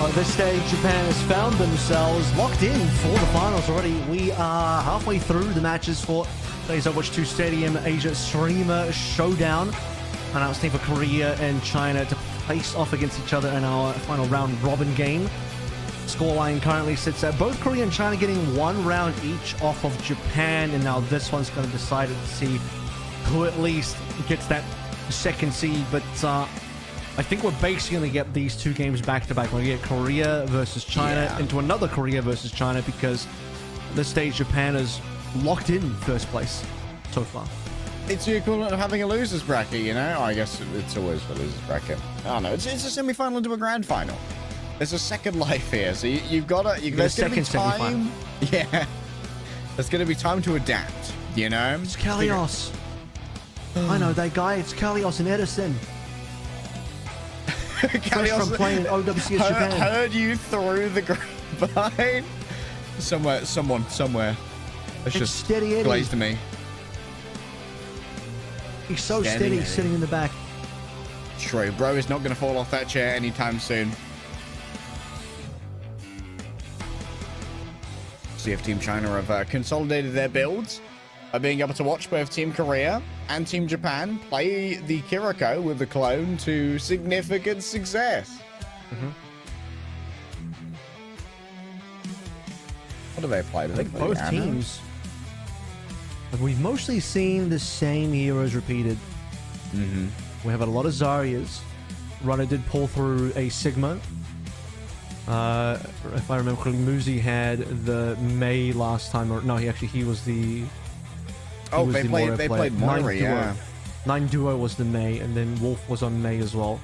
At this stage, Japan has found themselves locked in for the finals already. We are halfway through the matches for today's Overwatch 2 Stadium Asia Streamer Showdown. And now it's time for Korea and China to face off against each other in our final round robin game. Scoreline currently sits at both Korea and China getting 1 round each off of Japan, and now this one's going to decide to see who at least gets that second seed. But I think we're basically going to get these 2 games back to back. We're going to get Korea versus China into another Korea versus China, because at this stage Japan is locked in first place so far.
It's the equivalent of having a loser's bracket, you know? I guess it's always the loser's bracket. I don't know. It's a semi-final into a grand final. There's a second life here, so you've got to... There's going to be time... Yeah. There's going to be time to adapt, you know?
It's Kalios. I know that guy. It's Kalios and Edison.
Kalios
from playing in OWCS Japan.
Heard you through the grapevine. Somewhere. It's just
Steady Eddie.
glazed to me.
He's so steady sitting in the back.
True, bro is not going to fall off that chair anytime soon. See if Team China have consolidated their builds by being able to watch both Team Korea and Team Japan play the Kiriko with the clone to significant success. What do they play? Do they play
Both
Anna?
teams. We've mostly seen the same heroes repeated. We have a lot of Zaryas. Runner did pull through a Sigma. If I remember correctly, Muzi had the Mei last time. Or no, he was the...
They played Moira, yeah.
9 Duo was the Mei, and then Wolf was on Mei as well.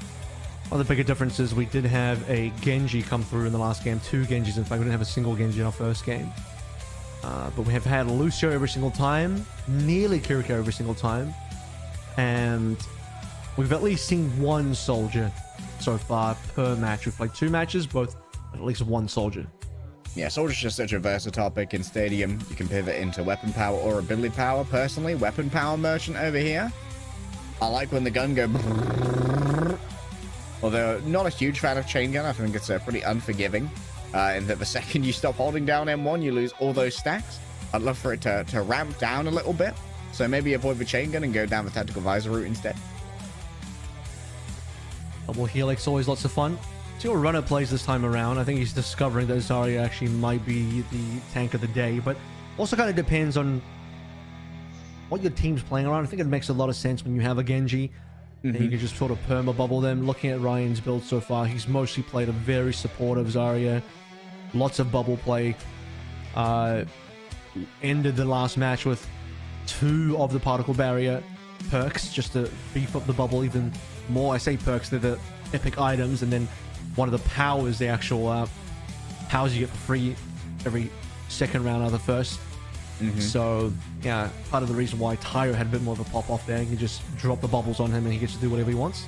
One of the bigger differences, we did have a Genji come through in the last game. 2 Genjis, in fact. We didn't have a single Genji in our first game. But we have had Lucio every single time, nearly Kiriko every single time, and we've at least seen 1 soldier so far per match. We've played 2 matches, both at least 1 soldier.
Yeah, soldier's just such a versatile pick in Stadium. You can pivot into weapon power or ability power. Personally, weapon power merchant over here. I like when the gun go... Although, not a huge fan of chain gun. I think it's pretty unforgiving. In that the second you stop holding down M1, you lose all those stacks. I'd love for it to ramp down a little bit. So maybe avoid the chain gun and go down the tactical visor route instead.
Double Helix, always lots of fun. See what Runner plays this time around. I think he's discovering that Zarya actually might be the tank of the day, but also kind of depends on what your team's playing around. I think it makes a lot of sense when you have a Genji. And you can just sort of perma bubble them. Looking at Ryan's build so far, he's mostly played a very supportive Zarya. Lots of bubble play. Ended the last match with 2 of the particle barrier perks just to beef up the bubble even more. I say perks, they're the epic items, and then one of the powers, the actual powers you get for free every second round out of the first. So, yeah, part of the reason why Tyro had a bit more of a pop-off there. You can just drop the bubbles on him and he gets to do whatever he wants.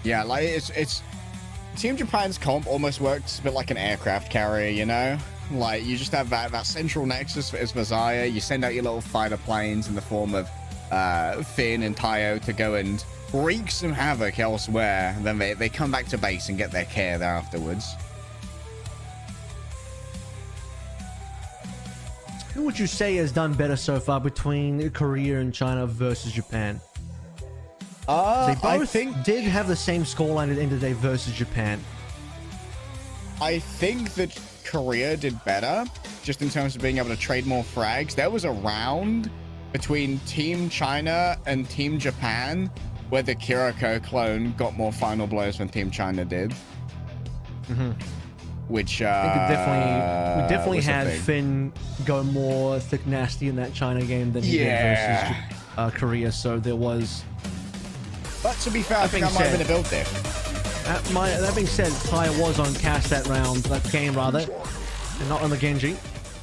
Yeah,
like, it's... Team Japan's comp almost works a bit like an aircraft carrier, you know? Like, you just have that central nexus as Messiah. You send out your little fighter planes in the form of Finn and Tayo to go and wreak some havoc elsewhere. And then they come back to base and get their care there afterwards.
Who would you say has done better so far between Korea and China versus Japan? They both did have the same scoreline at the end of the day versus Japan.
I think that Korea did better, just in terms of being able to trade more frags. There was a round between Team China and Team Japan where the Kiriko clone got more final blows than Team China did. Which
I think we definitely had Finn go more thick nasty in that China game than he did versus Korea. So there was.
But to be fair, I think I might have been a build there.
That being said, Ty was on cast that game rather, and not on the Genji.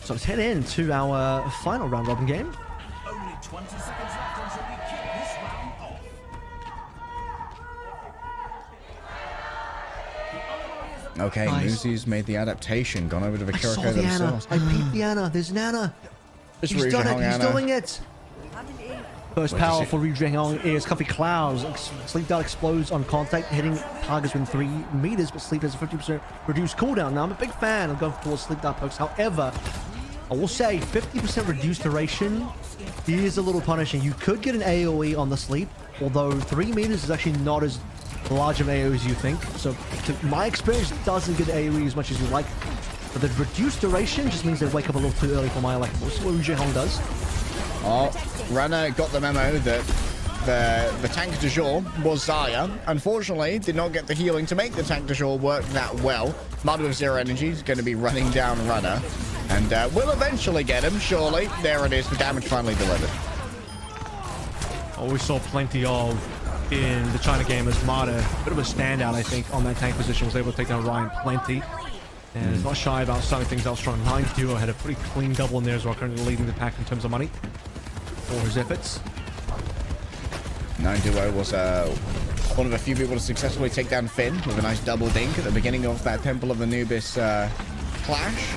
So let's head into our final round robin game.
Only 20 seconds left until we kick this round off.
Okay,
nice.
Muzi's made the adaptation, gone over to the Kiriko themselves.
I peeped the Anna. There's an Anna.
It's
He's done it. He's doing it. First power for ryujehong is Comfy Clouds. Sleep Dart explodes on contact, hitting targets within 3 meters, but Sleep has a 50% reduced cooldown. Now, I'm a big fan of going towards Sleep Dart perks. However, I will say 50% reduced duration is a little punishing. You could get an AoE on the Sleep, although 3 meters is actually not as large of an AoE as you think. So, to my experience, it doesn't get AoE as much as you like. But the reduced duration just means they wake up a little too early for my liking. We'll see what ryujehong does.
Oh, Runner got the memo that the tank du jour was Zaya. Unfortunately, did not get the healing to make the tank du jour work that well. MADA with 0 energy is going to be running down Runner. And we'll eventually get him, surely. There it is, the damage finally delivered.
Oh, we saw plenty of in the China game as MADA, a bit of a standout, I think, on that tank position, was able to take down Ryan plenty. And is not shy about starting things out strong. 9 duo had a pretty clean double in there as well, currently leading the pack in terms of money for his efforts.
9 duo was one of a few people to successfully take down Finn with a nice double dink at the beginning of that Temple of Anubis clash.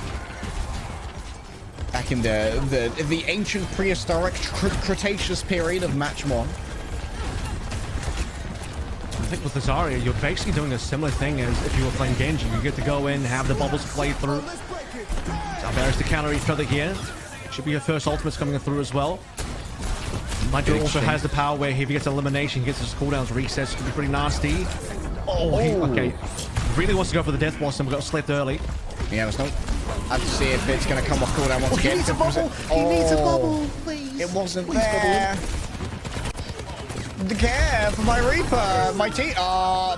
Back in the ancient prehistoric Cretaceous period of match 1.
I think with the Zarya, you're basically doing a similar thing as if you were playing Genji. You get to go in, have the bubbles play through. Barriers to counter each other here. Should be your first ultimates coming through as well. Nico also has the power where if he gets elimination, he gets his cooldowns resets. Could be pretty nasty. Okay. Really wants to go for the Death Blossom, but got slept early.
Yeah, let's not. I have to see if it's going to come off cooldown once again.
He needs a bubble! He needs a bubble, please!
It wasn't there. The care for my Reaper, my team.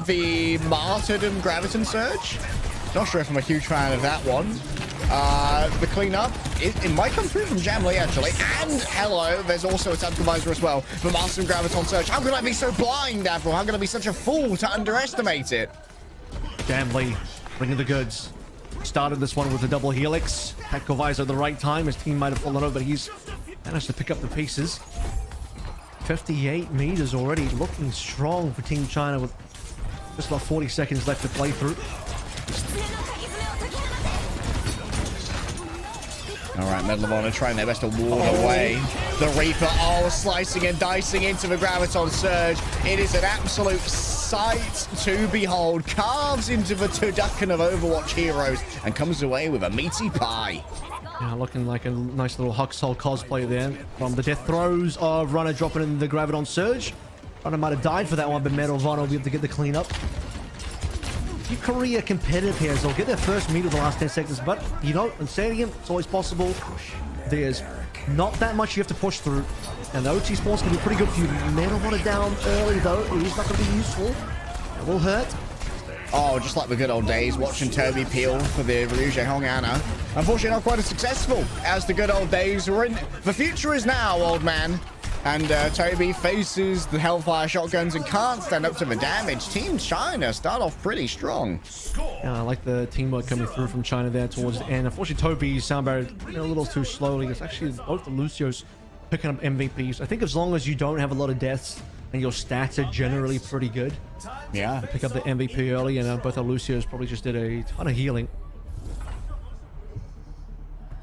The martyrdom graviton surge. Not sure if I'm a huge fan of that one. The cleanup, it might come through from Jamlee actually. And hello, there's also a Tantalizer as well. The martyrdom graviton surge. How could I be so blind, Avril? How could I be such a fool to underestimate it?
Jamlee bringing the goods. Started this one with a double helix. Tactical visor at the right time. His team might have fallen over, but he's managed to pick up the pieces. 58 meters already, looking strong for Team China with just about 40 seconds left to play through.
All right, Medal of Honor trying their best to ward away the Reaper. Oh, slicing and dicing into the Graviton Surge. It is an absolute sight to behold. Carves into the turducken of Overwatch heroes and comes away with a meaty pie.
Yeah, looking like a nice little Huxhole cosplay there. From the death throws of Runner dropping in the Graviton Surge. Runner might have died for that one, but Medal of Honor will be able to get the cleanup. Few Korea competitive here, so they'll get their first meet in the last 10 seconds, but you know, in Stadium, it's always possible. There's not that much you have to push through, and the OT spawns can be pretty good for you. Medal of Honor down early though, it is not going to be useful. It will hurt.
Oh, just like the good old days, watching Tobi peel for the ryujehong Ana. Unfortunately, not quite as successful as the good old days. The future is now, old man. And Tobi faces the Hellfire shotguns and can't stand up to the damage. Team China start off pretty strong.
Yeah, I like the teamwork coming through from China there towards the end. Unfortunately, Tobi's sound barrier a little too slowly. It's actually both the Lucios picking up MVPs. I think as long as you don't have a lot of deaths and your stats are generally pretty good.
Yeah.
Pick up the MVP early, and both our Lucios probably just did a ton of healing.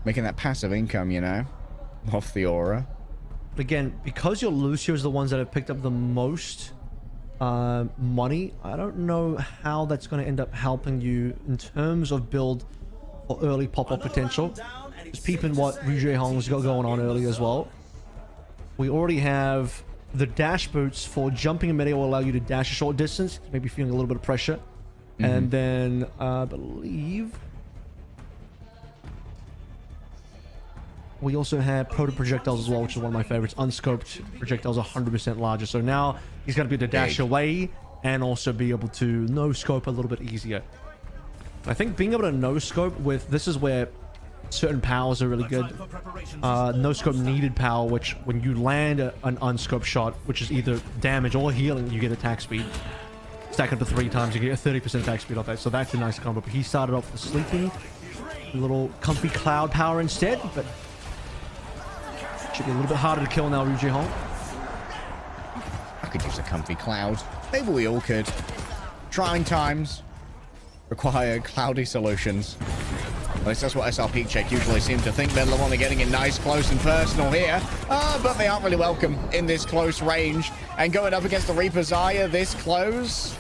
Making that passive income, you know, off the aura.
But again, because your Lucios are the ones that have picked up the most money, I don't know how that's going to end up helping you in terms of build or early pop-up potential. Just peeping what ryujehong's got going on early as well. We already have the dash boots for jumping in midair will allow you to dash a short distance, maybe feeling a little bit of pressure. And then I believe we also have proto projectiles as well, which is one of my favorites. Unscoped projectiles are 100% larger. So now he's going to be able to dash away and also be able to no scope a little bit easier. I think being able to no scope with this is where certain powers are really good. No scope needed power, which when you land an unscoped shot, which is either damage or healing, you get attack speed. Stack up to 3 times, you get a 30% attack speed off that. So that's a nice combo. But he started off with sleeping, a little comfy cloud power instead, but should be a little bit harder to kill now, ryujehong.
I could use a comfy cloud. Maybe we all could. Trying times require cloudy solutions. At least that's what SRP check usually seem to think. MADA are getting it nice, close, and personal here. But they aren't really welcome in this close range. And going up against the Reaper Zaya this close,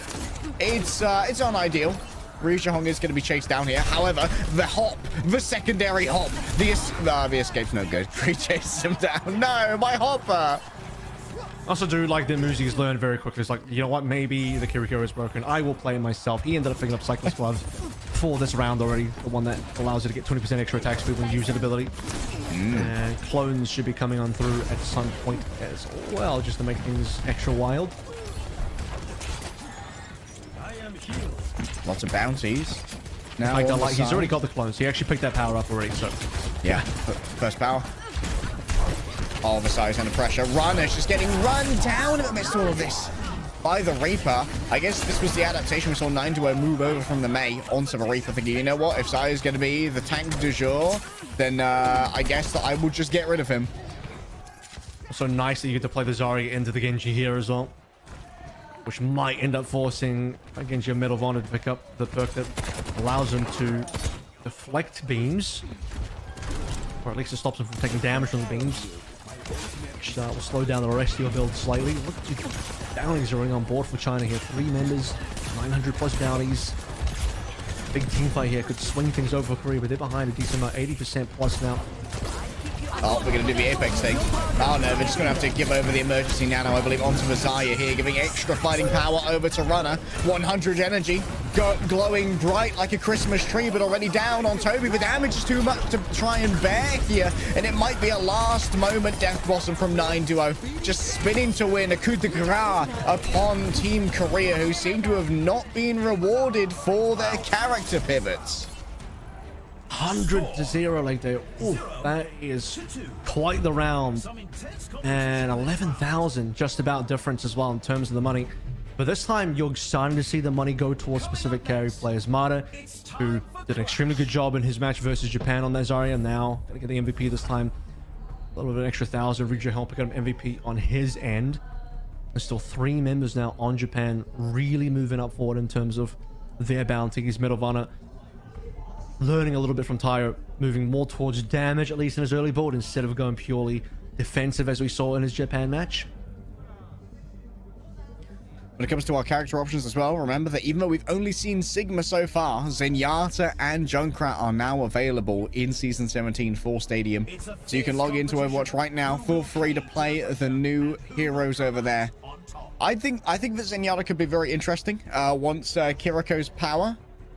it's unideal. ryujehong is going to be chased down here. However, the hop, the secondary hop, the escape's no good. He chases him down. No, my hopper.
I also do like that Muzi's learned very quickly. It's like, you know what, maybe the Kiriko is broken. I will play it myself. He ended up picking up Cyclist Gloves for this round already. The one that allows you to get 20% extra attack speed when you use an ability. And clones should be coming on through at some point as well, just to make things extra wild.
Lots of bounties. Now
Like he's already got the clones. He actually picked that power up already, so...
Yeah, first power. All the size under pressure. Runner's just getting run down in the midst of all of this by the Reaper. I guess this was the adaptation. We saw 9-2 move over from the Mei onto the Reaper, thinking, you know what, if Zaya's going to be the tank du jour, then I guess that I will just get rid of him.
Also nice that you get to play the Zarya into the Genji here as well, which might end up forcing Genji and MADA to pick up the perk that allows him to deflect beams, or at least it stops him from taking damage from the beams, which will slow down the rest of your build slightly. Look at you, bounties are on board for China here. 3 members, 900 plus bounties. Big team fight here could swing things over for Korea, but they're behind a decent amount, 80% plus now.
Oh, we're going to do the Apex thing. Oh no, they're just going to have to give over the emergency nano, I believe, onto Zaya here, giving extra fighting power over to Runner. 100 energy, glowing bright like a Christmas tree, but already down on Tobi. The damage is too much to try and bear here, and it might be a last moment Death Blossom from 9-2. Just spinning to win a coup de grace upon Team Korea, who seem to have not been rewarded for their character pivots.
100-0 like they. Ooh, that is quite the round, and 11,000 just about difference as well in terms of the money. But this time you're starting to see the money go towards specific carry players. MADA, who did an extremely good job in his match versus Japan on that Zarya, now gonna get the MVP this time. A little bit of an extra 1,000. ryujehong pick up MVP on his end. There's still 3 members now on Japan, really moving up forward in terms of their bounties. MADA learning a little bit from Tyre, moving more towards damage, at least in his early build, instead of going purely defensive as we saw in his Japan match.
When it comes to our character options as well, remember that even though we've only seen Sigma so far, Zenyatta and Junkrat are now available in Season 17 for Stadium. So you can log into Overwatch right now. Feel free to play the new heroes over there. I think that Zenyatta could be very interesting once Kiriko's power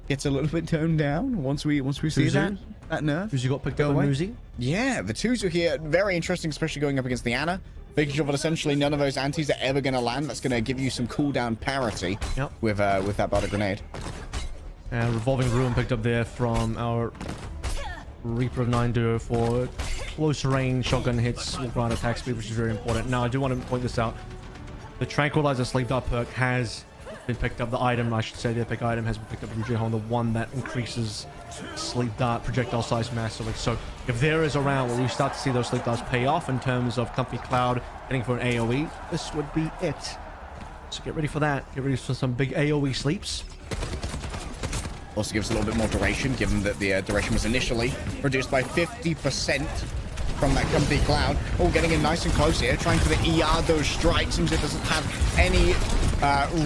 gets a little bit toned down. Once we see that nerf.
Muzi got picked up by Muzi.
Yeah, the twos are here. Very interesting, especially going up against the Ana. Making sure that essentially none of those antis are ever going to land. That's going to give you some cooldown parity with that butter grenade.
And revolving ruin picked up there from our Reaper of 9-2 for close range shotgun hits with ground attack speed, which is very important. Now I do want to point this out. The Tranquilizer Sleep Dart perk has been picked up. The item, I should say, the epic item has been picked up from ryujehong, the one that increases sleep dart projectile size massively. So if there is a round where we start to see those sleep darts pay off in terms of Comfy Cloud heading for an AoE, this would be it. So get ready for that. Get ready for some big AoE sleeps.
Also gives a little bit more duration, given that the duration was initially reduced by 50% from that Comfy Cloud. Oh, getting in nice and close here, trying for the Iado strike. Seems it doesn't have any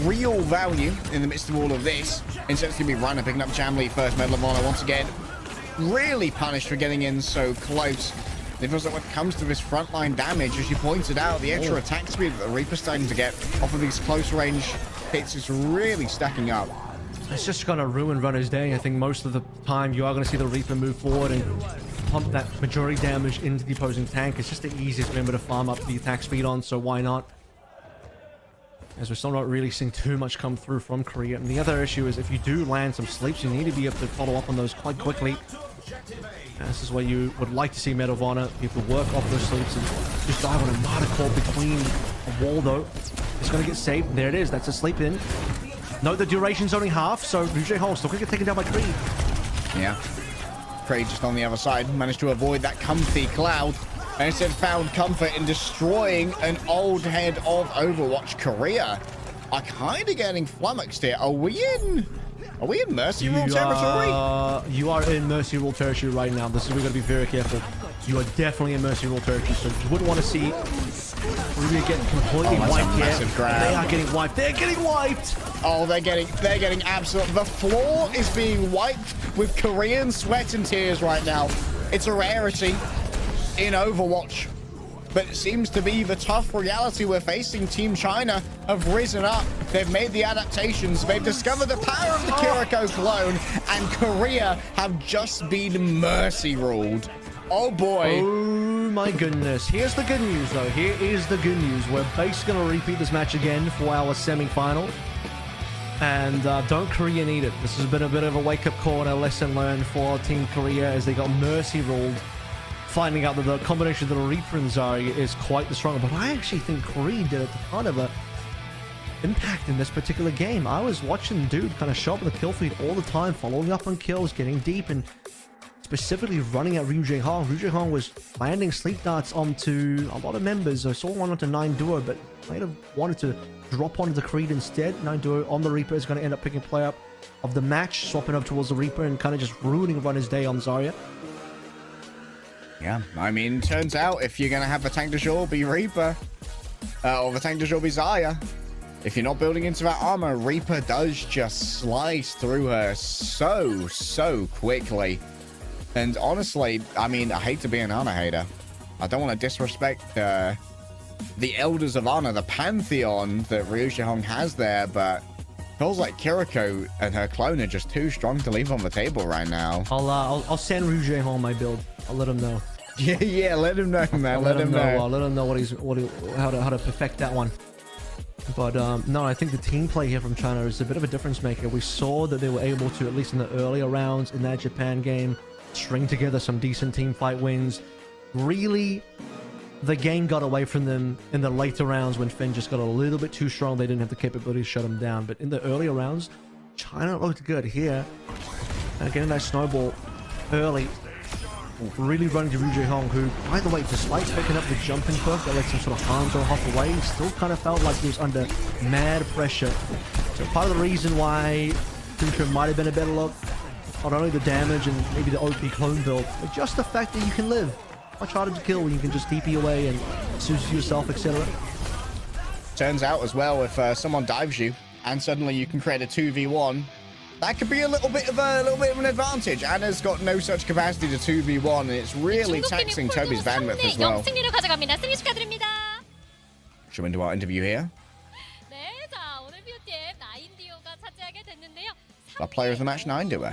real value in the midst of all of this. Instead, it's going to be Runner picking up Jamlee first. Medal of Honor once again really punished for getting in so close. It feels like when it comes to this frontline damage, as you pointed out, the extra attack speed that the Reaper's starting to get off of these close range hits is really stacking up.
It's just going to ruin Runner's day. I think most of the time you are going to see the Reaper move forward and pump that majority damage into the opposing tank. It's just the easiest member to farm up the attack speed on, so why not? As we're still not really seeing too much come through from Korea. And the other issue is if you do land some sleeps, you need to be able to follow up on those quite quickly. And this is where you would like to see Medal of Honor, people work off those sleeps and just dive on a MADA caught between a wall though. It's going to get saved. There it is. That's a sleep in. Note the duration's only half, so ryujehong still going to get taken down by Creed.
Yeah. Creed just on the other side managed to avoid that Comfy Cloud. And instead found comfort in destroying an old head of Overwatch. Korea are kind of getting flummoxed here. Are we in Are we in Mercy Rule territory?
You are in Mercy Rule territory right now. This is where we got to be very careful. You are definitely in Mercy Rule territory, so you wouldn't want to see Ruby get completely wiped yet. They are getting wiped. They're getting wiped.
Oh, they're getting absolute. The floor is being wiped with Korean sweat and tears right now. It's a rarity in Overwatch, but it seems to be the tough reality we're facing. Team China have risen up. They've made the adaptations. They've discovered the power of the Kiriko clone, and Korea have just been mercy ruled. Oh boy.
Oh my goodness. Here's the good news though. Here is the good news. We're basically going to repeat this match again for our semi-final. And don't Korea need it. This has been a bit of a wake-up call and a lesson learned for Team Korea as they got mercy ruled, finding out that the combination of the Reaper and Zarya is quite the stronger. But I actually think Korea did a ton of a impact in this particular game. I was watching the dude kind of show up in the kill feed all the time, following up on kills, getting deep, and specifically running at ryujehong. ryujehong was landing sleep darts onto a lot of members. I saw one onto 9 Duo, but might have wanted to drop onto the Creed instead. 9 Duo on the Reaper is going to end up picking play up of the match, swapping up towards the Reaper and kind of just ruining Runner's day on Zarya.
Yeah, I mean, turns out if you're going to have the tank de jour be Reaper, or the tank de jour be Zarya, if you're not building into that armor, Reaper does just slice through her so quickly. And honestly, I mean, I hate to be an Ana hater. I don't want to disrespect the Elders of Honor, the pantheon that ryujehong has there, but feels like Kiriko and her clone are just too strong to leave on the table right now.
I'll send ryujehong my build. I'll let him know.
Yeah, let him know, man. Let him know.
I'll let him know how to perfect that one. But no, I think the team play here from China is a bit of a difference maker. We saw that they were able to, at least in the earlier rounds in that Japan game, string together some decent team fight wins. Really, the game got away from them in the later rounds when Finn just got a little bit too strong. They didn't have the capability to shut them down. But in the earlier rounds, China looked good here. Getting that snowball early. Really running to ryujehong, who, by the way, despite picking up the jumping perk that lets him sort of Hanzo hop away, still kind of felt like he was under mad pressure. So part of the reason why Kuntra might have been a better look, not only the damage and maybe the OP clone build, but just the fact that you can live. Much harder to kill when you can just TP away and Suzu yourself, etc.
Turns out as well, if someone dives you and suddenly you can create a 2v1, that could be a little bit of an advantage. Anna's got no such capacity to 2v1, and it's really taxing Tobi's bandwidth as well. Should we do our interview here? Our player of the match, 9 Duo.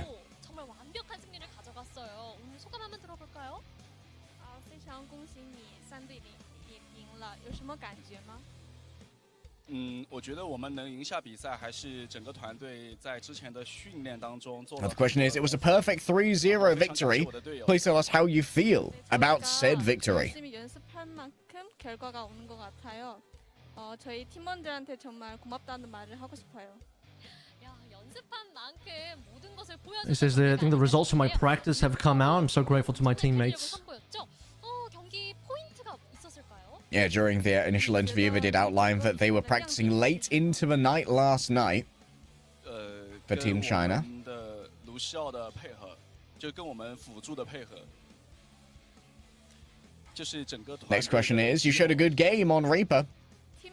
The
question is, it was a perfect 3-0 victory. Please tell us how you feel about said victory.
저희 팀원들한테 정말 고맙다는 말을 하고 싶어요.
It says that I think the results from my practice have come out. I'm so grateful to my teammates.
Yeah, during their initial interview, they did outline that they were practicing late into the night last night for Team China. Next question is, you showed a good game on Reaper.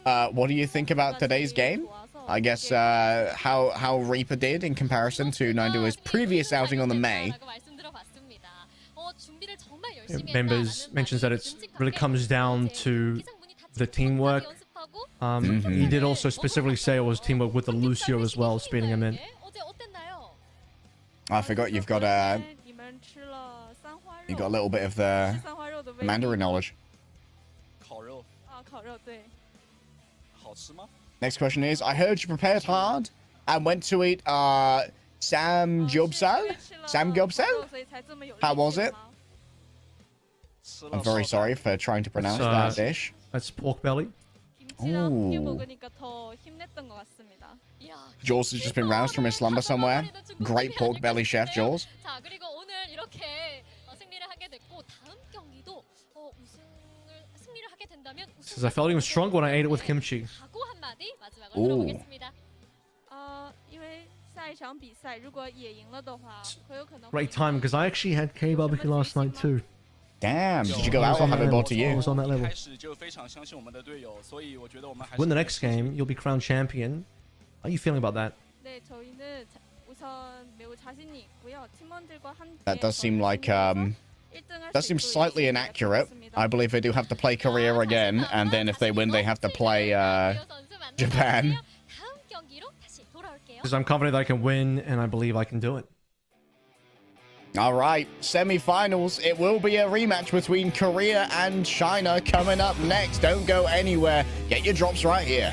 What do you think about today's game? I guess how Reaper did in comparison to 9duo's previous outing on the May.
Members mentions that it really comes down to the teamwork. He did also specifically say it was teamwork with the Lucio as well, spinning him in.
I forgot you've got a little bit of the Mandarin knowledge. Next question is, I heard you prepared hard and went to eat samgyeopsal? How was it? I'm very sorry for trying to pronounce that dish.
That's pork belly.
Ooh. Jaws has just been roused from his slumber somewhere. Great pork belly chef, Jaws.
Says I felt even stronger when I ate it with kimchi.
Ooh.
下一场比赛如果也赢了的话，很有可能
Great time because I actually had K barbecue last night too.
Damn, did you go out or have it brought to
I
you?
was on that level.
开始就非常相信我们的队友，所以我觉得我们还是
Win the next game, you'll be crowned champion. How are you feeling about that?
네, 저희는 우선 매우 자신이 있고요. 팀원들과 함께
That does seem like that seems slightly inaccurate. I believe they do have to play Korea again, and then if they win, they have to play Japan.
다음 경기로 다시 돌아올게요.
Because I'm confident I can win, and I believe I can do it.
All right, semi-finals. It will be a rematch between Korea and China coming up next. Don't go anywhere. Get your drops right here.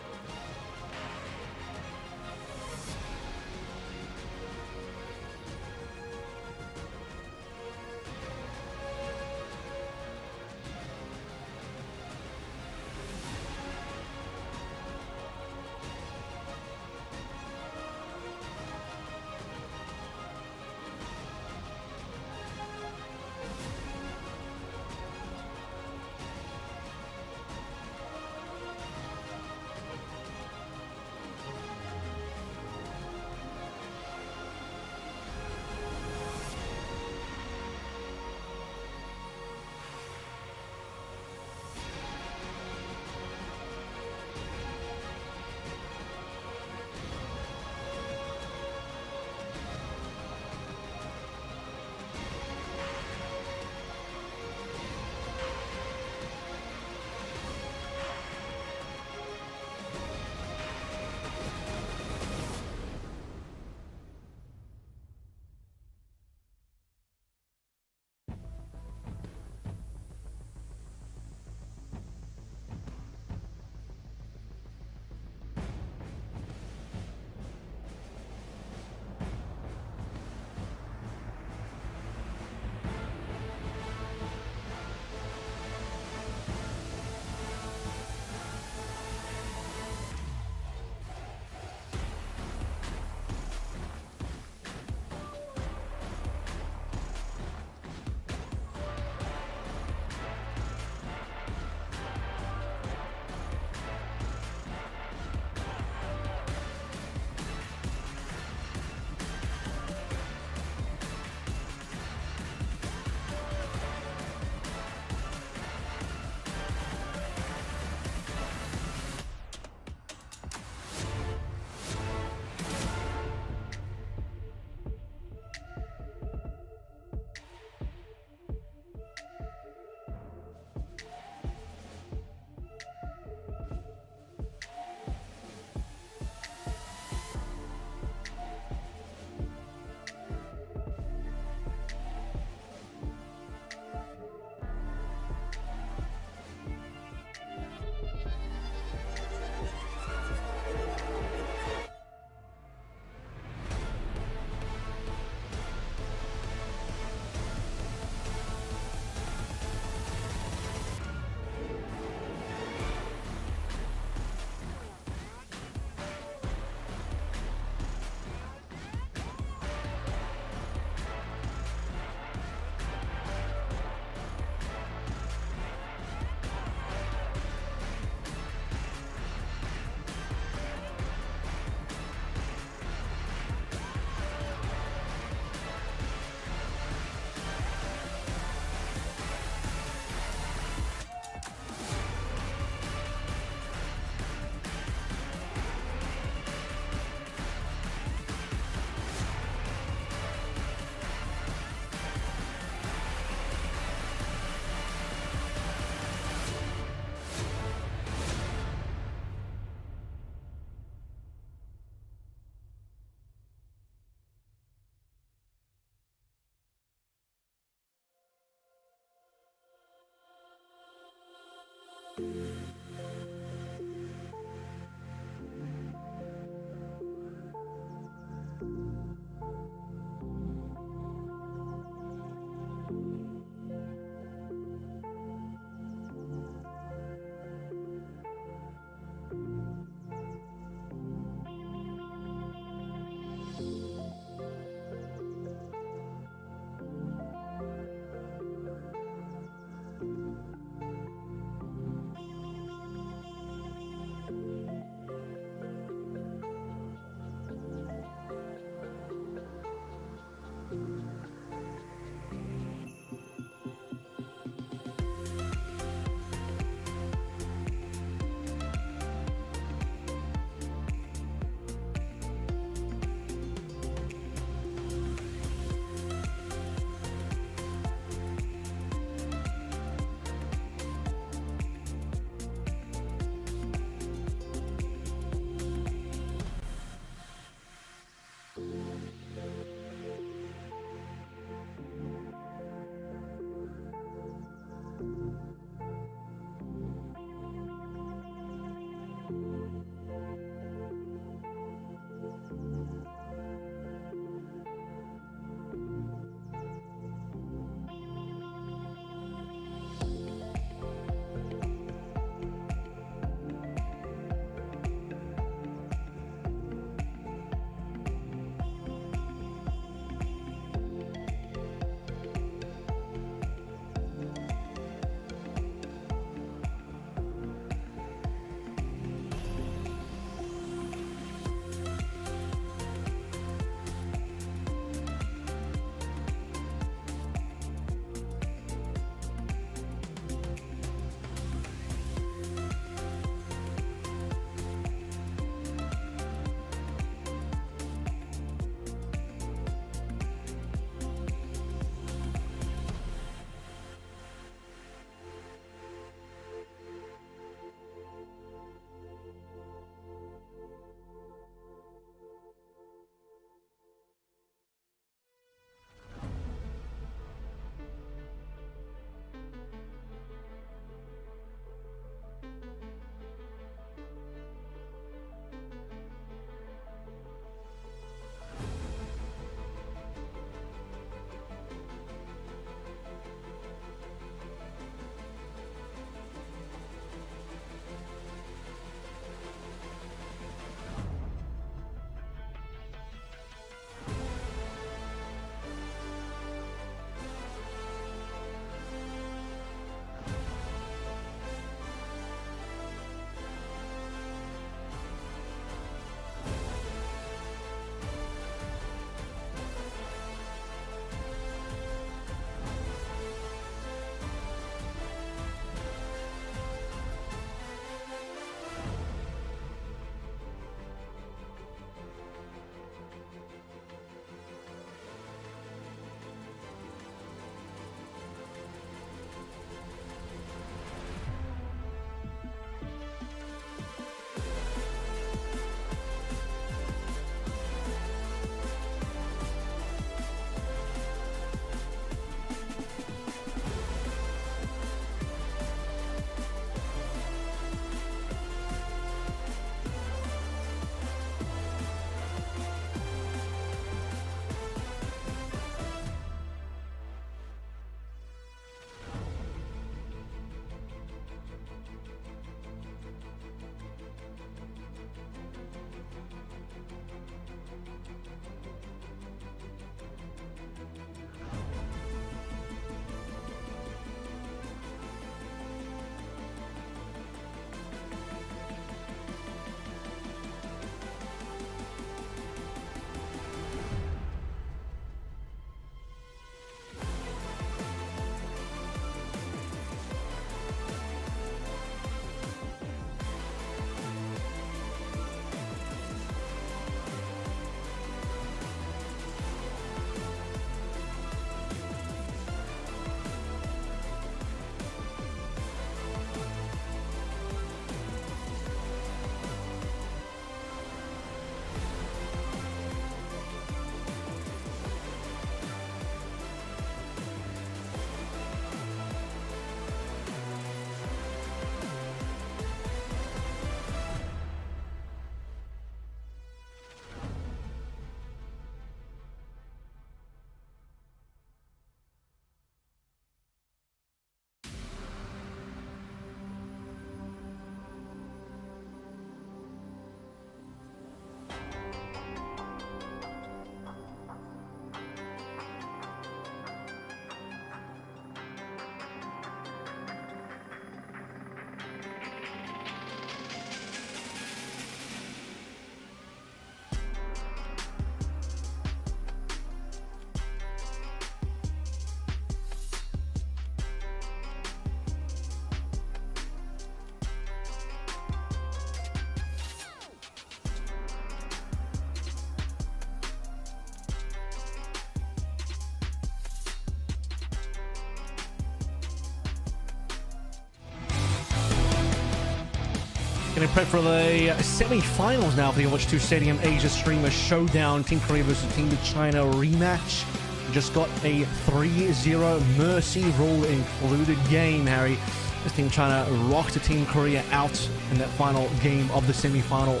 Getting prepped for the semi-finals now for the Overwatch 2 Stadium Asia Streamer Showdown. Team Korea versus Team China rematch. Just got a 3-0 Mercy rule included game, Harry. This Team China rocked Team Korea out in that final game of the semi-final,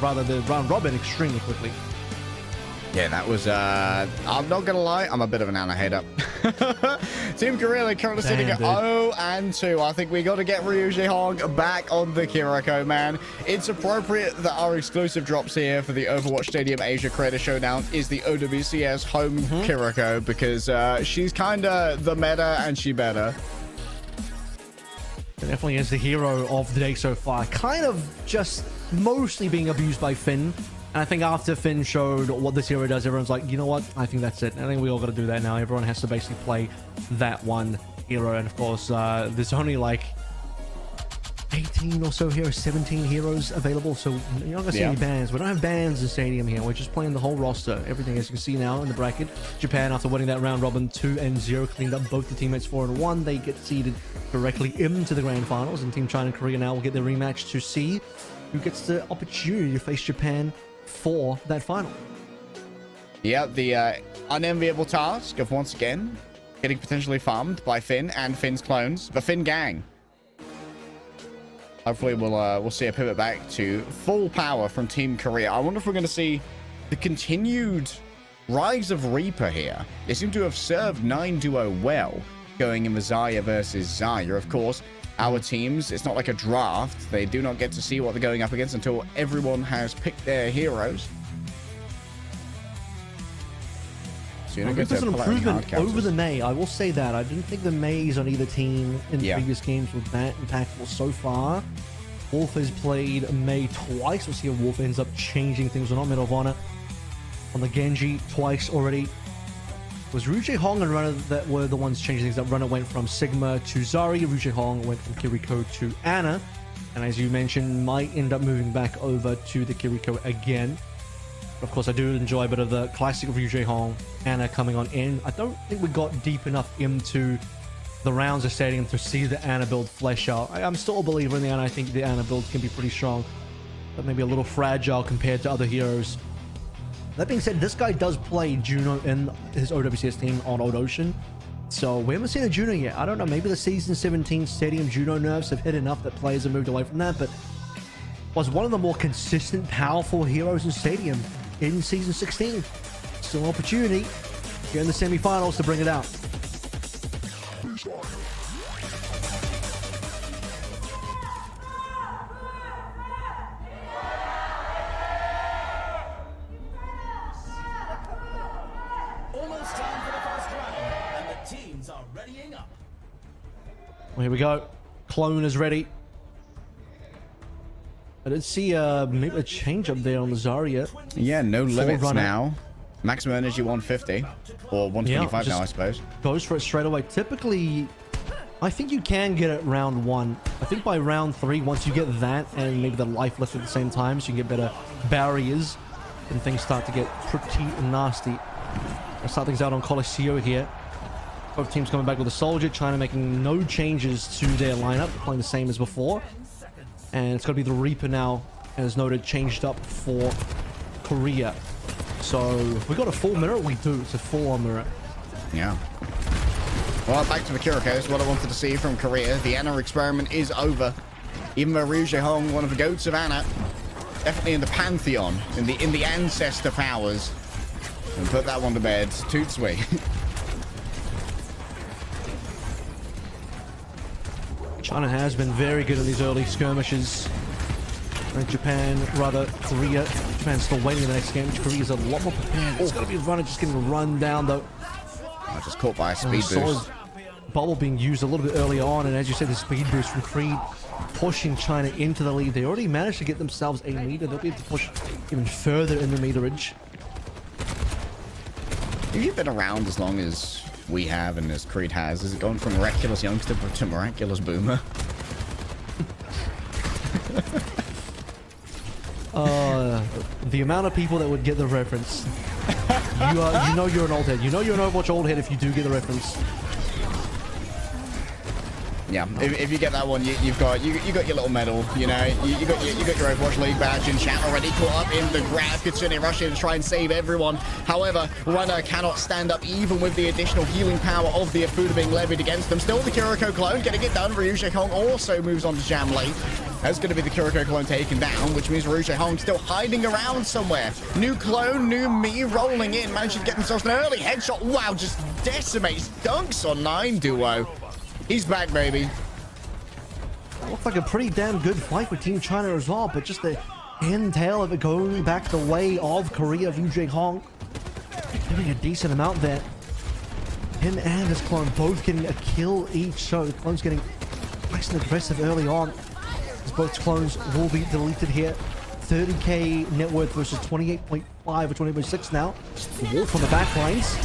rather the round robin, extremely quickly.
Yeah, that was, I'm not gonna lie, I'm a bit of an Ana hater. Team Korea, they're currently sitting at 0-2. I think we got to get Ryujehong back on the Kiriko, man. It's appropriate that our exclusive drops here for the Overwatch Stadium Asia Creator Showdown is the OWCS home Kiriko, because she's kind of the meta and she better.
It definitely is the hero of the day so far. Kind of just mostly being abused by Finn. And I think after Finn showed what this hero does, everyone's like, you know what? I think that's it. I think we all got to do that now. Everyone has to basically play that one hero. And of course, there's only like 18 or so heroes, 17 heroes available. So you're not going to see any bans. We don't have bans in Stadium here. We're just playing the whole roster. Everything, as you can see now in the bracket. Japan, after winning that round robin 2-0, cleaned up both the teammates 4-1. They get seeded directly into the grand finals. And Team China and Korea now will get their rematch to see who gets the opportunity to face Japan for that final.
Yeah, the unenviable task of once again getting potentially farmed by Finn and Finn's clones, the Finn gang. Hopefully we'll see a pivot back to full power from Team Korea. I wonder if we're going to see the continued rise of Reaper here. They seem to have served 9 duo well, going in the Zarya versus Zarya. Of course, our teams, it's not like a draft. They do not get to see what they're going up against until everyone has picked their heroes. So
I think there's an improvement over the Mei. I will say that. I didn't think the Meis on either team in previous games were that impactful so far. Wolf has played Mei twice. We'll see if Wolf ends up changing things or not. Medal of Honor on the Genji twice already. It was ryujehong and Runner that were the ones changing things up. Runner went from Sigma to Zarya. ryujehong went from Kiriko to Ana. And as you mentioned, might end up moving back over to the Kiriko again. But of course, I do enjoy a bit of the classic ryujehong, Ana coming on in. I don't think we got deep enough into the rounds of Stadium to see the Ana build flesh out. I'm still a believer in the Ana. I think the Ana build can be pretty strong, but maybe a little fragile compared to other heroes. That being said, this guy does play Juno in his OWCS team on Old Ocean. So we haven't seen a Juno yet. I don't know. Maybe the Season 17 Stadium Juno nerfs have hit enough that players have moved away from that, but was one of the more consistent, powerful heroes in Stadium in Season 16. Still an opportunity here in the semifinals to bring it out. Well, here we go. Clone is ready. I did see maybe a change up there on the Zarya.
Yeah, no limits now. Maximum energy 150 or 125 now, I suppose.
Goes for it straight away. Typically, I think you can get it round 1. I think by round 3, once you get that and maybe the life lift at the same time, so you can get better barriers, then things start to get pretty nasty. Let's start things out on Colosseo here. Both teams coming back with a soldier. China making no changes to their lineup, playing the same as before. And it's going to be the Reaper now, as noted, changed up for Korea. So we got a full mirror. We do. It's a full-on mirror.
Yeah. Well, back to the Kiriko. This is what I wanted to see from Korea. The Ana experiment is over. Even though Ryujehong, one of the goats of Ana, definitely in the pantheon, in the ancestor powers, and put that one to bed. Toot sweet.
China has been very good in these early skirmishes. And Japan, rather Korea. Japan's still waiting in the next game. Korea's a lot more prepared. It's going to be Runner just getting run down, though.
I just caught by a speed boost.
Bubble being used a little bit earlier on, and as you said, the speed boost from Creed pushing China into the lead. They already managed to get themselves a meter. They'll be able to push even further in the meterage.
You've been around as long as we have and as Creed has. Is it going from miraculous youngster to miraculous boomer?
The amount of people that would get the reference. You know you're an old head. You know you're an Overwatch old head if you do get the reference.
Yeah, if you get that one, you got your little medal. You know, you got your Overwatch League badge, and chat already caught up in the grab. Kitsune rush in to try and save everyone. However, Runner cannot stand up even with the additional healing power of the Afuda being levied against them. Still the Kiriko clone getting it done. ryujehong also moves on to Jamlee. That's going to be the Kiriko clone taken down, which means ryujehong still hiding around somewhere. New clone, new me rolling in, managing to get themselves an early headshot. Wow, just decimates, dunks on 9 duo. He's back, baby.
Looks like a pretty damn good fight for Team China as well, but just the end tail of it going back the way of Korea. ryujehong doing a decent amount there. Him and his clone both getting a kill each, so the clone's getting nice and aggressive early on, as both clones will be deleted here. 30k net worth versus 28.5 or 28.6 now. Wolf on the back lines.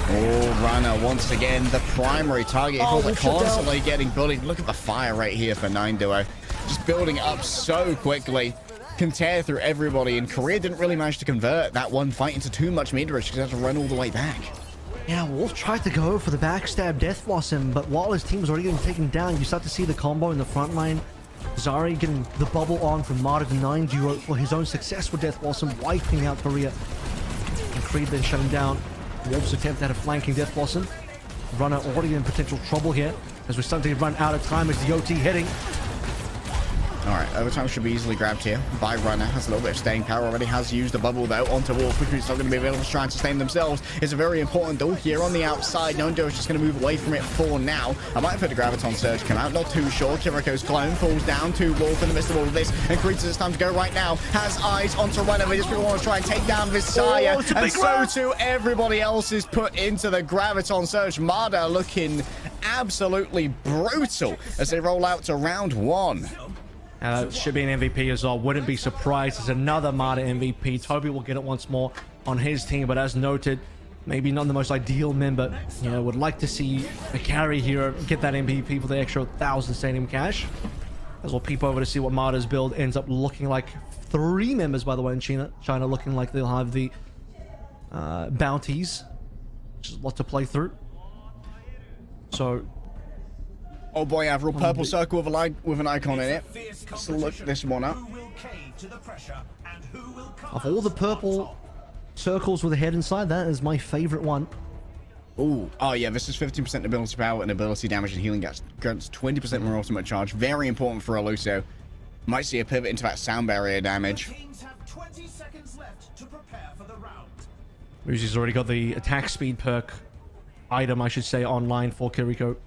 Oh, Runner once again the primary target. It feels like constantly getting bullied. Look at the fire rate here for 9 duo. Just building up so quickly. Can tear through everybody, and Korea didn't really manage to convert that one fight into too much mid-range because they had to run all the way back.
Yeah, Wolf tried to go for the backstab Death Blossom, but while his team was already getting taken down, you start to see the combo in the front line. Zari getting the bubble on from MADA to 9 duo for his own successful Death Blossom, wiping out Korea. And Creed then shutting down Wolf's attempt at a flanking Death Blossom. Runner already in potential trouble here as we're starting to run out of time as the OT hitting.
Alright, overtime should be easily grabbed here by Runner. Has a little bit of staying power already. Has used the bubble though onto Wolf, which is not going to be able to try and sustain themselves. It's a very important duel here on the outside. Nondo is just going to move away from it for now. I might have heard the YamatoN surge come out. Not too sure. Kiriko's clone falls down to Wolf in the midst of all of this. And Creed says it's time to go right now. Has eyes onto Runner. They just want to try and take down Visaya. And so too everybody else is put into the YamatoN surge. MADA looking absolutely brutal as they roll out to round 1.
Should be an MVP as well. Wouldn't be surprised. It's another MADA MVP. Tobi will get it once more on his team, but as noted, maybe not the most ideal member. You know, would like to see a carry hero get that MVP for the extra 1,000 stadium cash. As we'll peep over to see what MADA's build ends up looking like. 3 members, by the way, in China looking like they'll have the bounties, which is a lot to play through. So,
oh boy, Avril, purple circle with an icon in it. Let's look this one up.
Of all the purple circles with a head inside, that is my favorite one.
Ooh, oh yeah, this is 15% ability power and ability damage and healing grants 20% more ultimate charge. Very important for Elucio. Might see a pivot into that sound barrier damage.
Muzi's already got the attack speed perk item, I should say, online for Kiriko.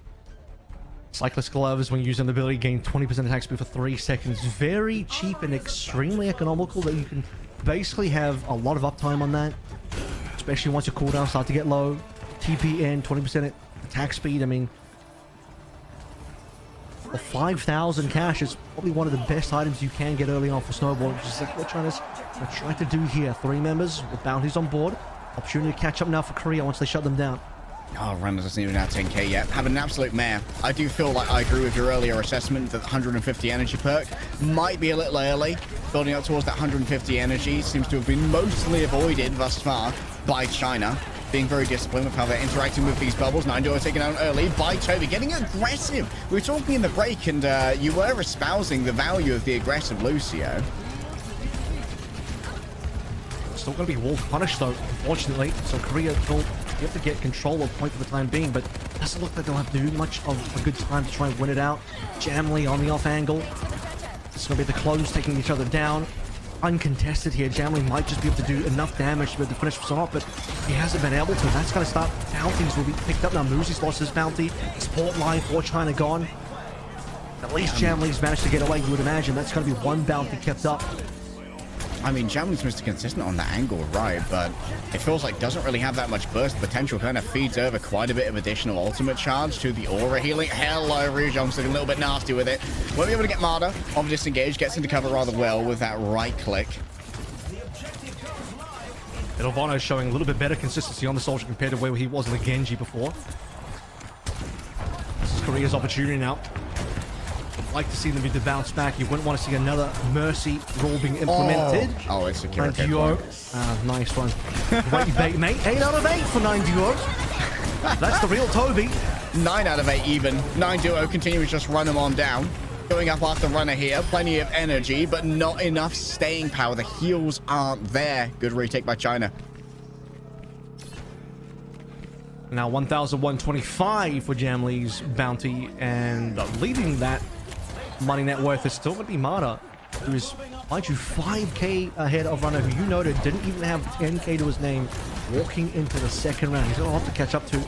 Cyclist gloves, when using the ability, gain 20% attack speed for 3 seconds. Very cheap and extremely economical that you can basically have a lot of uptime on that. Especially once your cooldowns start to get low. TPN, 20% attack speed. I mean, for 5,000 cash, it's probably one of the best items you can get early on for Snowball, which is like what we're trying to do here. 3 members with bounties on board. Opportunity to catch up now for Korea once they shut them down.
Oh, Runner doesn't even have 10k yet. Have an absolute mare. I do feel like I agree with your earlier assessment that the 150 energy perk might be a little early. Building up towards that 150 energy seems to have been mostly avoided thus far by China. Being very disciplined with how they're interacting with these bubbles. 9 duo taken out early by Tobi. Getting aggressive. We were talking in the break and you were espousing the value of the aggressive Lucio.
Still going to be Wolf punished though, unfortunately. So Korea will have to get control of point for the time being, but it doesn't look like they'll have to do much of a good time to try and win it out. Jamlee on the off angle. It's going to be the clones taking each other down. Uncontested here. Jamlee might just be able to do enough damage to be able to finish this off, but he hasn't been able to. That's going to start. Bounties will be picked up now. Muzi's lost his bounty. Support line for China gone. At least Jamlee's managed to get away, you would imagine. That's going to be 1 bounty kept up.
I mean, Jamlee's Mr. Consistent on that angle, right? But it feels like doesn't really have that much burst potential. Kind of feeds over quite a bit of additional ultimate charge to the aura healing. Hello, ryujehong's looking a little bit nasty with it. Won't be able to get MADA on disengage. Gets into cover rather well with that right click.
Ilvano showing a little bit better consistency on the Soldier compared to where he was in the Genji before. This is Korea's opportunity now. I'd like to see them be to bounce back. You wouldn't want to see another Mercy rule being implemented.
Oh, it's a
Nine duo. Nice one. Great bait, mate. 8 out of 8 for 9 duo. That's the real Tobi.
9 out of 8 even. 9 duo continues to just run them on down. Going up after runner here. Plenty of energy, but not enough staying power. The heals aren't there. Good retake by China.
Now 1,125 for Jamlee's bounty, and leading that money net worth is still going to be MADA, who is, mind you, 5k ahead of runner, who you noted didn't even have 10k to his name walking into the second round. He's going to have to catch up to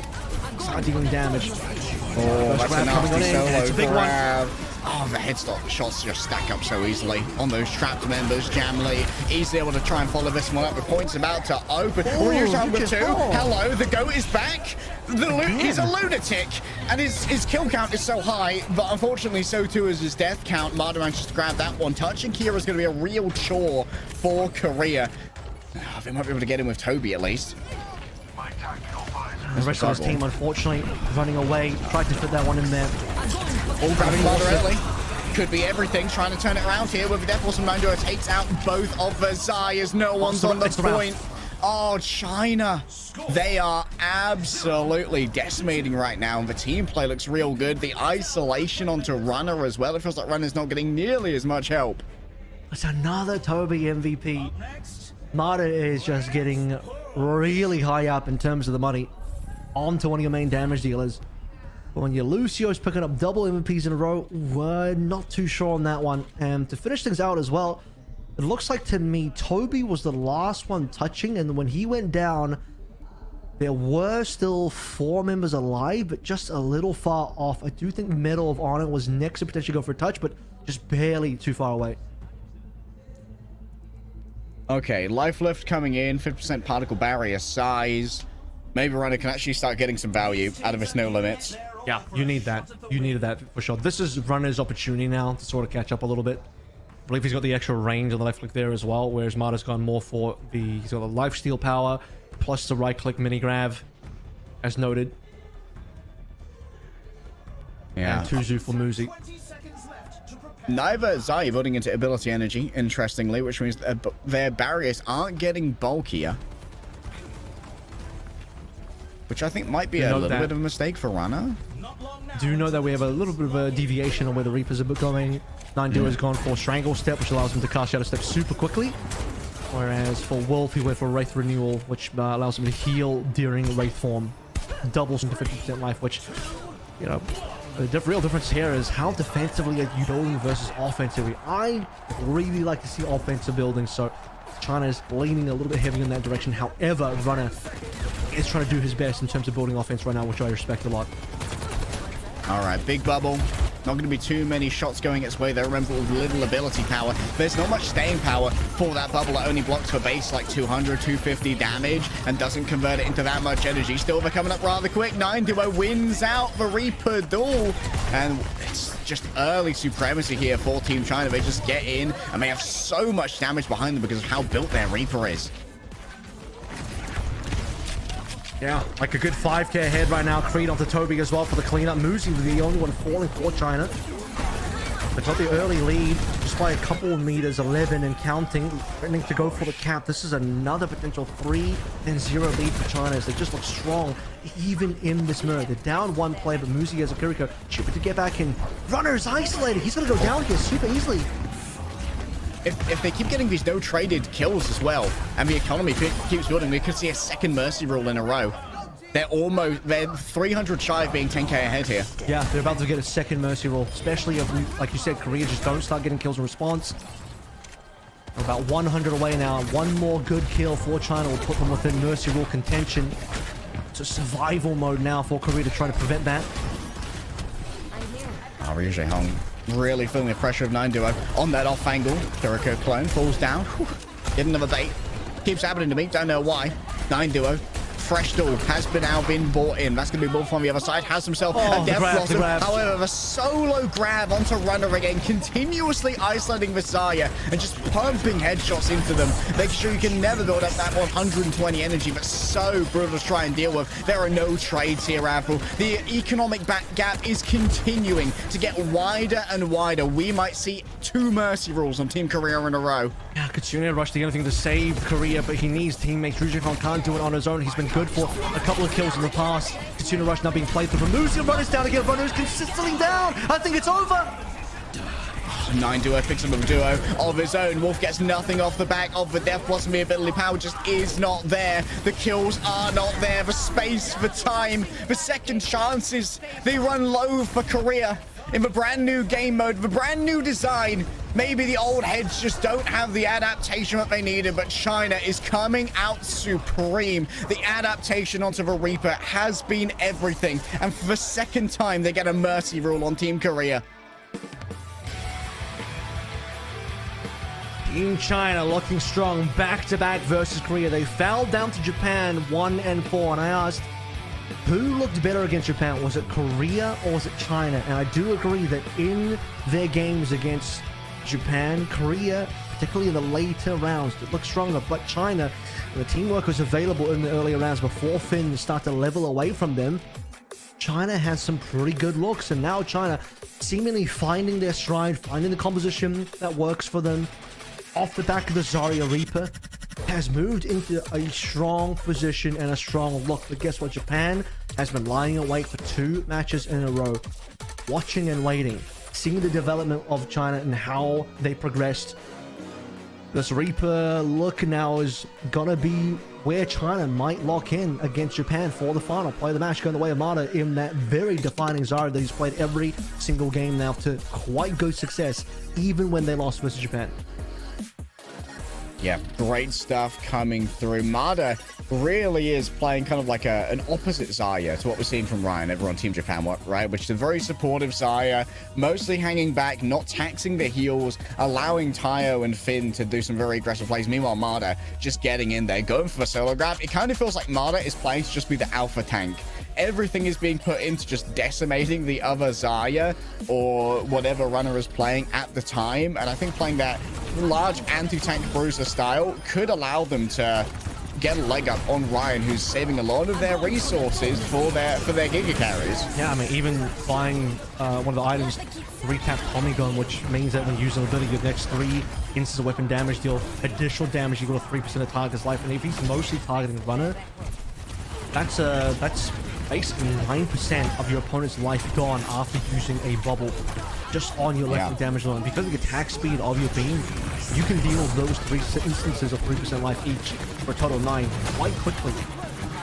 start dealing damage.
Oh, that's a nasty solo grab. Oh, the headstock shots just stack up so easily on those trapped members. Jamlee easily able to try and follow this one up. The point's about to open. Ryujehong with 2. Hello, the GOAT is back. He's a lunatic, and his kill count is so high, but unfortunately so too is his death count. MADA manages to grab that one. Touching Kira is going to be a real chore for Korea. Oh, they might be able to get him with Tobi at least.
The rest of his team, unfortunately, running away. Tried to fit that one in there.
All grabbing MADA early. Could be everything. Trying to turn it around here with the Death Force, and Mando takes out both of the Zayas. No one's on the point. Oh, China. They are absolutely decimating right now. The team play looks real good. The isolation onto runner as well. It feels like runner's not getting nearly as much help.
It's another Tobi MVP. MADA is just getting really high up in terms of the money onto one of your main damage dealers. But when your Lucio's picking up double MVPs in a row, we're not too sure on that one. And to finish things out as well, it looks like to me Tobi was the last one touching, and when he went down, there were still 4 members alive, but just a little far off. I do think Medal of Honor was next to potentially go for a touch, but just barely too far away.
Okay, life lift coming in, 50% particle barrier size. Maybe runner can actually start getting some value out of its no limits.
Yeah, you need that. You needed that for sure. This is runner's opportunity now to sort of catch up a little bit. I believe he's got the extra range on the left click there as well, whereas MADA's gone more for he's got the lifesteal power plus the right click mini grab, as noted.
Yeah.
And Tuzu for Muzi.
Neither Zai building into ability energy, interestingly, which means their barriers aren't getting bulkier. Which I think might be a little bit of a mistake for runner.
Do you know that we have a little bit of a deviation on where the Reapers are going? 9 Duo has gone for Strangle Step, which allows him to cast Shadow Step super quickly. Whereas for Wolf, he went for Wraith Renewal, which allows him to heal during Wraith form. Doubles into 50% life, which, you know, the real difference here is how defensively are you building versus offensively. I really like to see offensive building, so China is leaning a little bit heavy in that direction. However, runner is trying to do his best in terms of building offense right now, which I respect a lot.
All right, big bubble. Not going to be too many shots going its way there. Remember, with little ability power, there's not much staying power for that bubble. It only blocks for base like 200, 250 damage and doesn't convert it into that much energy. Still, they're coming up rather quick. 9 Duo wins out the Reaper duel. And it's just early supremacy here for Team China. They just get in and they have so much damage behind them because of how built their Reaper is.
Yeah, like a good 5k ahead right now. Creed onto Tobi as well for the cleanup. Muzi was the only one falling for China. They got the early lead just by a couple of meters, 11 and counting, threatening to go for the cap. This is another potential 3-0 lead for China as they just look strong even in this mirror. They're down 1 play, but Muzi has a Kiriko. Chipper to get back in. Runner's isolated. He's going to go down here super easily.
If they keep getting these no traded kills as well, and the economy keeps building, we could see a second mercy rule in a row. They're 300 shy of being 10k ahead here.
Yeah, they're about to get a second mercy roll, especially if, like you said, Korea just don't start getting kills in response. We're about 100 away now. One more good kill for China will put them within mercy rule contention. It's a survival mode now for Korea to try to prevent that.
Ryujehong really feeling the pressure of 9 Duo on that off angle. Kiriko clone falls down. Get another bait. Keeps happening to me. Don't know why. 9 Duo. Fresh duel has now been bought in. That's going to be Wolf on the other side. Has himself a death blossom. However, the solo grab onto runner again, continuously isolating Visaya and just pumping headshots into them. Making sure you can never build up that 120 energy, but so brutal to try and deal with. There are no trades here, Apple. The economic back gap is continuing to get wider and wider. We might see 2 mercy rules on Team Korea in a row.
Yeah, Katsune rushed the only thing to save Korea, but he needs teammates. Ryujehong can't do it on his own. He's been good good for a couple of kills in the past. Katsuna Rush now being played through from Muzi. Run is down again. Run is consistently down. I think it's over.
9 duo picks up a duo of his own. Wolf gets nothing off the back of the Death Blossom. The ability power just is not there. The kills are not there. The space, the time, the second chances. They run low for Korea in the brand new game mode, the brand new design. Maybe the old heads just don't have the adaptation that they needed, but China is coming out supreme. The adaptation onto the Reaper has been everything. And for the second time, they get a mercy rule on Team Korea.
Team China looking strong back-to-back versus Korea. They fell down to Japan 1-4, and I asked, who looked better against Japan? Was it Korea or was it China? And I do agree that in their games against Japan, Korea, particularly in the later rounds, it looked stronger. But China, the teamwork was available in the earlier rounds before Finn started to level away from them. China has some pretty good looks, and now China seemingly finding their stride, finding the composition that works for them. Off the back of the Zarya Reaper, has moved into a strong position and a strong look. But guess what? Japan has been lying awake for 2 matches in a row, watching and waiting, seeing the development of China and how they progressed. This Reaper look now is gonna be where China might lock in against Japan for the final. Play the match going the way of MADA in that very defining Zarya that he's played every single game now to quite good success, even when they lost versus Japan.
Yeah, great stuff coming through. MADA really is playing kind of like an opposite Zarya to what we're seeing from Ryan over on Team Japan, right? Which is a very supportive Zarya, mostly hanging back, not taxing the heals, allowing Tayo and Finn to do some very aggressive plays. Meanwhile, MADA just getting in there, going for the solo grab. It kind of feels like MADA is playing to just be the alpha tank. Everything is being put into just decimating the other Zarya or whatever runner is playing at the time. And I think playing that large anti-tank bruiser style could allow them to get a leg up on Ryan, who's saving a lot of their resources for their Giga carries.
Yeah, I mean, even buying one of the items, 3-tap Tommy gun, which means that when using ability, your next 3 instances of weapon damage deal additional damage equal to 3% of target's life. And if he's mostly targeting runner, that's basically 9% of your opponent's life gone after using a bubble just on your electric damage alone. Because of the attack speed of your beam, you can deal those 3 instances of 3% life each for a total of 9 quite quickly.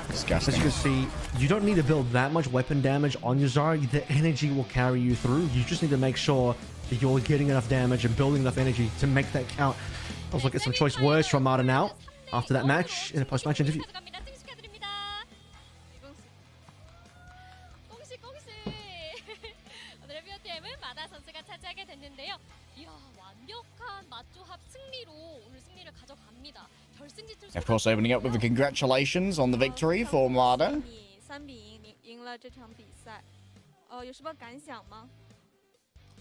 Disgusting.
As you can see, you don't need to build that much weapon damage on your Zarya. The energy will carry you through. You just need to make sure that you're getting enough damage and building enough energy to make that count. Let's look at some choice words from MADA now after that match in a post-match interview.
Of course, opening up with the congratulations on the victory for MADA.
赢了这场比赛，有什么感想吗？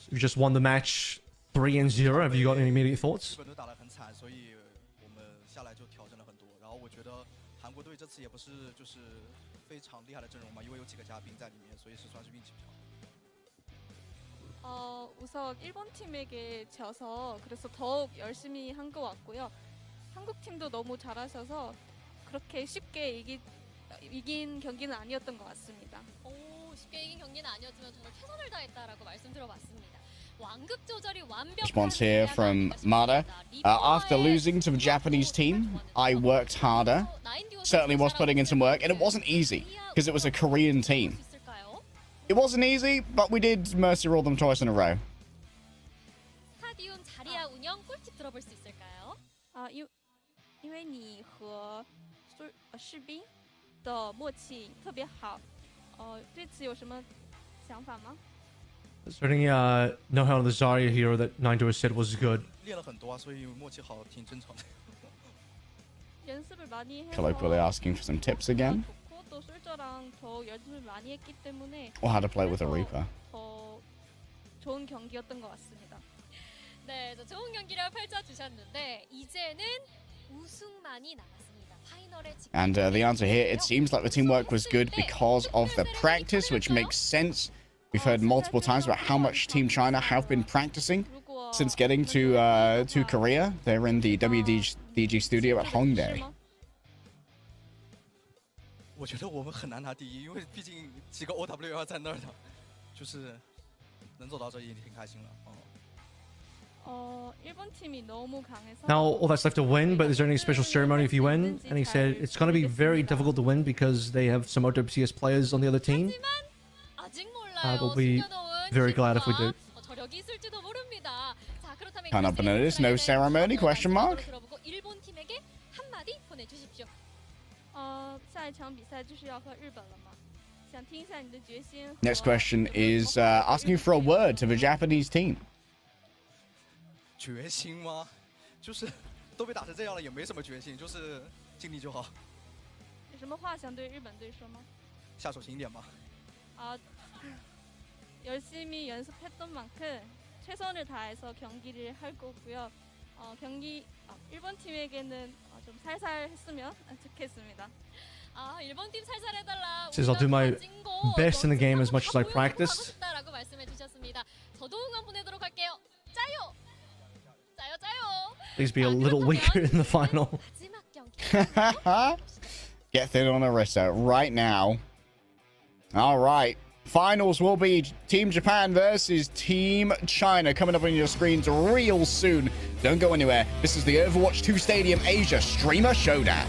You just won the match 3-0. Have you got any immediate thoughts?
基本都打得很惨，所以我们下来就调整了很多。然后我觉得韩国队这次也不是就是非常厉害的阵容嘛，因为有几个嘉宾在里面，所以是算是运气比较好。
우선 일본 팀에게 져서 그래서 더욱 열심히 한 것 같고요. 한국 팀도 너무 잘하셔서 그렇게 쉽게 이긴 경기는 아니었던 것 같습니다.
쉽게 이긴 경기는 아니었지만 정말 최선을 다했다라고 말씀드려봤습니다. 완급 조절이 완벽한
Response here from MADA. After losing to the Japanese team, I worked harder. Certainly was putting in some work, and it wasn't easy because it was a Korean team. It wasn't easy, but we did mercy roll them twice in a row.
스타디움 자리야 운영 꿀팁 들어볼 수 있을까요?
因为你和士兵的默契特别好，对此有什么想法吗？
Certainly, know how the Zarya hero that Nico said was good.
练了很多啊，所以默契好挺正常的。
연습을 많이 해서
Colloquially asking for some tips again.
또 솔저랑 더 연습을 많이 했기 때문에
Or how to play with a Reaper.
더 좋은 경기였던 것 같습니다.
네, 좋은 경기를 펼쳐주셨는데 이제는 우승만이 남았습니다. 파이널에
And the answer here, it seems like the teamwork was good because of the practice, which makes sense. We've heard multiple times about how much Team China have been practicing since getting to Korea. They're in the WDG studio at Hongdae.
我觉得我们很难拿第一，因为毕竟几个 OW 要在那儿的，就是能走到这里挺开心了。
일본 팀이 너무 강해서
Now all that's left to win, but is there any special ceremony if you win? And he said it's going to be very difficult to win because they have some OWCS players on the other team.
아직 몰라요.
We'll be
숨겨놓은
very glad if we do.
저력이 있을지도 모릅니다. 자, 그렇다면
Can't open notice, no ceremony, question mark?
들어보고 일본 팀에게 한마디 보내주십시오.
下一场比赛就是要和日本了嘛，想听一下你的决心。
Next question is asking you for a word to the Japanese team.
决心吗？就是都被打成这样了，也没什么决心，就是尽力就好。
有什么话想对日本队说吗？
下手勤一点吧。
열심히 연습했던 만큼 최선을 다해서 경기를 할 거고요. 일본 팀에게는 좀 살살 했으면 좋겠습니다.
일본 팀 살살 해달라.
Says I'll do my best in the game as much as I practiced.
라고 말씀해 주셨습니다. 저도 응원 보내도록 할게요. 짜요. 짜요 짜요.
Please be a little weaker in the final.
마지막 경기.
Get thin on Arisa right now. All right. Finals will be Team Japan versus Team China coming up on your screens real soon. Don't go anywhere. This is the Overwatch 2 Stadium Asia Streamer Showdown.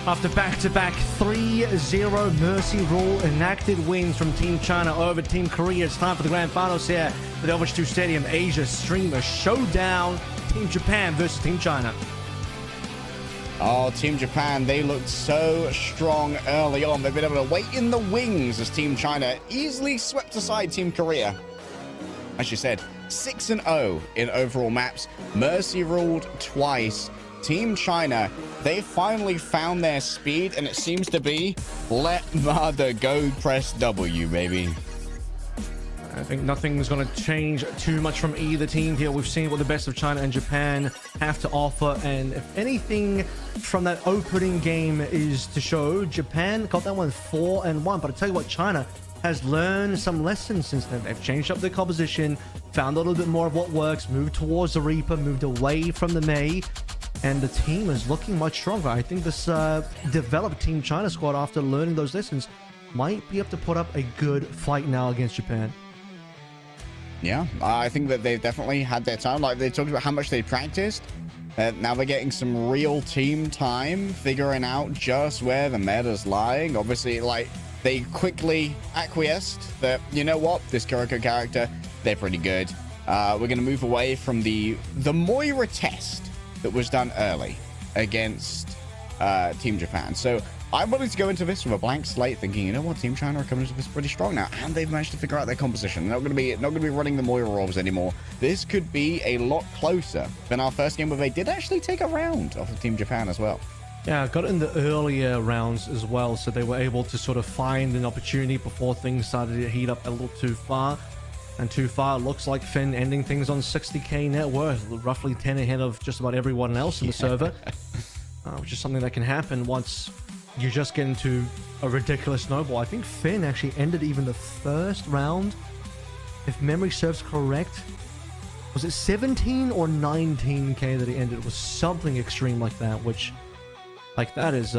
After back-to-back 3-0 Mercy Rule enacted wins from Team China over Team Korea, it's time for the grand finals here at the Overwatch 2 Stadium Asia Streamer Showdown. Team Japan versus Team China.
Oh, Team Japan, they looked so strong early on. They've been able to wait in the wings as Team China easily swept aside Team Korea. As you said, 6-0 in overall maps. Mercy ruled twice. Team China, they finally found their speed, and it seems to be let MADA go press W, baby.
I think nothing's going to change too much from either team here. We've seen what the best of China and Japan have to offer, and if anything from that opening game is to show, Japan got that one 4-1. But I tell you what, China has learned some lessons since then. They've changed up their composition, found a little bit more of what works, moved towards the Reaper, moved away from the Mei, and the team is looking much stronger. I think this developed Team China squad, after learning those lessons, might be able to put up a good fight now against Japan.
Yeah, I think that they've definitely had their time. Like, they talked about how much they practiced. Now they're getting some real team time, figuring out just where the meta's lying. Obviously, like, they quickly acquiesced that, you know what, this Kuroko character, they're pretty good. We're going to move away from the Moira test that was done early against Team Japan. So I'm willing to go into this with a blank slate, thinking, you know what, Team China are coming into this pretty strong now, and they've managed to figure out their composition. They're not going to be running the Moira orbs anymore. This could be a lot closer than our first game, where they did actually take a round off of Team Japan as well.
Yeah, got it in the earlier rounds as well, so they were able to sort of find an opportunity before things started to heat up a little too far. And too far, looks like Finn ending things on 60k net worth, roughly 10 ahead of just about everyone else in the server, which is something that can happen once you just get into a ridiculous snowball. I think Finn actually ended even the first round, if memory serves correct. Was it 17 or 19k that he ended? It was something extreme like that, which, like, that is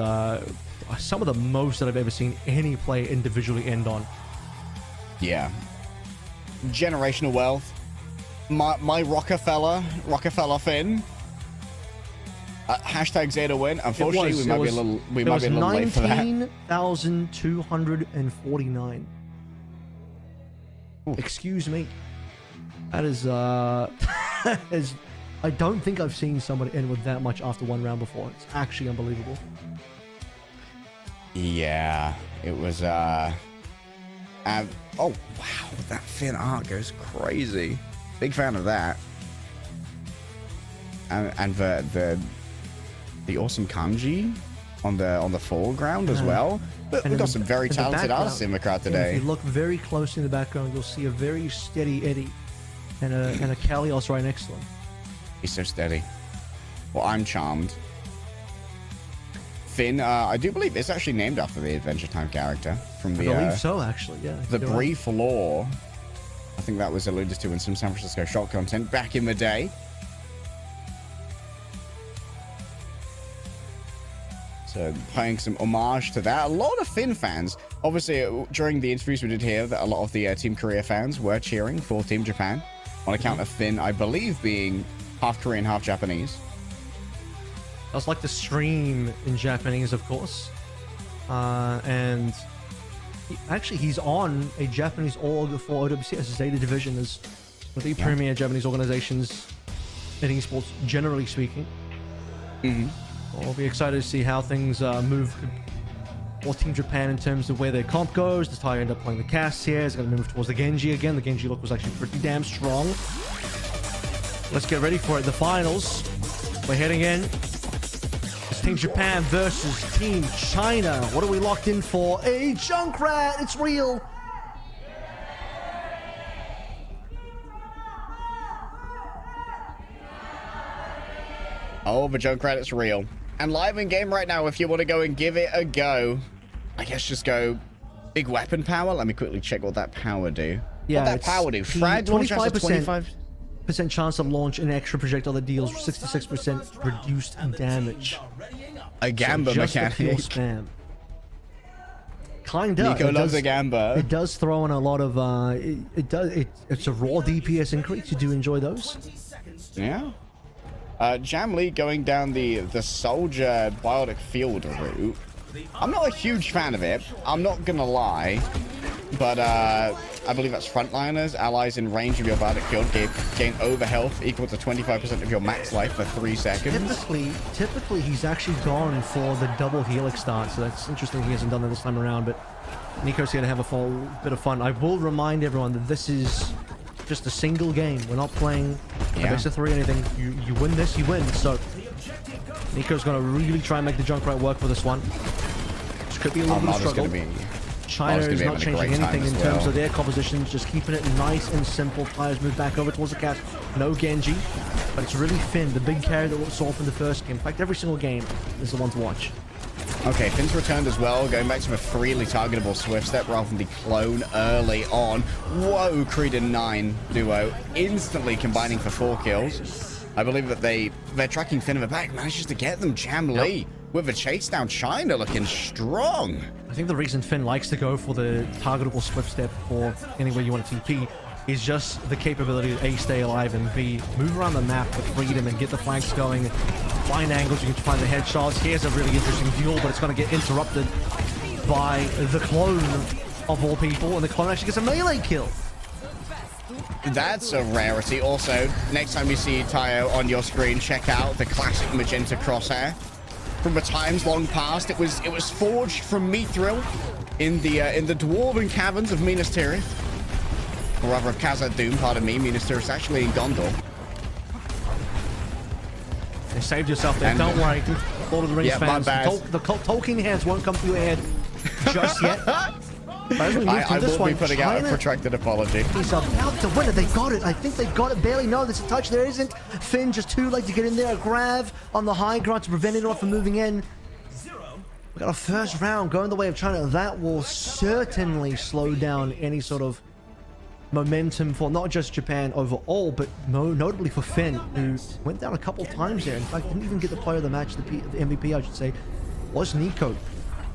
some of the most that I've ever seen any player individually end on.
Yeah. Generational wealth. My Rockefeller Finn. Hashtag Zeta win. Unfortunately, we might be a little late for that.
19,249. Excuse me. That is I don't think I've seen somebody end with that much after one round before. It's actually unbelievable.
Yeah, it was oh wow, that Finn art goes crazy. Big fan of that. And the awesome kanji on the foreground as well. But we've got some very talented artists in the crowd today.
If you look very closely in the background, you'll see a very steady Eddie and a Kalios right next to him.
He's so steady. Well, I'm charmed. Finn, I do believe it's actually named after the Adventure Time character from the.
I believe so, actually. Yeah.
The brief lore. I think that was alluded to in some San Francisco shop content back in the day. So paying some homage to that. A lot of Finn fans. Obviously, during the interviews we did here, that a lot of the Team Korea fans were cheering for Team Japan on account of Finn, I believe, being half Korean, half Japanese.
That's like the stream in Japanese, of course. And he's on a Japanese org for OWC as Zeta Division, as with the premier Japanese organizations in esports, generally speaking. We'll be excited to see how things move for Team Japan in terms of where their comp goes. Does Tai end up playing the cast here? Is going to move towards the Genji again. The Genji look was actually pretty damn strong. Let's get ready for it. The finals. We're heading in. It's Team Japan versus Team China. What are we locked in for? A Junkrat! It's real!
Oh, the Junkrat, it's real. And live in game right now, if you want to go and give it a go, I guess just go big weapon power. Let me quickly check what that power do.
Yeah,
what that power do? Frag launch has a 25%
chance of launch and extra projectile that deals 66% reduced damage.
A Gamba mechanic.
Spam. Kinda.
Nico loves a Gamba.
It does throw in a lot of it's a raw DPS increase. You do enjoy those?
Yeah. Jamlee going down the soldier biotic field route. I'm not a huge fan of it. I'm not gonna lie. But I believe that's frontliners. Allies in range of your biotic field gain over health equal to 25% of your max life for 3 seconds.
Typically he's actually gone for the double helix start, so that's interesting he hasn't done that this time around, but Nico's here to have a full bit of fun. I will remind everyone that this is just a single game. We're not playing a best of 3 or anything. You win this, you win. So Nico's going to really try and make the Junkrat work for this one. This could be a little bit of struggle. China is not changing anything in terms of their compositions, just keeping it nice and simple. Players move back over towards the cast. No Genji, but it's really Finn, the big carry that we saw from the first game. In fact, every single game is the one to watch.
Okay, Finn's returned as well, going back to a freely targetable Swift Step rather than the clone early on. Whoa, Creed and 9 duo instantly combining for 4 kills. I believe that they're tracking Finn in the back, manages to get them. Jamlee with a chase down. China looking strong.
I think the reason Finn likes to go for the targetable Swift Step or anywhere you want to TP is just the capability to A, stay alive, and B, move around the map with freedom and get the flanks going, find angles, you can find the headshots. Here's a really interesting duel, but it's going to get interrupted by the clone of all people, and the clone actually gets a melee kill.
That's a rarity. Also, next time you see Tayo on your screen, check out the classic magenta crosshair. From the times long past, it was forged from Mithril in the dwarven caverns of Minas Tirith. Or rather, of Khazad-dûm, pardon me. Minas Tirith's actually in Gondor.
You saved yourself there. Don't worry. Lord of the Rings fans. The Tolkien hands won't come to your head just yet.
I will be putting out a protracted apology.
He's about to win it. They got it. I think they got it. Barely. No, there's a touch. There isn't. Finn just too late to get in there. A grab on the high ground to prevent anyone from moving in. We got a first round going the way of China. That will certainly slow down any sort of momentum for not just Japan overall, but notably for Finn, who went down a couple times there. In fact, didn't even get the player of the match, the MVP, I should say, was Nico.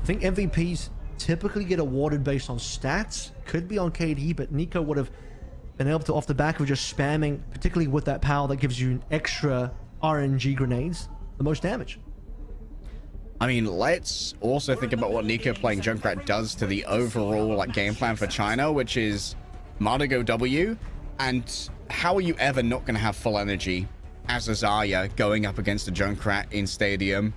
I think MVPs typically get awarded based on stats, could be on KD, but Nico would have been able to, off the back of just spamming, particularly with that power that gives you extra RNG grenades, the most damage.
I mean, let's also think about what Nico playing Junkrat does to the overall game plan for China, which is MADA go W, and how are you ever not going to have full energy as a Zarya going up against a Junkrat in Stadium?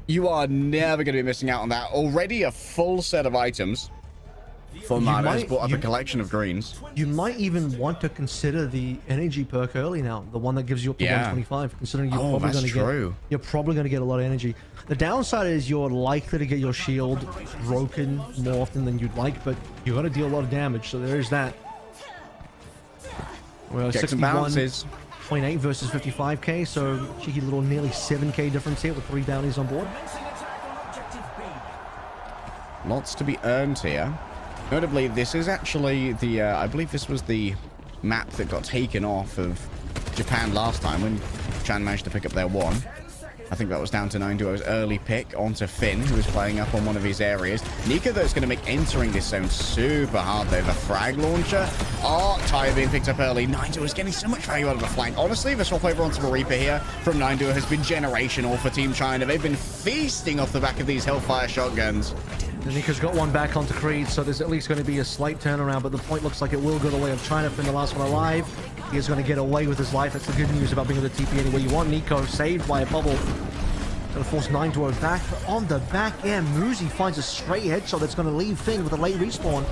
You are never going to be missing out on that. Already a full set of items for MADA has brought up a collection of greens.
You might even want to consider the energy perk early now, the one that gives you up to 125, considering you're probably going to get a lot of energy. The downside is you're likely to get your shield broken more often than you'd like, but you're going to deal a lot of damage, so there is that. Well, 61.8 versus 55k, so cheeky little nearly 7k difference here with 3 bounties on board.
Lots to be earned here. Notably, this is actually the, I believe this was the map that got taken off of Japan last time when Japan managed to pick up their 1. I think that was down to 9duo's early pick onto Finn, who was playing up on one of his areas. Nico, though, is going to make entering this zone super hard, though. The frag launcher. Oh, Tayo being picked up early. 9duo is getting so much value out of the flank. Honestly, the swap over onto the Reaper here from 9duo has been generational for Team China. They've been feasting off the back of these Hellfire shotguns.
Nico's got one back onto Creed, so there's at least going to be a slight turnaround, but the point looks like it will go the way of China. Finn, the last one alive. He is going to get away with his life. That's the good news about being able to TP anywhere you want. Nico saved by a bubble. Going to force 9duo back, but on the back end, Muzi finds a straight headshot that's going to leave Finn with a late respawn.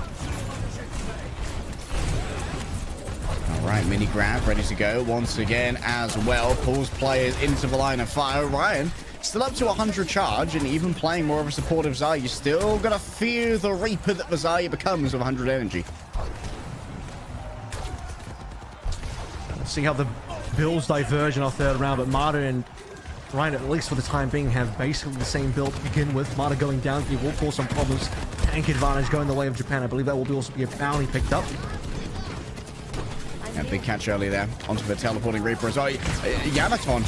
All right, mini grab ready to go once again as well. Pulls players into the line of fire. Ryan still up to 100 charge, and even playing more of a supportive Zarya, you still got to fear the Reaper that the Zarya becomes with 100 energy.
Let's see how the builds diverge in our third round, but MADA and Ryan, at least for the time being, have basically the same build to begin with. MADA going down here will cause some problems. Tank advantage going the way of Japan. I believe that will also be a bounty picked up.
Yeah, big catch early there onto the teleporting Reaper as well. YamatoN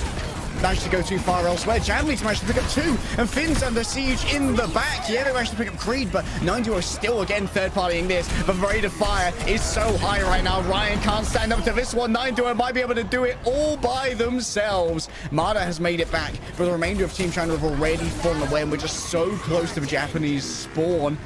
managed to go too far elsewhere. Jamlee's managed to pick up 2, and Finn's under siege in the back. Yeah, they managed to pick up Creed, but 9duo still again third-partying this. The rate of fire is so high right now. Ryan can't stand up to this one. 9duo might be able to do it all by themselves. MADA has made it back, but the remainder of Team China have already fallen away, and we're just so close to the Japanese spawn.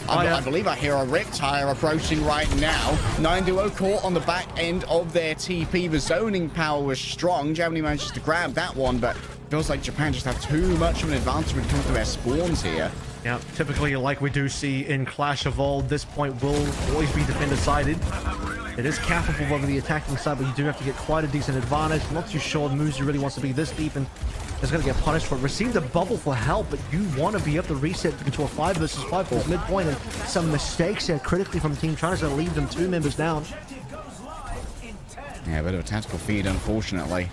I believe I hear a Riptire approaching right now. 9duo caught on the back end of their TP. The zoning power was strong. Jamlee manages to grab that one, but feels like Japan just have too much of an advantage when it comes to their spawns here.
Yeah, typically, like we do see in Clash of All, this point will always be defender-sided. It is capable over the attacking side, but you do have to get quite a decent advantage. I'm not too sure Muzi really wants to be this deep and is going to get punished for it. Received a bubble for help, but you want to be able to reset into a 5 versus 5 for midpoint, and some mistakes here critically from Team China to leave them 2 members down.
Yeah, a bit of a tactical feed, unfortunately.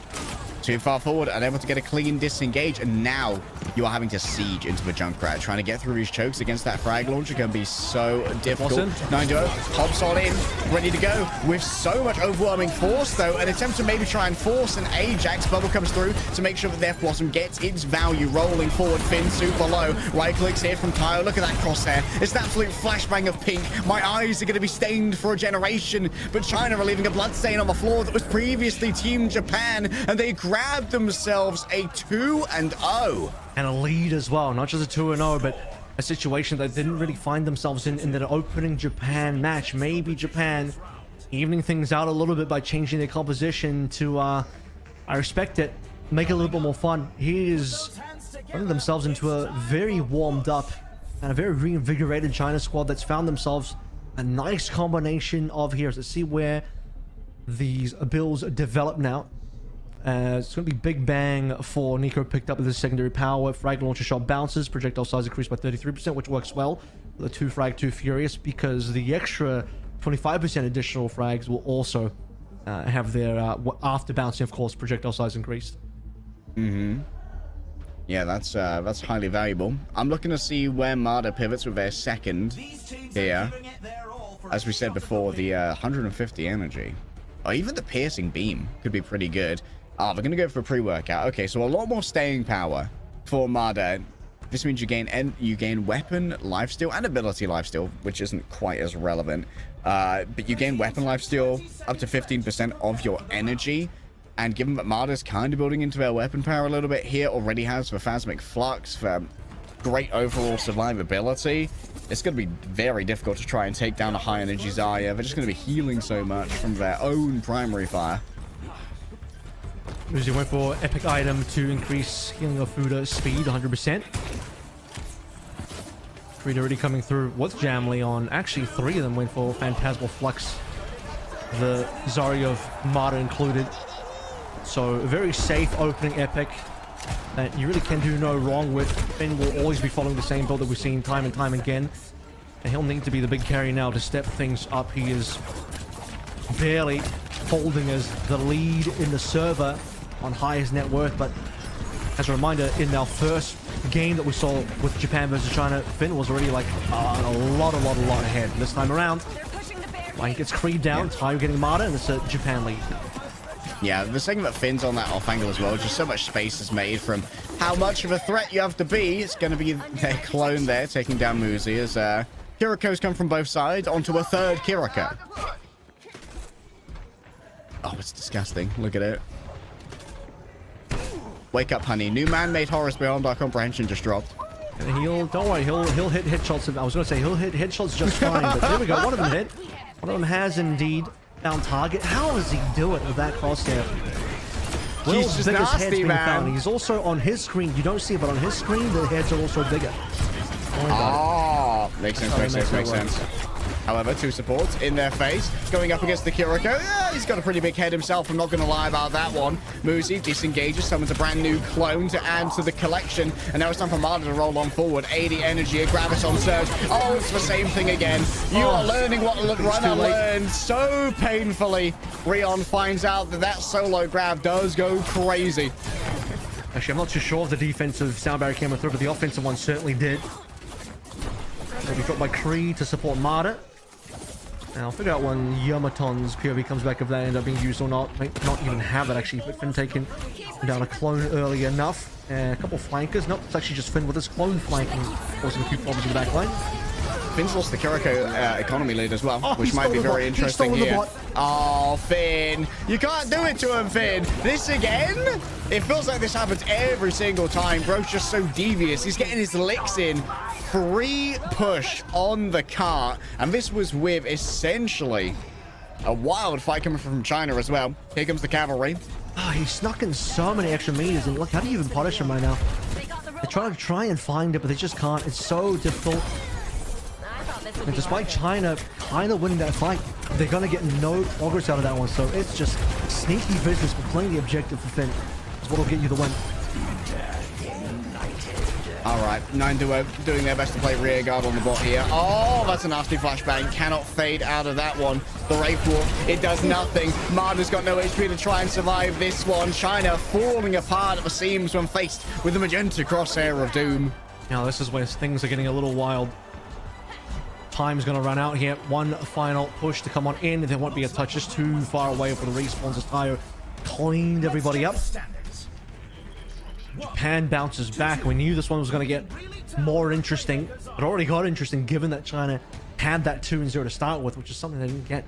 Too far forward, unable to get a clean disengage, and now you are having to siege into the Junkrat. Trying to get through these chokes against that frag launcher can be so difficult. 9duo hops on in, ready to go, with so much overwhelming force, though. An attempt to maybe try and force an Ajax. Bubble comes through to make sure that their Blossom gets its value. Rolling forward, Finn super low. Right clicks here from Tayo. Look at that crosshair. It's an absolute flashbang of pink. My eyes are going to be stained for a generation. But China are leaving a blood stain on the floor that was previously Team Japan, and they grabbed themselves a 2-0.
And a lead as well, not just a 2-0, but a situation that didn't really find themselves in the opening Japan match. Maybe Japan evening things out a little bit by changing their composition to, I respect it, make it a little bit more fun. He is putting themselves into a very warmed up and a very reinvigorated China squad that's found themselves a nice combination of heroes. Let's see where these builds develop now. It's going to be Big Bang for Nico, picked up with his secondary power. Frag launcher shot bounces, projectile size increased by 33%, which works well. The 2 frag, 2 furious, because the extra 25% additional frags will also have their, after bouncing, of course, projectile size increased.
Yeah, that's highly valuable. I'm looking to see where MADA pivots with their second here. As we said before, the 150 energy, or even the piercing beam could be pretty good. We're going to go for a pre-workout. Okay, so a lot more staying power for MADA. This means you gain weapon lifesteal and ability lifesteal, which isn't quite as relevant. But you gain weapon lifesteal up to 15% of your energy. And given that MADA's kind of building into their weapon power a little bit here, already has the Phasmic Flux for great overall survivability, it's going to be very difficult to try and take down a high energy Zarya. They're just going to be healing so much from their own primary fire.
Muzi went for epic item to increase healing of Fuda speed 100%. Creed already coming through with Jamlee on. Actually, 3 of them went for Phantasmal Flux. The Zarya of MADA included. So a very safe opening epic that you really can do no wrong with. Finn will always be following the same build that we've seen time and time again. And he'll need to be the big carry now to step things up. He is barely holding as the lead in the server on highest net worth, but as a reminder, in our first game that we saw with Japan versus China, Finn was already like a lot ahead. This time around, he gets Creed down, Tayo getting MADA, and it's a Japan lead.
Yeah, the second that Finn's on that off angle as well, just so much space is made from how much of a threat you have to be. It's going to be their clone there taking down Muzi as Kiriko's come from both sides onto a third Kiriko. Oh, it's disgusting. Look at it. Wake up, honey. New man-made horrors beyond our comprehension just dropped.
And don't worry, he'll hit headshots. I was going to say he'll hit headshots just fine, but there we go. One of them hit. One of them has indeed found target. How does he do it with that crosshair? Will's
just
biggest head's
nasty,
being
man.
found. He's also on his screen. You don't see it, but on his screen, the heads are also bigger.
Makes sense. However, 2 supports in their face, going up against the Kiriko. Yeah, he's got a pretty big head himself, I'm not going to lie about that one. Muzi disengages, summons a brand new clone to add to the collection, and now it's time for MADA to roll on forward. 80 energy, a Graviton surge. Oh, it's the same thing again. You are learning what Runner learned so painfully. Rion finds out that solo grab does go crazy.
Actually, I'm not too sure if the defensive sound barrier came through, but the offensive one certainly did. It'll be dropped by Creed to support MADA. Now, I'll figure out when YamatoN's POV comes back if that ends up being used or not. Might not even have it, actually. But Finn taken down a clone early enough. A couple flankers. Nope, it's actually just Finn with his clone flanking, causing a few problems in the back line.
Finn's lost the Kiriko economy lead as well, which might be very interesting here. Oh, Finn. You can't do it to him, Finn. This again? It feels like this happens every single time. Bro's just so devious. He's getting his licks in. Free push on the cart. And this was with essentially a wild fight coming from China as well. Here comes the cavalry.
Oh, he snuck in so many extra meters. And look, how do you even punish him right now? They try and find it, but they just can't. It's so difficult. And despite China kind of winning that fight, they're going to get no progress out of that one. So it's just sneaky business, but playing the objective for Finn is what will get you the win.
All right, 9 Duo doing their best to play rear guard on the bot here. Oh, that's a nasty flashbang. Cannot fade out of that one. The Wraith Walk, it does nothing. MADA's got no HP to try and survive this one. China falling apart at the seams when faced with the magenta crosshair of doom.
Now, this is where things are getting a little wild. Time's going to run out here. One final push to come on in. There won't be a touch. Just too far away for the respawns as Tayo cleaned everybody up. Japan bounces back. We knew this one was going to get more interesting. It already got interesting given that China had that 2-0 to start with, which is something they didn't get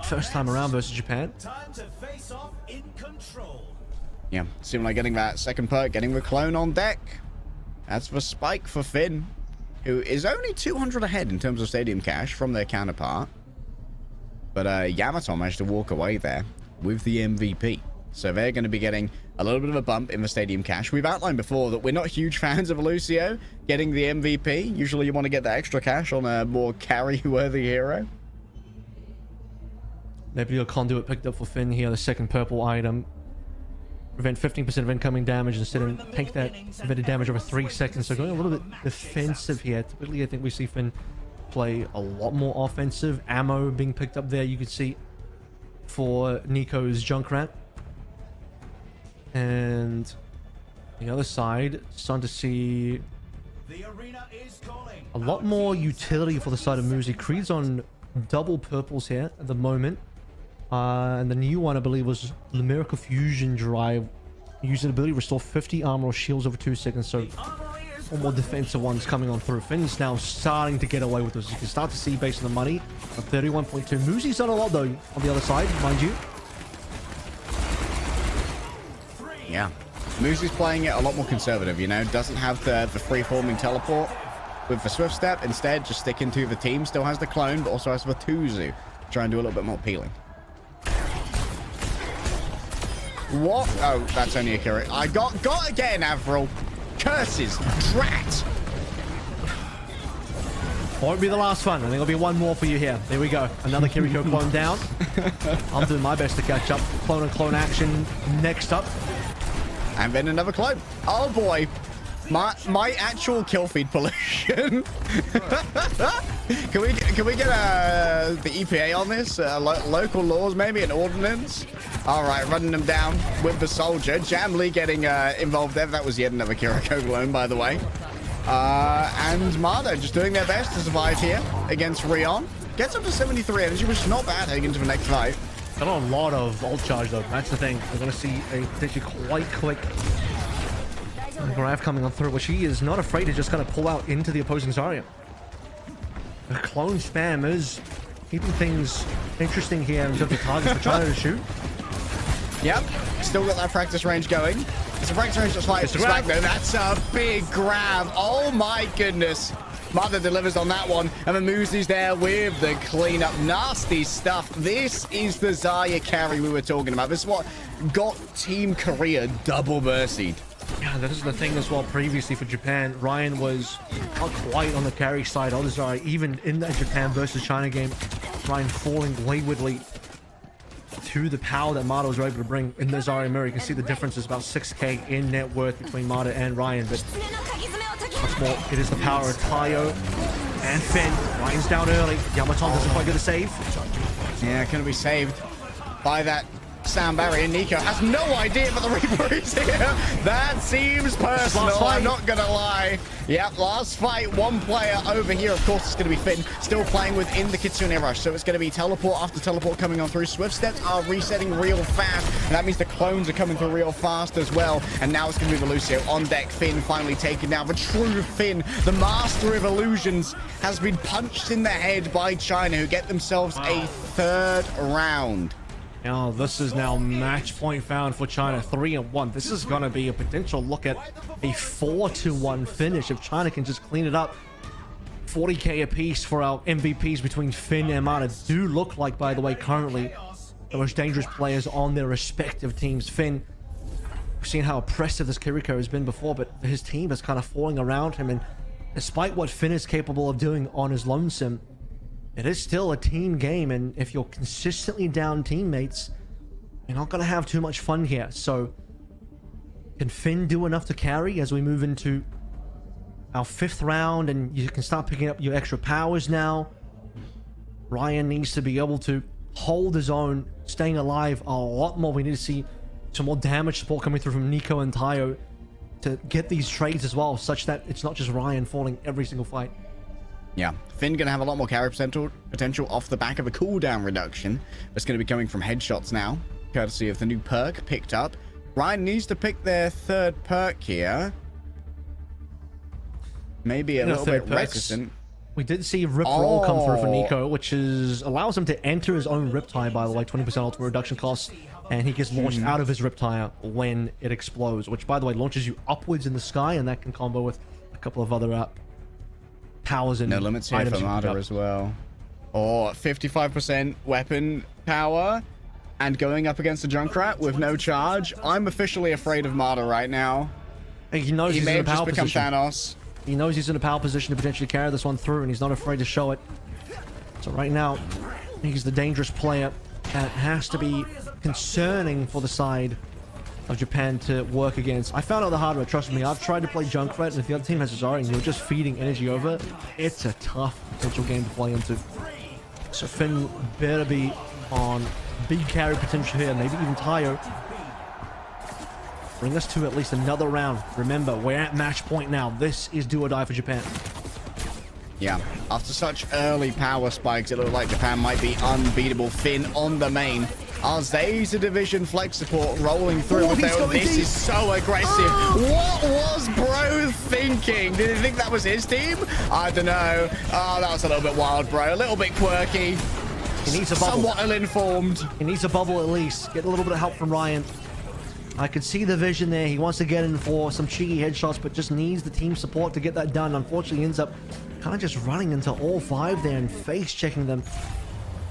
first time around versus Japan.
Time to face off in control.
Yeah, seemed like getting that second perk, getting the clone on deck. That's the spike for Finn, who is only 200 ahead in terms of stadium cash from their counterpart. But YamatoN managed to walk away there with the MVP. So they're going to be getting a little bit of a bump in the stadium cash. We've outlined before that we're not huge fans of Lucio getting the MVP. Usually you want to get that extra cash on a more carry-worthy hero.
Maybe a conduit picked up for Finn here, the second purple item. Prevent 15% of incoming damage instead of take that prevented damage over 3 seconds. So going a little bit defensive here. Typically, I think we see Finn play a lot more offensive. Ammo being picked up there, you can see, for Nico's Junkrat. And the other side, starting to see a lot more utility for the side of Muzi. Creed's on double purples here at the moment. And the new one, I believe, was the Miracle Fusion Drive. Using the ability to restore 50 armor or shields over 2 seconds. So, one more defensive ones coming on through. Finn's now starting to get away with this. You can start to see based on the money. At 31.2. Muzi's done a lot, though, on the other side, mind you.
Yeah. Muzi's playing it a lot more conservative, you know. Doesn't have the free-forming teleport with the Swift Step. Instead, just sticking to the team. Still has the clone, but also has the Tuzu. Try and do a little bit more peeling. What? Oh, that's only a Kiri. I got again, Avril. Curses. Drat.
Won't be the last one. I think there'll be one more for you here. There we go. Another Kiriko clone down. I'm doing my best to catch up. Clone and clone action next up.
And then another clone. Oh boy. My actual kill feed pollution. Can we get the EPA on this? Local laws, maybe an ordinance? All right, running them down with the soldier. Jamlee getting involved there. That was yet another Kiriko clone, by the way. And MADA just doing their best to survive here against Rion. Gets up to 73 energy, which is not bad heading into the next fight.
Got a lot of ult charge, though. That's the thing. We're going to see a potentially quite quick grab coming on through, which he is not afraid to just kind of pull out into the opposing Zarya. The clone spam is keeping things interesting here in terms of targets for China to shoot.
Yep, still got that practice range going. It's a practice range just like Smack though. That's a big grab. Oh my goodness. MADA delivers on that one, and the Muzi's there with the cleanup. Nasty stuff. This is the Zarya carry we were talking about. This is what got Team Korea double mercied.
Yeah, that is the thing as well. Previously for Japan, Ryan was not quite on the carry side of the Zarya. Even in that Japan versus China game, Ryan falling waywardly to the power that MADA was able to bring in the Zarya mirror. You can see the difference is about 6k in net worth between MADA and Ryan, but much more, it is the power of Tayo and Finn. Ryan's down early. YamatoN doesn't quite get a save.
Yeah, can be saved by that Sam Barry and Nico has no idea but the Reaper is here. That seems personal, I'm not gonna lie. Yep, last fight, one player over here. Of course, it's going to be Finn, still playing within the Kitsune Rush. So it's going to be teleport after teleport coming on through. Swift steps are resetting real fast, and that means the clones are coming through real fast as well. And now it's going to be Lucio on deck. Finn finally taken down. The true Finn, the master of illusions, has been punched in the head by China, who get themselves a third round.
Now, this is now match point found for China, 3-1. This is going to be a potential look at a 4-1 finish if China can just clean it up. 40k apiece for our MVPs between Finn and MADA do look like, by the way, currently the most dangerous players on their respective teams. Finn, we've seen how oppressive this Kiriko has been before, but his team is kind of falling around him. And despite what Finn is capable of doing on his lonesome, it is still a team game, and if you're consistently down teammates, you're not going to have too much fun here. So, can Finn do enough to carry as we move into our 5th round, and you can start picking up your extra powers now? Ryan needs to be able to hold his own, staying alive a lot more. We need to see some more damage support coming through from Nico and Tayo to get these trades as well, such that it's not just Ryan falling every single fight.
Yeah, Finn going to have a lot more carry potential off the back of a cooldown reduction. It's going to be coming from headshots now, courtesy of the new perk picked up. Ryan needs to pick their 3rd perk here. Maybe a little bit reticent.
We did see Rip Roll come through for Nico, which allows him to enter his own Riptide, by the way, 20% ultimate reduction cost, and he gets launched out of his Riptide when it explodes, which, by the way, launches you upwards in the sky, and that can combo with a couple of other powers and
no limits here for MADA as well. Or 55% weapon power and going up against a Junkrat with no charge. I'm officially afraid of MADA right now.
He knows he's in a power position.
Thanos.
He knows he's in a power position to potentially carry this one through, and he's not afraid to show it. So right now, he's the dangerous player, and it has to be concerning for the side of Japan to work against. I found out the hard way, trust me. I've tried to play Junkrat, and if the other team has Azari and you're just feeding energy over, it's a tough potential game to play into. So Finn better be on big carry potential here, maybe even Tayo. Bring us to at least another round. Remember, we're at match point now. This is do or die for Japan.
Yeah, after such early power spikes, it looked like Japan might be unbeatable. Finn on the main. Arza's division flex support rolling through with their... This is so aggressive. What was bro thinking? Did he think that was his team? I don't know. Oh, that was a little bit wild, bro. A little bit quirky.
He needs a bubble.
Somewhat ill-informed.
He needs a bubble at least. Get a little bit of help from Ryan. I could see the vision there. He wants to get in for some cheeky headshots, but just needs the team support to get that done. Unfortunately, he ends up kind of just running into all 5 there and face-checking them.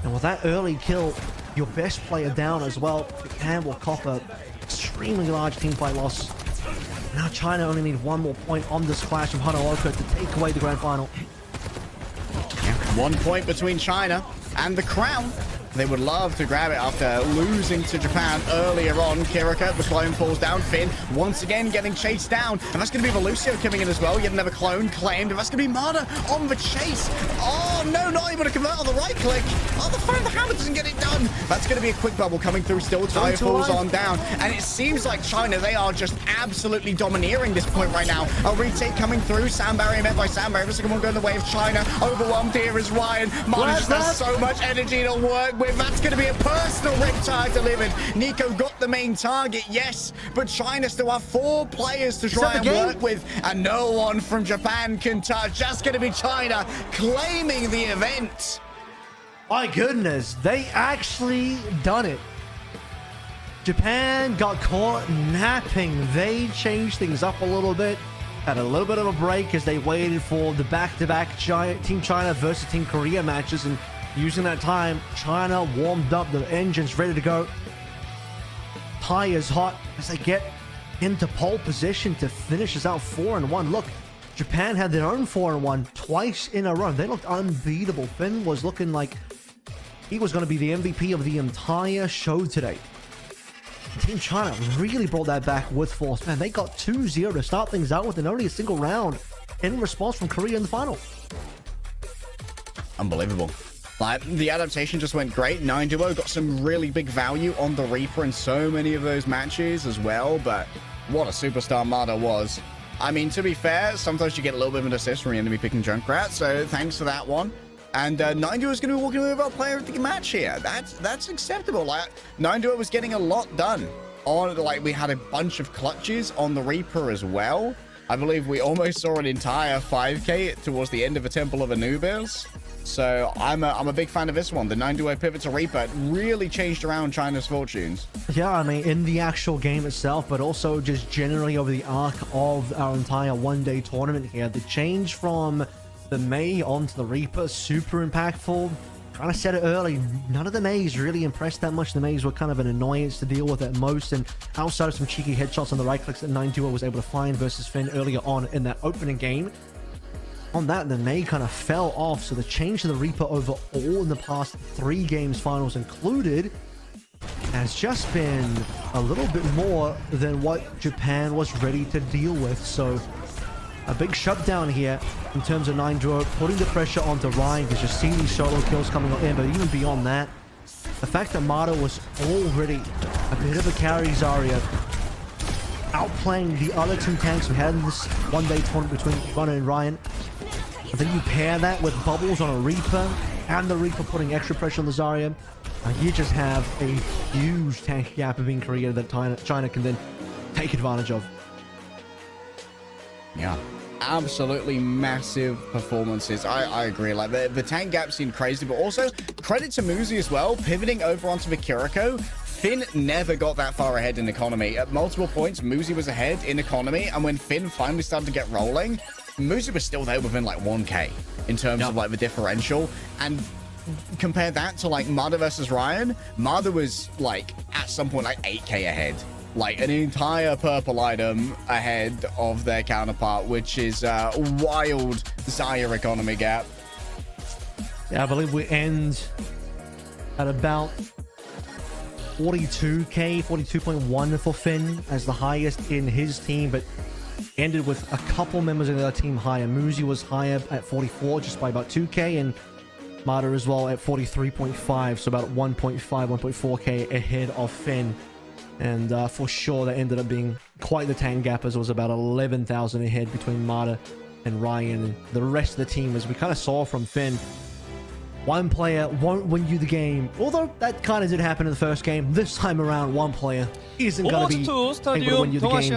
And with that early kill, your best player down as well, Japan will cop a extremely large team fight loss. Now China only need 1 more point on this clash of Hanooka to take away the grand final.
Yeah, 1 point between China and the crown. They would love to grab it after losing to Japan earlier on. Kiriko, the clone, falls down. Finn, once again, getting chased down. And that's going to be Lucio coming in as well. Yet another clone claimed. And that's going to be MADA on the chase. Oh, no, not able to convert on the right click. Oh, the phone, the hammer doesn't get it done. That's going to be a quick bubble coming through still. Tayo falls on down. And it seems like China, they are just absolutely domineering this point right now. A retake coming through. Sam Barry met by Sam Barry. The second one going the way of China. Overwhelmed here is Ryan. MADA just has so much energy to work with. That's going to be a personal Riptide delivered. Nico got the main target, yes, but China still have 4 players to try and work with, and no one from Japan can touch. That's going to be China claiming the event.
My goodness, they actually done it. Japan got caught napping. They changed things up a little bit. Had a little bit of a break as they waited for the back-to-back Team China versus Team Korea matches, and using that time, China warmed up, the engines ready to go. Tires hot as they get into pole position to finish us out 4-1. Look, Japan had their own 4-1 twice in a row. They looked unbeatable. Finn was looking like he was going to be the MVP of the entire show today. Team China really brought that back with force. Man, they got 2-0 to start things out with, and only a single round in response from Korea in the final.
Unbelievable. Like, the adaptation just went great. 9-duo got some really big value on the Reaper in so many of those matches as well, but what a superstar MADA was. I mean, to be fair, sometimes you get a little bit of an assist from your enemy picking Junkrat, so thanks for that one. And 9-duo is going to be walking away with our player of the match here. That's acceptable. Like, 9-duo was getting a lot done. Like, we had a bunch of clutches on the Reaper as well. I believe we almost saw an entire 5k towards the end of a Temple of Anubis. So I'm a big fan of this one. The 9-duo pivot to Reaper really changed around China's fortunes.
Yeah, I mean, in the actual game itself, but also just generally over the arc of our entire one-day tournament here. The change from the Mei onto the Reaper, super impactful. Trying to set it early. None of the Meis really impressed that much. The Meis were kind of an annoyance to deal with at most, and outside of some cheeky headshots on the right clicks that 9-duo was able to find versus Finn earlier on in that opening game, on that, the Mei kind of fell off. So the change to the Reaper overall in the past 3 games, finals included, has just been a little bit more than what Japan was ready to deal with. So a big shutdown here in terms of 9-duo, putting the pressure onto Ryan, because you see these solo kills coming in. But even beyond that, the fact that MADA was already a bit of a carry Zarya, outplaying the other 2 tanks we had in this one-day tournament between Runner and Ryan. I think you pair that with bubbles on a Reaper, and the Reaper putting extra pressure on the Zarya, and you just have a huge tank gap being created that China can then take advantage of.
Yeah, absolutely massive performances. I agree. Like, the tank gap seemed crazy, but also credit to Muzi as well, pivoting over onto the Kiriko. Finn never got that far ahead in economy. At multiple points, Muzi was ahead in economy, and when Finn finally started to get rolling, Muzi was still there within like 1k in terms of like the differential. And compare that to like MADA versus Ryan, MADA was like at some point like 8k ahead, like an entire purple item ahead of their counterpart, which is a wild Zarya economy gap.
Yeah, I believe we end at about 42k, 42.1 for Finn as the highest in his team, but ended with a couple members of their team higher. Muzi was higher at 44, just by about 2k, and MADA as well at 43.5, so about 1.5, 1.4k ahead of Finn. And for sure, that ended up being quite the tank gap, as it was about 11,000 ahead between MADA and Ryan and the rest of the team. As we kind of saw from Finn, one player won't win you the game. Although that kind of did happen in the first game. This time around, one player isn't going to be able to win you the game.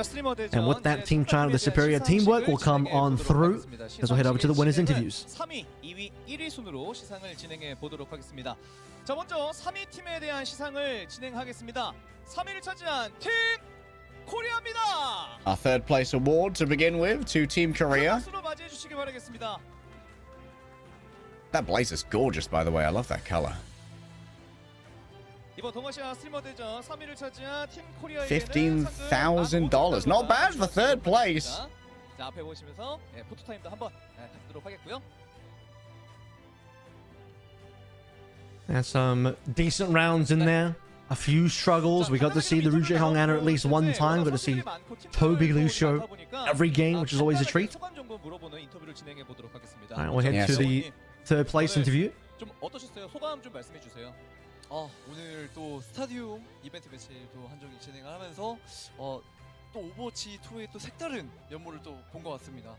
And with that, Team China, the superior teamwork will come on through as we'll head over to the winners' interviews.
3위, 2위, 1위 순으로 시상을 진행해 보도록 하겠습니다. 자, 먼저 3위 팀에 대한 시상을 진행하겠습니다. 3위를 차지한 팀 코리아입니다.
Our third place award to begin with to Team Korea.
박수로 맞이해 주시기 바라겠습니다.
That blaze is gorgeous, by the way. I love that color.
이번 동아시아 스트리머 대전 3위를 차지한 팀 코리아에게는
$15,000. Not bad for third place.
자, 앞에 보시면서 포토타임도 한번 갖도록 하겠고요.
And some decent rounds in there. A few struggles. We got to see the ryujehong Ana at least one time. Got to see Tobi Lucio every game, which is always a treat. Alright, we'll head to the third place interview.
좀 어떠셨어요? 소감 좀 말씀해 주세요.
오늘 또 스타디움 이벤트 매치도 한정이 진행을 하면서 또 오버워치 2의 또 색다른 면모를 또 본 것 같습니다.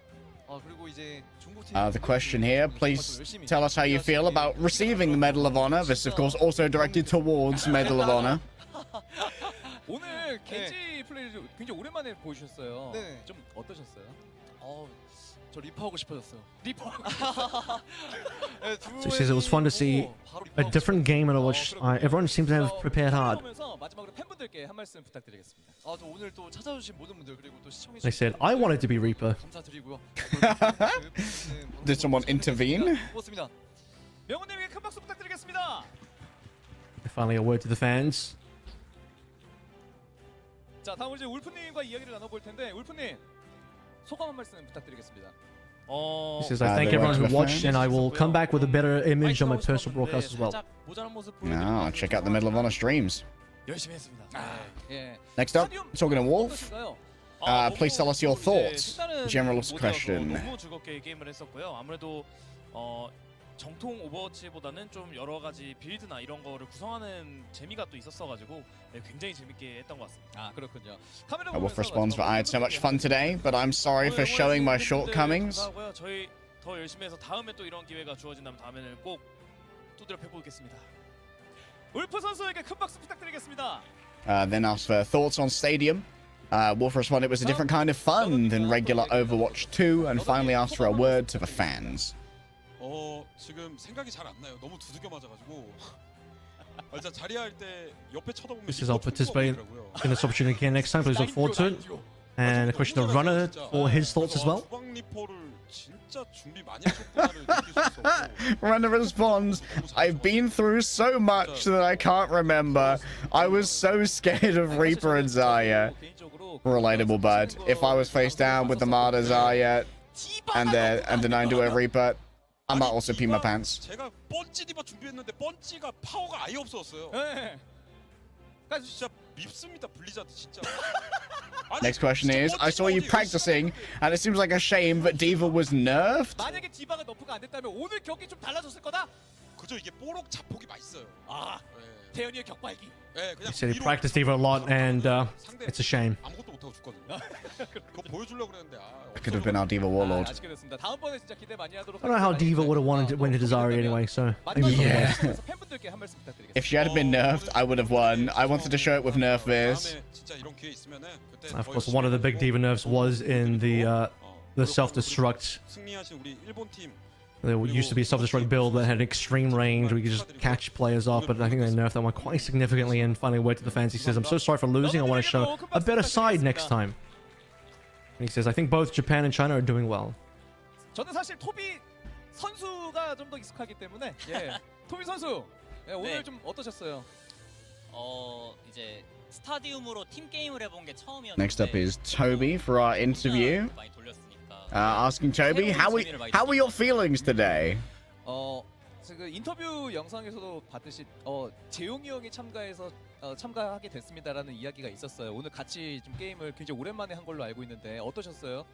그리고 이제 중국 팀
The question here, please tell us how you feel about receiving the Medal of Honor. This, of course, also directed towards Medal of Honor.
오늘 겐지 플레이를 굉장히 오랜만에 보여주셨어요.
네.
좀 어떠셨어요?
저 리퍼하고 싶어졌어요.
리퍼.
So she says it was fun to see a different game in which everyone seems to have prepared hard.
마지막으로 팬분들께 한 말씀 부탁드리겠습니다.
또 오늘 또 찾아주신 모든 분들 그리고 또 시청해
They said, I wanted to be Reaper.
감사드리고요.
Did someone intervene?
고맙습니다. 명훈님에게 큰 박수 부탁드리겠습니다.
Finally, a word to the fans.
자, 다음으로 이제 울프님과 이야기를 나눠볼 텐데, 울프님 소감 한 말씀 부탁드리겠습니다.
He says, I thank everyone who watched, and I will come back with a better image on my personal broadcast as well.
Now, check out the Medal of Honor streams.
열심히 했습니다.
Next up, talking to Wolf. Please tell us your thoughts. Generalist question.
너무 즐겁게 게임을 했었고요. 아무래도
정통 오버워치보다는 좀 여러 가지 빌드나 이런 거를 구성하는 재미가 또 있었어가지고 네, 굉장히 재밌게 했던 것 같습니다. 아 그렇군요. 카메라
Wolf responds, but I had so much fun today, but I'm sorry for showing my shortcomings.
감사하고요. 저희 더 열심히 해서 다음에 또 이런 기회가 주어진다면 다음에는 꼭 두드려 펴보겠습니다. 울프 선수에게 큰 박수 부탁드리겠습니다.
Then asked for thoughts on Stadium. Wolf responded it was a different kind of fun than regular Overwatch 2, and finally asked for a word to the fans.
지금 생각이 잘 안 나요. 너무 두들겨 맞아가지고. 진짜 자리야 할 때 옆에 쳐다보면.
This is I'll participate in this opportunity again next time. Please look forward to it. And a question of Runner for his thoughts as well.
Runner responds, I've been through so much that I can't remember. I was so scared of Reaper and Zarya. Relatable, bud. If I was face down with the MADA Zarya and the 9-duo Reaper, I might also pee my pants.
제가 펀치 디바 준비했는데 펀치가 파워가 아예 없었어요.
네.
진짜 밉습니다 블리자드 진짜.
Next question is, I saw you practicing, and it seems like a shame that D.Va was nerfed.
만약에 디바가 너프가 안 됐다면 오늘 경기 좀 달라졌을 거다.
그죠 이게 뽀록 자폭이 맛있어요.
아, 태연이의 격발기.
He said he practiced D.Va a lot, and it's a shame.
아무것도 못하고 죽거든요. 그거 보여주려고 그랬는데
It could have been our D.Va Warlord.
아쉽게 됐습니다. 다음번에 진짜 기대 많이 하도록.
I don't know how D.Va would have wanted to win to Zarya anyway, so maybe
Yeah.
팬분들께 한 말씀 부탁드리겠습니다.
If she had been nerfed, I would have won. I wanted to show it with nerf Viz.
진짜 이런 기회 있으면은 그때
of course, one of the big D.Va nerfs was in the self-destruct.
승리하신 우리 일본 팀.
There used to be a self-destruct build that had extreme range where you could just catch players off, but I think they nerfed that one quite significantly and finally went to the fans. He says, I'm so sorry for losing. I want to show a better side next time. And he says, I think both Japan and China are doing well.
저는 사실 토비 선수가 좀 더 익숙하기 때문에 예. 토비 선수 예, 오늘
네.
좀 어떠셨어요?
이제 스타디움으로 팀 게임을 해본 게 처음이었는데.
Next up is Toby for our interview.
많이 돌렸으니까.
Asking Toby, how are your feelings today?
그 인터뷰 영상에서도 봤듯이 재용이 형이 참가하게 됐습니다라는 이야기가 있었어요. 오늘 같이 좀 게임을 굉장히 오랜만에 한 걸로 알고 있는데 어떠셨어요?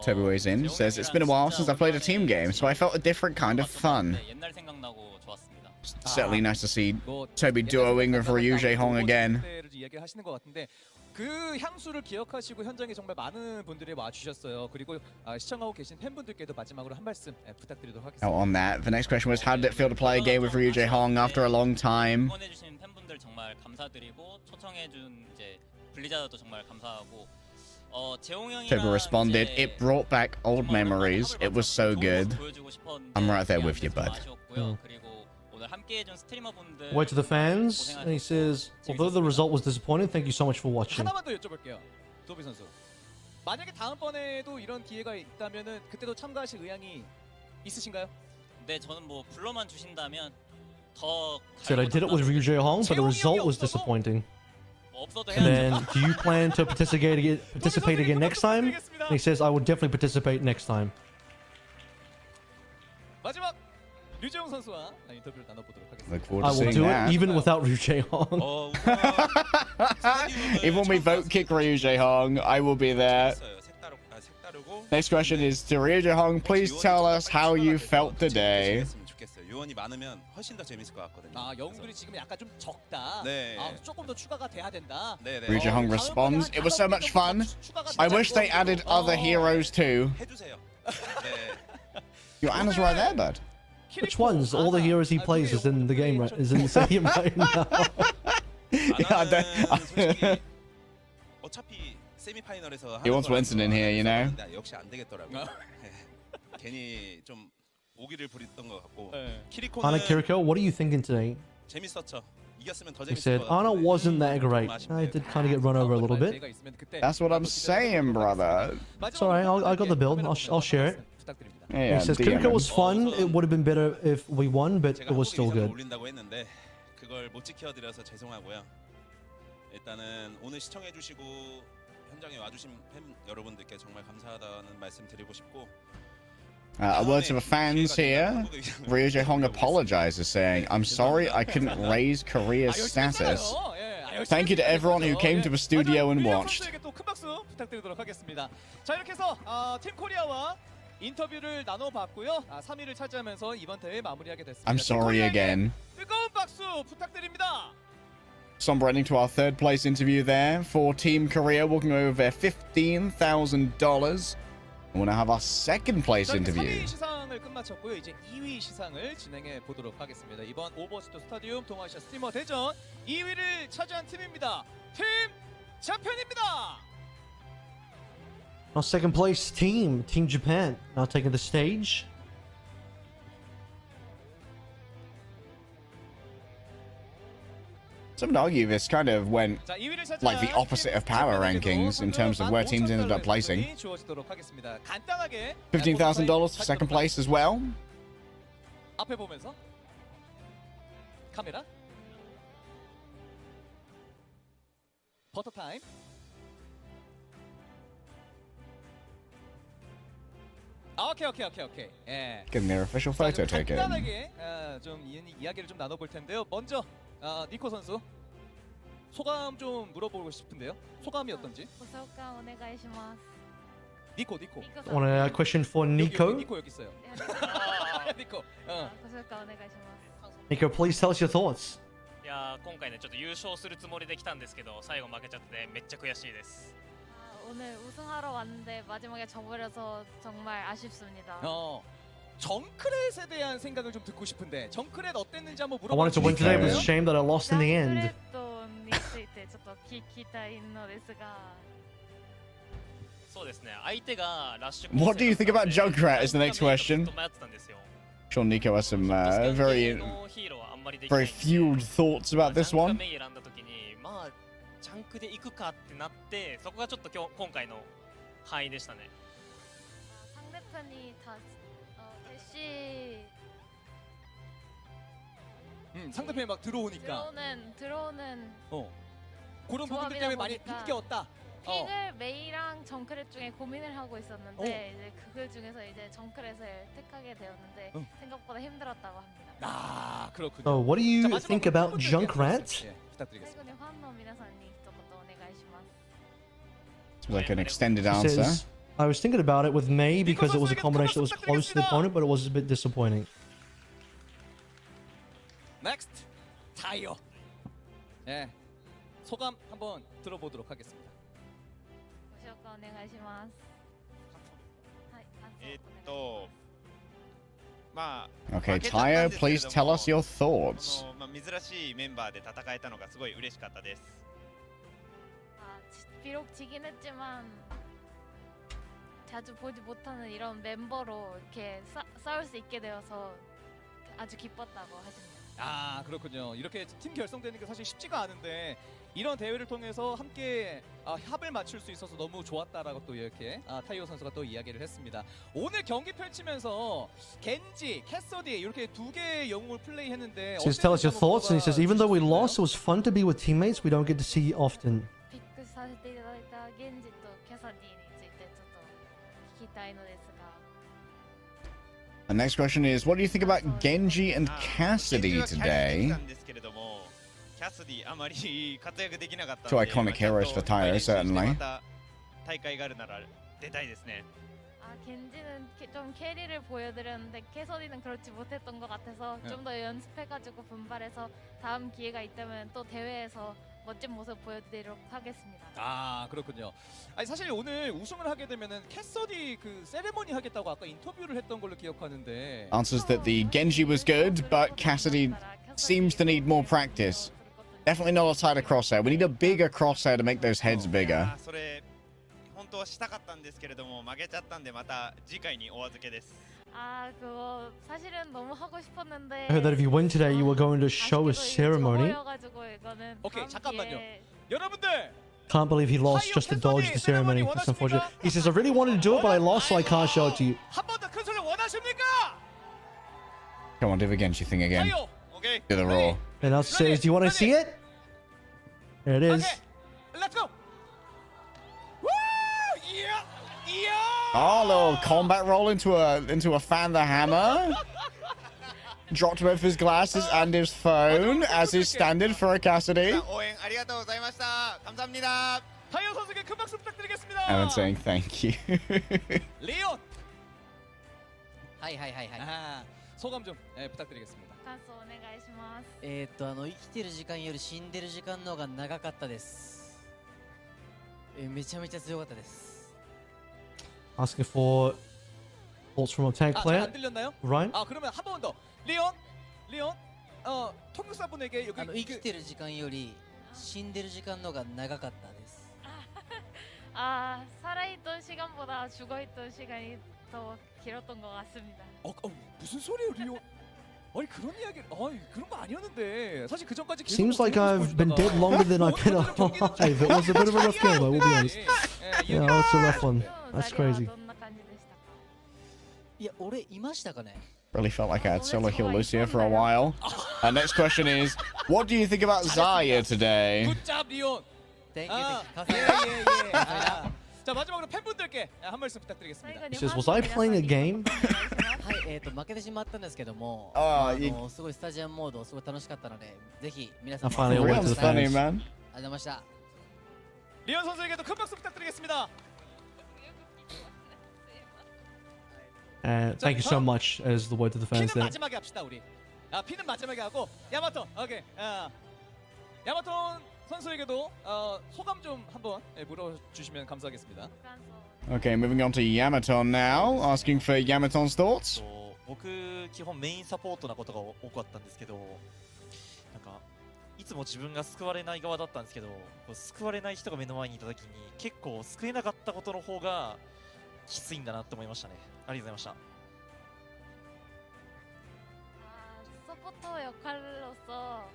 Toby weighs in, says it's been a while since I played a team game, so I felt a different kind of fun.
옛날 생각나고 좋았습니다.
Certainly nice to see Toby duoing with ryujehong again.
이야기하시는 것 같은데 그 향수를 기억하시고 현장에 정말 많은 분들이 와주셨어요. 그리고 시청하고 계신 팬분들께도 마지막으로 한 말씀 부탁드리도록 하겠습니다.
On that, the next question was, how did it feel to play a game with ryujehong after a long time?
응원해주신 팬분들 정말 감사드리고 초청해준 이제 블리자드도 정말 감사하고
Toby responded, it brought back old memories. It was so good. I'm right there with you, bud.
Word to the fans, and he says, although the result was disappointing, thank you so much for watching.
하나만 더 여쭤볼게요, 도비 선수. 만약에 다음번에도 이런 기회가 있다면은 그때도 참가하실 의향이 있으신가요?
네, 저는 뭐 불러만 주신다면 더.
Said I did it with ryujehong, but the result was disappointing. And then, do you plan to participate again next time? And he says, I will definitely participate next time.
마지막 류재홍 선수와 인터뷰를 나눠보도록 하겠습니다.
Look forward
I
to
will
seeing
do
that.
it even without ryujehong.
Even when we vote kick ryujehong, I will be there. Next question is to ryujehong. Please tell us how you felt today.
요원이 많으면 훨씬 더 재밌을 것 같거든요.
영웅들이 지금 약간 좀 적다.
네.
조금 더 추가가 돼야 된다.
ryujehong responds, it was so much fun. I wish they added other heroes too.
해주세요.
Your Anna's right there, bud.
Which ones? All the heroes he plays is in the game, right? Is in the stadium right now.
어차피 세미파이널에서
He wants Winston in here, you know.
역시 안 되겠더라고요. 괜히 좀 오기를 부렸던 것 같고.
Anna Kiriko, what are you thinking today?
재밌었죠. 이겼으면 더
He
재밌을
said,
것 같아요.
Anna wasn't that great. I did kind of get run over a little bit.
That's what I'm saying, brother.
It's alright, I got the build. I'll share it.
Yeah,
He says, Kiriko was fun. It would have been better if we won, but it was still good.
올린다고 했는데 그걸 못 지켜드려서 죄송하고요. 일단은 오늘 시청해주시고 현장에 와주신 팬 여러분들께 정말 감사하다는 말씀 드리고 싶고.
A word to the fans here. ryujehong apologizes, saying, I'm sorry I couldn't raise Korea's status. Thank you to everyone who came to the studio and watched.
큰 박수 부탁드리도록 하겠습니다. 자, 이렇게 해서 팀 코리아와 인터뷰를 나눠봤고요. 3위를 차지하면서 이번 대회 마무리하게 됐습니다.
I'm sorry again.
뜨거운 박수 부탁드립니다.
Somber ending to our third place interview there for Team Korea, walking away with their $15,000. And we'll now have our second place interview.
3위 시상을 끝마쳤고요. 이제 2위 시상을 진행해 보도록 하겠습니다. 이번 오버워치 스타디움 동아시아 스트리머 대전 2위를 차지한 팀입니다. 팀 자편입니다.
Our second place team, Team Japan, now taking the stage.
Some would argue this kind of went like the opposite of power rankings in terms of where teams ended up placing. $15,000 for second place as well.
앞에 보면서 카메라 버터 타임. 오케이. 예.
Getting their official photo taken.
간단하게 좀 이야기를 좀 나눠볼 텐데요. 먼저 니코 선수 소감 좀 물어보고 싶은데요. 소감이 어떤지?
고소감 오네가이시마스.
니코.
I want a question for Nico.
니코 여기 있어요. 니코.
고소감 오네가이시마스.
Nico, please tell us your thoughts.
いやー今回ねちょっと優勝するつもりで来たんですけど最後負けちゃってねめっちゃ悔しいです
오늘 우승하러 왔는데 마지막에 져버려서 정말 아쉽습니다.
정크렛에 대한 생각을 좀 듣고 싶은데 정크렛 어땠는지 한번
I wanted to win today, but it's a shame that I lost in the end.
についてちょっと聞きたいのですが。
そうですね相手がラッシュ
What do you think about Junkrat is the next question.
迷ってたんですよ
Sure, Nico has some very fueled thoughts about this one.
選んだ時にまあジャンクで行くかってなってそこがちょっと今回の範囲でしたね
상대편이 다 대시
상대편이 막 들어오니까
들어오는
그런 부분들 때문에 많이 힘겨웠다.
픽을 메이랑 정크렛 중에 고민을 하고 있었는데 이제 그 중에서 이제 정크렛을 택하게 되었는데 생각보다 힘들었다고 합니다.
그렇군요.
So, what do you think about Junkrat?
최근에 환노 미나산니 조금 오네가이시마스.
It's like an extended
He
answer.
says, I was thinking about it with May because it was a combination that was close to the opponent, but it was a bit disappointing.
Next, 타이어. 예, 소감 한번 들어보도록 하겠습니다.
ご紹介お願いします。
まあ
Okay, Tayo, please tell us your thoughts.
珍しいメンバーで戦えたのがすごい嬉しかったです。
비록 지긴 했지만 자주 보지 못하는 이런 멤버로 이렇게 싸울 수 있게 되어서 아주 기뻤다고 하십니다.
그렇군요. 이렇게 팀 결성되는 게 사실 쉽지가 않은데 이런 대회를 통해서 함께 합을 맞출 수 있어서 너무 좋았다라고 또 이렇게 타이오 선수가 또 이야기를 했습니다. 오늘 경기 펼치면서 겐지, 캐서디 이렇게 두 개의 영웅을 플레이했는데
He says, tell us your thoughts, and he says, even though we lost, it was fun to be with teammates we don't get to see often.
ピックさせていただいたゲンジとキャサディについてちょっと聞きたいのですが。
The next question is, what do you think about Genji and Cassidy today? Two iconic heroes for Tayo, certainly.
겐지는 좀 캐리를 보여드렸는데 캐서디는 그렇지 못했던 것 같아서 좀 더 연습해가지고 분발해서 다음 기회가 있다면 또 대회에서 멋진 모습 보여드리도록 하겠습니다.
그렇군요. 아니 사실 오늘 우승을 하게 되면은 캐서디 그 세레머니 하겠다고 아까 인터뷰를 했던 걸로 기억하는데.
Answers that the Genji was good, but Cassidy seems to need more practice. Definitely not a tighter crosshair. We need a bigger crosshair to make those heads bigger.
本当はしたかったんですけれども負けちゃったんでまた次回にお預けです。
그거 사실은 너무 하고 싶었는데.
I heard that if you win today, you were going to show a ceremony.
오케이, 잠깐만요. 여러분들.
Can't believe he lost just to dodge the ceremony. That's unfortunate. He says, I really wanted to do it, but I lost, so I can't show it to you.
한번더 큰 소리 원하십니까?
Come on, do the Genji thing again.
Okay.
Do the roar.
And now says, do you want to see it? There it is.
Let's go.
Oh, little combat roll into a fan the hammer. Dropped both his glasses and his phone, as is standard for a Cassidy. Evan saying thank you.
리온. 소감 좀 부탁드리겠습니다.
感想お願いします。
生きてる時間より死んでる時間の方が長かったです。めちゃめちゃ強かったです。
Asking for thoughts from a tank player.
안 들렸나요?
Ryan?
그러면 한 번 더. 리온. 통역사분에게 여기
生きてる時間より死んでる時間の方が長かったです。
살아있던 시간보다 죽어있던 시간이 더 길었던 것 같습니다.
무슨 소리예요, 리온? 아니 그런 이야기, 그런 거 아니었는데 사실 그 전까지
Seems like I've been dead longer than I've been alive. It was a bit of a rough game, I will be honest. Yeah, it's a rough one. That's crazy.
いや、俺いましたかね。
Really felt like I had solo kill Lucia for a while. Our next question is, what do you think about Xayah today?
Good job, 리온.
Thank you.
자 마지막으로 팬분들께 한 말씀 부탁드리겠습니다.
He says, was I playing a game?
はい、負けてしまったんですけども、すごいスタジアムモードすごい楽しかったので、ぜひ皆さんも
Rion's funny, man.
ありがとうございました。
리온 선수에게도 큰 박수 부탁드리겠습니다.
Thank you so much as the word to the fans
피는
there.
마지막에 합시다 우리. 피는 마지막에 하고 야마톤. 오케이. 야마톤 선수에게도 소감 좀 한번 물어주시면 감사하겠습니다.
Okay, moving on to YamatoN now, asking for YamatoN's thoughts.
僕基本メインサポートなことが多かったんですけど、なんかいつも自分が救われない側だったんですけど、救われない人が目の前にいた時に結構救えなかったことの方がきついんだなって思いましたね。ありがとうございました。
서포터 역할로서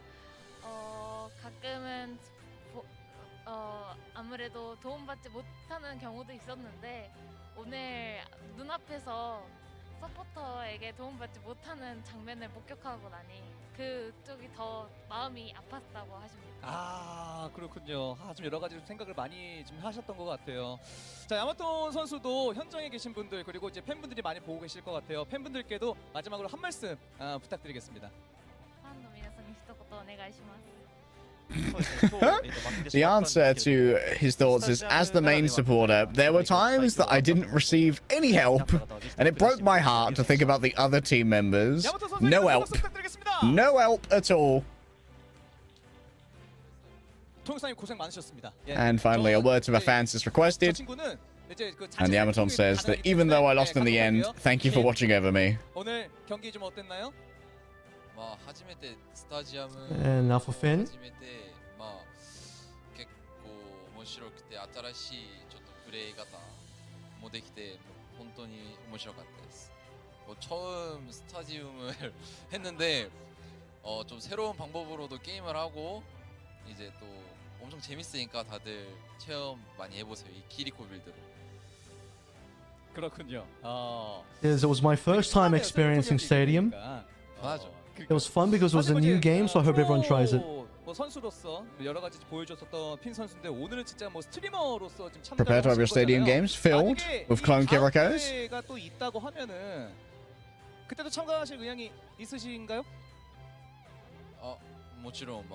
가끔은 아무래도 도움받지 못하는 경우도 있었는데 오늘 눈앞에서 서포터에게 도움받지 못하는 장면을 목격하고 나니 그쪽이 더 마음이 아팠다고 하십니다.
그렇군요. 좀 여러 가지 생각을 많이 좀 하셨던 것 같아요. 자, 야마톤 선수도 현장에 계신 분들 그리고 이제 팬분들이 많이 보고 계실 것 같아요. 팬분들께도 마지막으로 한 말씀 부탁드리겠습니다.
ファンの皆さんに一言お願いします。
The answer to his thoughts is, as the main supporter, there were times that I didn't receive any help, and it broke my heart to think about the other team members. No help. No help at all.
통역사님 고생 많으셨습니다.
And finally, a word to the fans is requested. And YamatoN says that even though I lost in the end, thank you for watching over me.
오늘 경기 좀 어땠나요?
And now for Finn.
結構面白くて新しいちょっとプレイ方もできて本当に面白かったです. 처음 스타디움을 했는데 좀 새로운 방법으로도 게임을 하고 이제 또 엄청 재밌으니까 다들 체험 많이 해보세요. 이 키리코 빌드로.
그렇군요.
It was my first time experiencing Stadium. It was fun because it was a new game, so I hope everyone tries it.
선수로서 여러 가지 보여줬었던 핀 선수인데 오늘은 진짜 스트리머로서 좀
Prepare to have your stadium games filled with clone Kirikos.
기회가 또 있다고 하면은 그때도 참가하실 의향이 있으신가요?
もちろん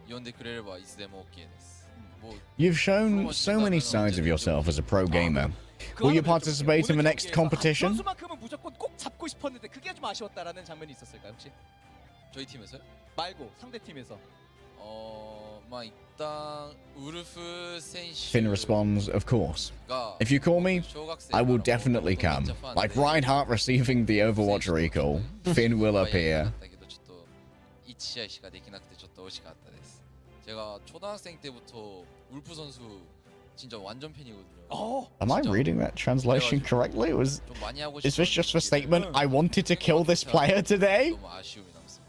呼んでくれればいつでも OK です.
You've shown so many sides of yourself as a pro gamer. Will you participate in the next competition?
선수만큼은 무조건 꼭 잡고 싶었는데 그게 좀 아쉬웠다라는 장면이 있었을까요 혹시?
저희 팀에서요?
말고 상대 팀에서.
일단 울프 선수.
Finn responds, of course. If you call me, I will definitely come. Like Reinhardt receiving the Overwatch recall, Finn will appear.
1試合しかできなくてちょっと惜しかったです. 제가 초등학생 때부터 울프 선수 진짜 완전 팬이거든요.
Am I reading that translation correctly? Is this just a statement? I wanted to kill this player today?
너무 아쉬움이 남습니다.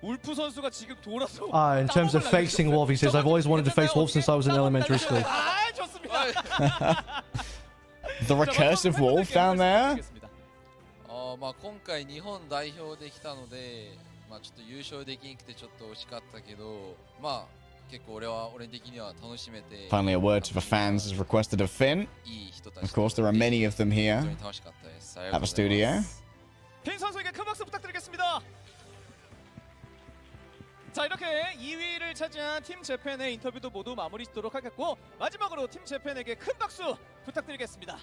울프 선수가 지금 돌아서.
In terms of facing Wolf, he says, I've always wanted to face Wolf since I was in elementary school.
좋습니다.
The recursive wolf down there?
今回日本代表できたので、ちょっと優勝できなくてちょっと惜しかったけど、結構俺的には楽しめて。
Finally, a word to the fans is requested of Finn. Of course, there are many of them here at the studio.
핀 선수에게 큰 박수 부탁드리겠습니다. 자, 이렇게 2위를 차지한 팀 재팬의 인터뷰도 모두 마무리 짓도록 하겠고 마지막으로 팀 재팬에게 큰 박수 부탁드리겠습니다.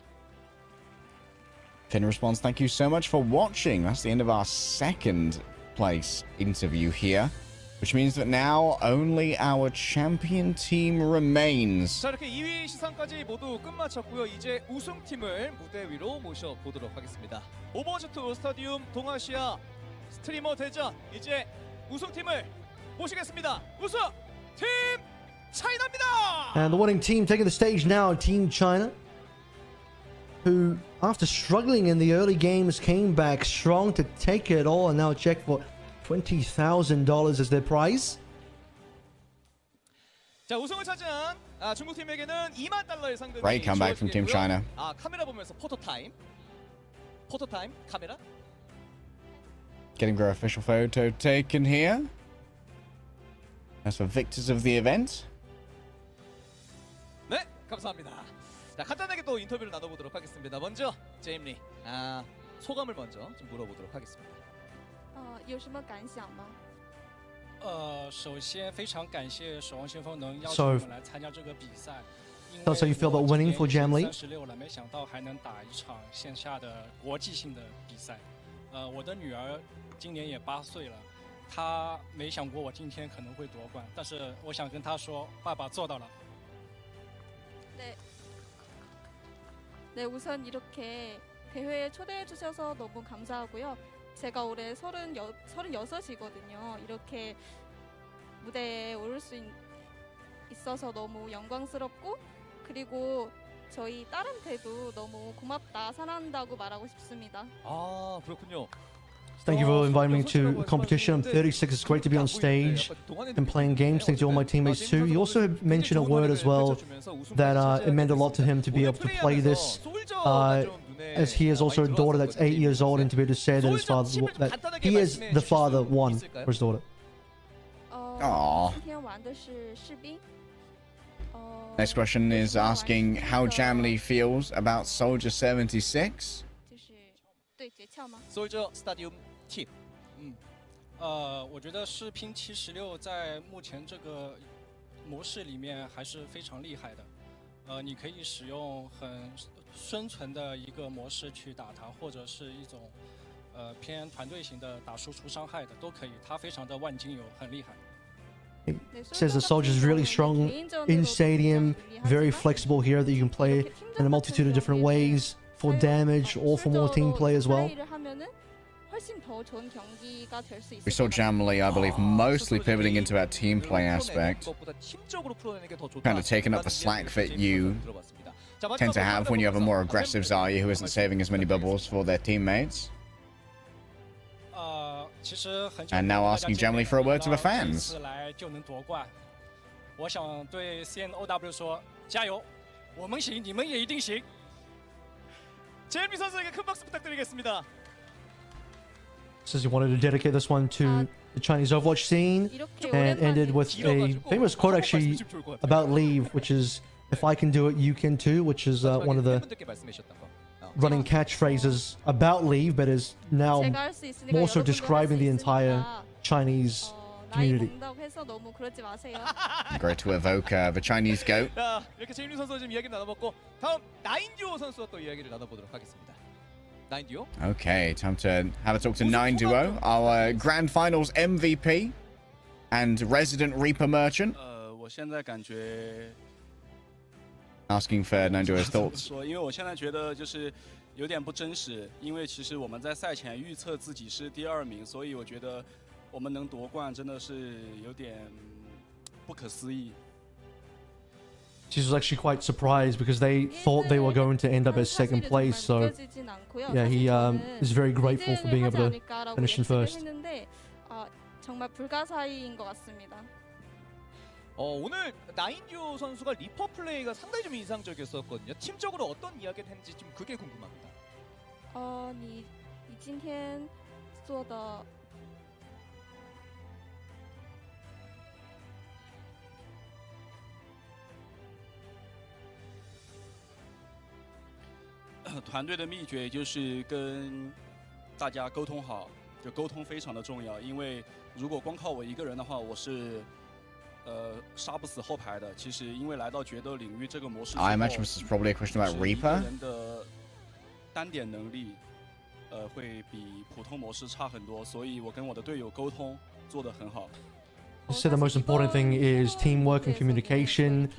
Finn responds, thank you so much for watching. That's the end of our second place interview here, which means that now only our champion team remains.
자, 이렇게 2위 시상까지 모두 끝마쳤고요. 이제 우승팀을 무대 위로 모셔보도록 하겠습니다. 오버워치2 스타디움 동아시아 스트리머 대전, 이제 우승팀을 모시겠습니다. 우승팀 차이나입니다.
And the winning team taking the stage now, Team China, who, after struggling in the early games, came back strong to take it all and now check for $20,000 as their prize.
자, 우승을 차지한 중국 팀에게는 2만 달러의 상금이
Great comeback from Team China.
카메라 보면서 포토타임 카메라.
Getting their official photo taken here. As for victors of the event.
네, 감사합니다. 자, 간단하게 또 인터뷰를 나눠보도록 하겠습니다. 먼저 제임리, 소감을 먼저 좀 물어보도록 하겠습니다.
有什么感想吗？
首先非常感谢守望先锋能邀请我们来参加这个比赛。
Tell us how you feel about winning for Jamlee.
36了，没想到还能打一场线下的国际性的比赛。我的女儿今年也8岁了，她没想过我今天可能会夺冠，但是我想跟她说，爸爸做到了。
네, 우선 이렇게 대회에 초대해 주셔서 너무 감사하고요. 제가 올해 36이거든요. 이렇게 무대에 오를 수 있어서 너무 영광스럽고, 그리고 저희 딸한테도 너무 고맙다, 사랑한다고 말하고 싶습니다.
아, 그렇군요.
Thank you for inviting me to a competition. I'm 36. It's great to be on stage and playing games. Thanks to all my teammates too. He also mentioned a word as well that it meant a lot to him to be able to play this, as he has also a daughter that's 8 years old, and to be able to say that his father, that he is the father one for his daughter.
Aww. Next question is asking how Jamlee feels about Soldier 76.
솔저 스타디움 팁.
我觉得士兵76在目前这个模式里面还是非常厉害的。你可以使用很生存的一个模式去打它，或者是一种偏团队型的打输出伤害的都可以。它非常的万金油，很厉害。
Says the soldier is really strong in stadium, very flexible here, that you can play in a multitude of different ways for damage or for more team play as well.
We saw Jamlee, I believe, mostly pivoting into that team play aspect. Kind of taking up the slack that you tend to have when you have a more aggressive Zarya who isn't saving as many bubbles for their teammates. And now asking Jamlee for a word to the fans.
我想对 CNOW 说，加油，我们行，你们也一定行。
제임리 선수에게 큰 박수 부탁드리겠습니다.
Says he wanted to dedicate this one to the Chinese Overwatch scene, and ended with a famous quote actually about Leave, which is, "If I can do it, you can too," which is one of the running catchphrases about Leave, but is now more so describing the entire Chinese community.
Great to evoke the Chinese goat.
자, 이렇게 제임리 선수와 지금 이야기를 나눠봤고, 다음 나인듀오 선수와 또 이야기를 나눠보도록 하겠습니다. 나인듀오.
Okay, time to have a talk to 9duo, our Grand Finals MVP and resident Reaper merchant.
我现在感觉
Asking for 9duo's thoughts.
因为我现在觉得就是有点不真实，因为其实我们在赛前预测自己是第2名，所以我觉得我们能夺冠真的是有点不可思议。
She was actually quite surprised because they thought they were going to end up as second place. So yeah, he is very grateful for being able to finish in first.
정말 불가사의인 것 같습니다.
오늘 나인듀오 선수가 리퍼 플레이가 상당히 좀 인상적이었거든요. 팀적으로 어떤 이야기를 했는지 좀 그게 궁금합니다.
你今天做的
团队的秘诀就是跟大家沟通好，就沟通非常的重要。因为如果光靠我一个人的话，我是杀不死后排的。其实因为来到决斗领域这个模式
I imagine this is probably a question about Reaper.
单点能力，会比普通模式差很多，所以我跟我的队友沟通做得很好。
I said the most important thing is teamwork and communication.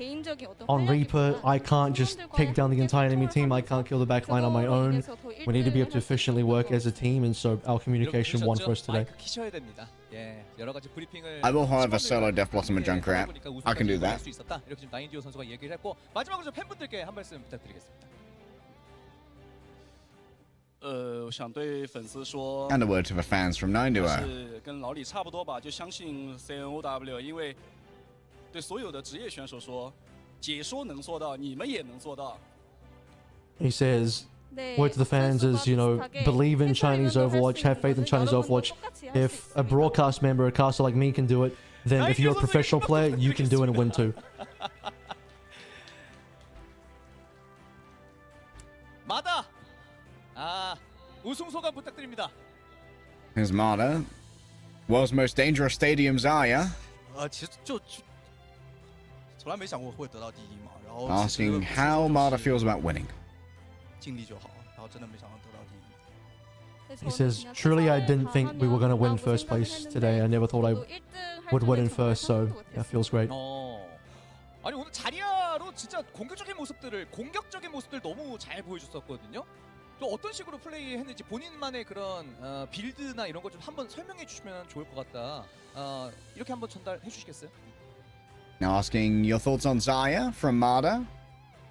On Reaper, I can't just take down the entire enemy team. I can't kill the backline on my own. We need to be able to efficiently work as a team, and so our communication won for us today.
키셔야 됩니다. 예, 여러 가지 브리핑을
I will, however, solo Death Blossom and Junkrat. I can do that.
이렇게 지금 나인디오 선수가 얘기를 했고 마지막으로 좀 팬분들께 한 말씀 부탁드리겠습니다.
我想对粉丝说
And a word to the fans from 9duo.
是跟老李差不多吧，就相信 CNOW， 因为对所有的职业选手说，解说能做到，你们也能做到。
He says, word to the fans is, you know, believe in Chinese Overwatch, have faith in Chinese Overwatch. If a broadcast member, a caster like me can do it, then if you're a professional player, you can do it and win too.
마다 우승 소감 부탁드립니다.
Here's MADA. World's most dangerous stadium, Zarya.
其实就从来没想过会得到第一嘛，然后
Asking how MADA feels about winning.
尽力就好，然后真的没想到得到第一。
He says, truly I didn't think we were going to win first place today. I never thought I would win in first, so yeah, feels great.
아니 오늘 자리아로 진짜 공격적인 모습들 너무 잘 보여줬었거든요. 또 어떤 식으로 플레이했는지 본인만의 그런 빌드나 이런 거 좀 한번 설명해 주시면 좋을 것 같다. 이렇게 한번 전달해 주시겠어요?
Now asking your thoughts on Zarya from MADA.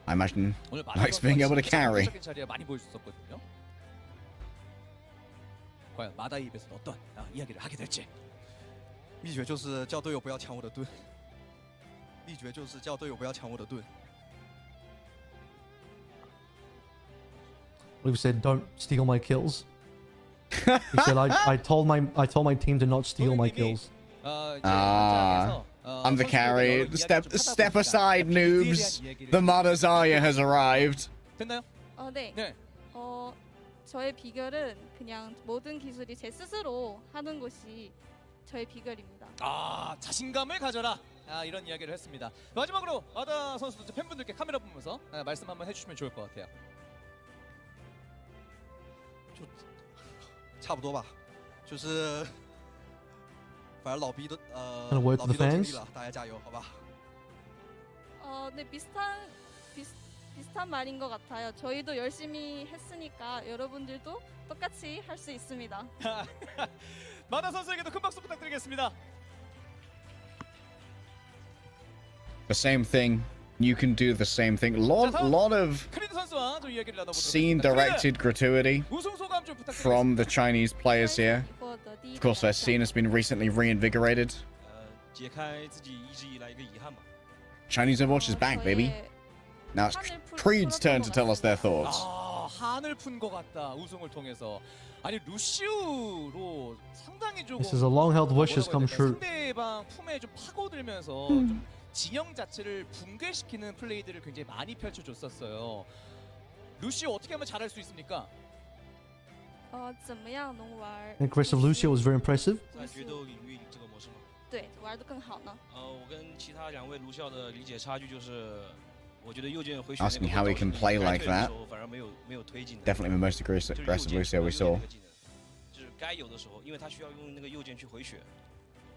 I imagine likes being able to carry.
공격적인 자리아 많이 보여줬었거든요. 과연 마다의 입에서 어떤 이야기를 하게 될지.
秘诀就是叫队友不要抢我的盾。秘诀就是叫队友不要抢我的盾。
We've said, don't steal my kills. He said, I told my team to not steal my kills.
I'm the carry. Step aside, noobs. The MADA Zarya has arrived.
됐나요?
네.
네.
저의 비결은 그냥 모든 기술이 제 스스로 하는 것이 저의 비결입니다.
자신감을 가져라. 이런 이야기를 했습니다. 마지막으로 마다 선수들 팬분들께 카메라 보면서 말씀 한번 해주시면 좋을 것 같아요.
差不多吧，就是反正老逼都
And a word to the
老逼都尽力
fans?
了，大家加油，好吧？
네, 비슷한 말인 것 같아요. 저희도 열심히 했으니까 여러분들도 똑같이 할 수 있습니다.
마다 선수에게도 큰 박수 부탁드리겠습니다.
The same thing. You can do the same thing. Lot of
크리드 선수와 좀 이야기를 나눠보도록
scene-directed gratuity
우승 소감 좀 부탁드리겠습니다.
from the Chinese players here. Of course, their scene has been recently reinvigorated.
解开自己一直以来一个遗憾吧。
Chinese Overwatch is back, baby. Now it's Creed's turn to tell us their thoughts.
한을 푼 것 같다. 우승을 통해서. 아니 루시우로 상당히 조금
This is a long-held wish has come true.
상대방 품에 좀 파고들면서 좀 진영 자체를 붕괴시키는 플레이들을 굉장히 많이 펼쳐줬었어요. 루시우 어떻게 하면 잘할 수 있습니까?
怎么样能玩？
And aggressive Lucio was very impressive.
在决斗领域这个模式吗？
对，玩得更好呢。
我跟其他两位卢校的理解差距就是，我觉得右键回旋
Asking how he can play like that.
反而没有推进。
Definitely the most aggressive Lucio we saw.
就是该有的时候，因为他需要用那个右键去回血。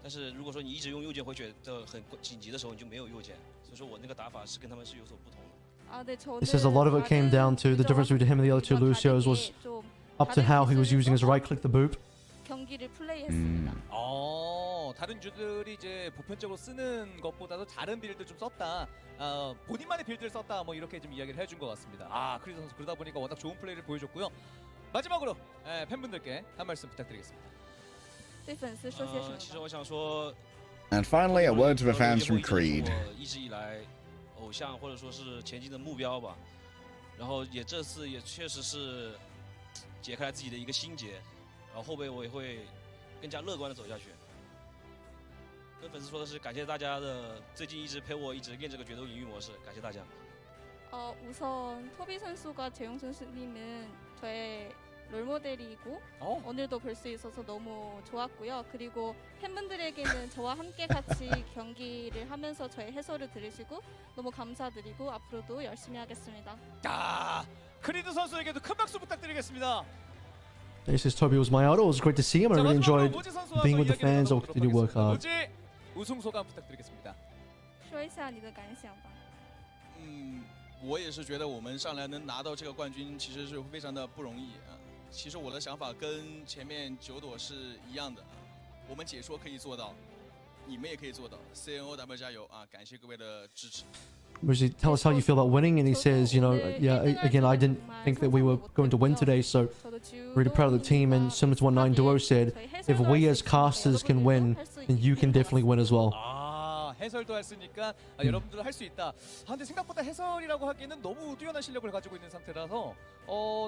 但是如果说你一直用右键回血的很紧急的时候，你就没有右键，所以说我那个打法是跟他们是有所不同的。
He says a lot of it came down to the difference between him and the other two Lucios was up to how he was using his right click the boop.
경기를 플레이했습니다.
다른 주들이 이제 보편적으로 쓰는 것보다도 다른 빌드 좀 썼다. 본인만의 빌드를 썼다. 뭐 이렇게 좀 이야기를 해준 것 같습니다. 크리드 선수 그러다 보니까 워낙 좋은 플레이를 보여줬고요. 마지막으로 팬분들께 한 말씀 부탁드리겠습니다.
对粉丝说些什么？
其实我想说，
And finally, a word to the fans from Creed.
我一直以来偶像或者说是前进的目标吧。然后这次也确实是解开了自己的一个心结。然后后背我也会更加乐观的走下去。跟粉丝说的是感谢大家的最近一直陪我一直练这个决斗领域模式，感谢大家。
우선 토비 선수가 재용 선수님은 저의 롤모델이고 오늘도 볼 수 있어서 너무 좋았고요. 그리고 팬분들에게는 저와 함께 같이 경기를 하면서 저의 해설을 들으시고 너무 감사드리고 앞으로도 열심히 하겠습니다.
크리드 선수에게도 큰 박수 부탁드리겠습니다.
This is Toby was my idol. It was great to see him. I really enjoyed being with the fans. I'll continue to work hard.
무지 우승 소감 부탁드리겠습니다.
说一下你的感想吧。
我也是觉得我们上来能拿到这个冠军，其实是非常的不容易啊。其实我的想法跟前面9朵是一样的啊，我们解说可以做到，你们也可以做到。CNOW 加油啊！感谢各位的支持。
Muzi, tell us how you feel about winning. And he says, you know, yeah, again, I didn't think that we were going to win today, so really proud of the team. And similar to what 9duo said, if we as casters can win, then you can definitely win as well.
해설도 했으니까 여러분들도 할 수 있다. 근데 생각보다 해설이라고 하기에는 너무 뛰어난 실력을 가지고 있는 상태라서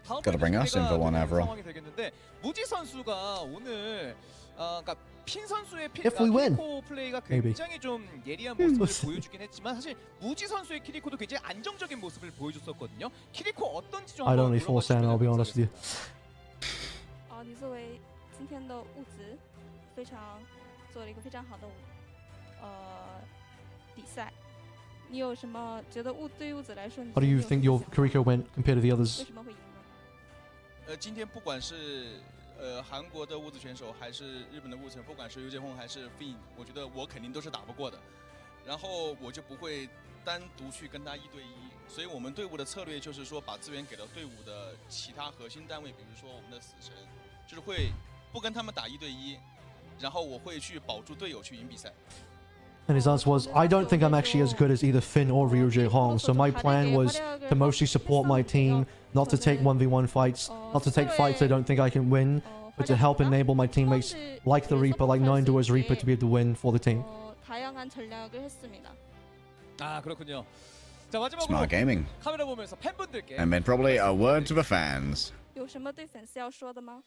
다음
Gotta bring us in for one, Avril.
상황이 되겠는데 무지 선수가 오늘 그러니까 핀 선수의
If we win,
키리코 플레이가
maybe.
굉장히 좀 예리한 모습을 보여주긴 했지만 사실 무지 선수의 키리코도 굉장히 안정적인 모습을 보여줬었거든요. 키리코 어떤지 좀
I don't
한번
really force Anna, I'll be honest with you.
你作为今天的物质，非常做了一个非常好的比赛。你有什么觉得对于物质来说，
How do you think your Kuriko went compared to the
为
others?
什么会赢呢？
今天不管是韩国的物资选手，还是日本的物资，不管是ryujehong还是 Fin， 我觉得我肯定都是打不过的。然后我就不会单独去跟他1对1，所以我们队伍的策略就是说，把资源给到队伍的其他核心单位，比如说我们的死神，就是会不跟他们打1对1，然后我会去保住队友去赢比赛。
And his answer was, I don't think I'm actually as good as either Finn or ryujehong, so my plan was to mostly support my team, not to take 1v1 fights, not to take fights I don't think I can win, but to help enable my teammates like the Reaper, like 9duo's Reaper, to be able to win for the team.
다양한 전략을 했습니다.
그렇군요. 자 마지막으로
Smart gaming.
카메라 보면서 팬분들께
And then probably a word to the fans.
有什么对粉丝要说的吗？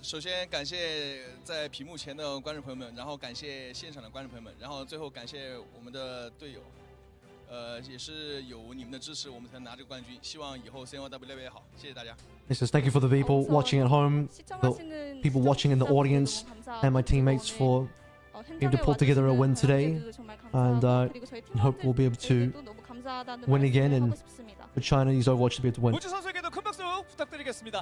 首先感谢在屏幕前的观众朋友们，然后感谢现场的观众朋友们，然后最后感谢我们的队友，也是有你们的支持，我们才能拿这个冠军。希望以后 CNOW 越来越好，谢谢大家。
He says, thank you for the people watching at home, the people watching in the audience, and my teammates for being able to pull together a win today. And hope we'll be able to win again and for Chinese Overwatch to be able to win.
무지 선수에게도 큰 박수 부탁드리겠습니다.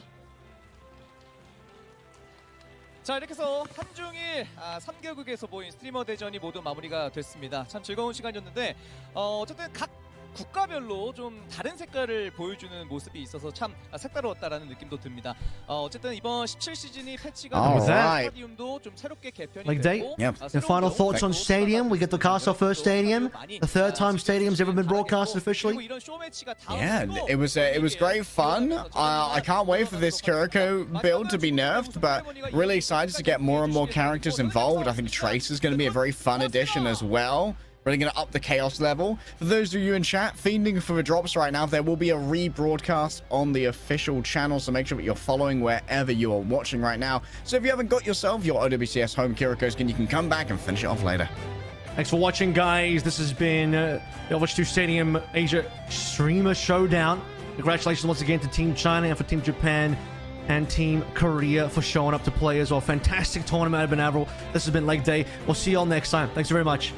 자 이렇게 해서 한중일 3개국에서 모인 스트리머 대전이 모두 마무리가 됐습니다. 참 즐거운 시간이었는데 어쨌든 각 국가별로 좀 다른 색깔을 보여주는 모습이 있어서 참 색다르웠다라는 느낌도 듭니다. 어쨌든 이번 17시즌이 패치가 되면서 스타디움도 좀 새롭게 개편이
Like day,
됐고
the final thoughts on Stadium. We get to cast our first Stadium, the third time Stadium's ever been broadcasted officially.
Yeah, it was great fun. I can't wait for this Kuriko build to be nerfed, but really excited to get more and more characters involved. I think Tracer's going to be a very fun addition as well. Really going to up the chaos level. For those of you in chat, fiending for the drops right now, there will be a rebroadcast on the official channel, so make sure that you're following wherever you are watching right now. So if you haven't got yourself your OWCS home Kuriko skin, you can come back and finish it off later.
Thanks for watching, guys. This has been the Overwatch 2 Stadium Asia Streamer Showdown. Congratulations once again to Team China and for Team Japan and Team Korea for showing up to play as well. Fantastic tournament, Avril. This has been Leg Day. We'll see you all next time. Thanks very much.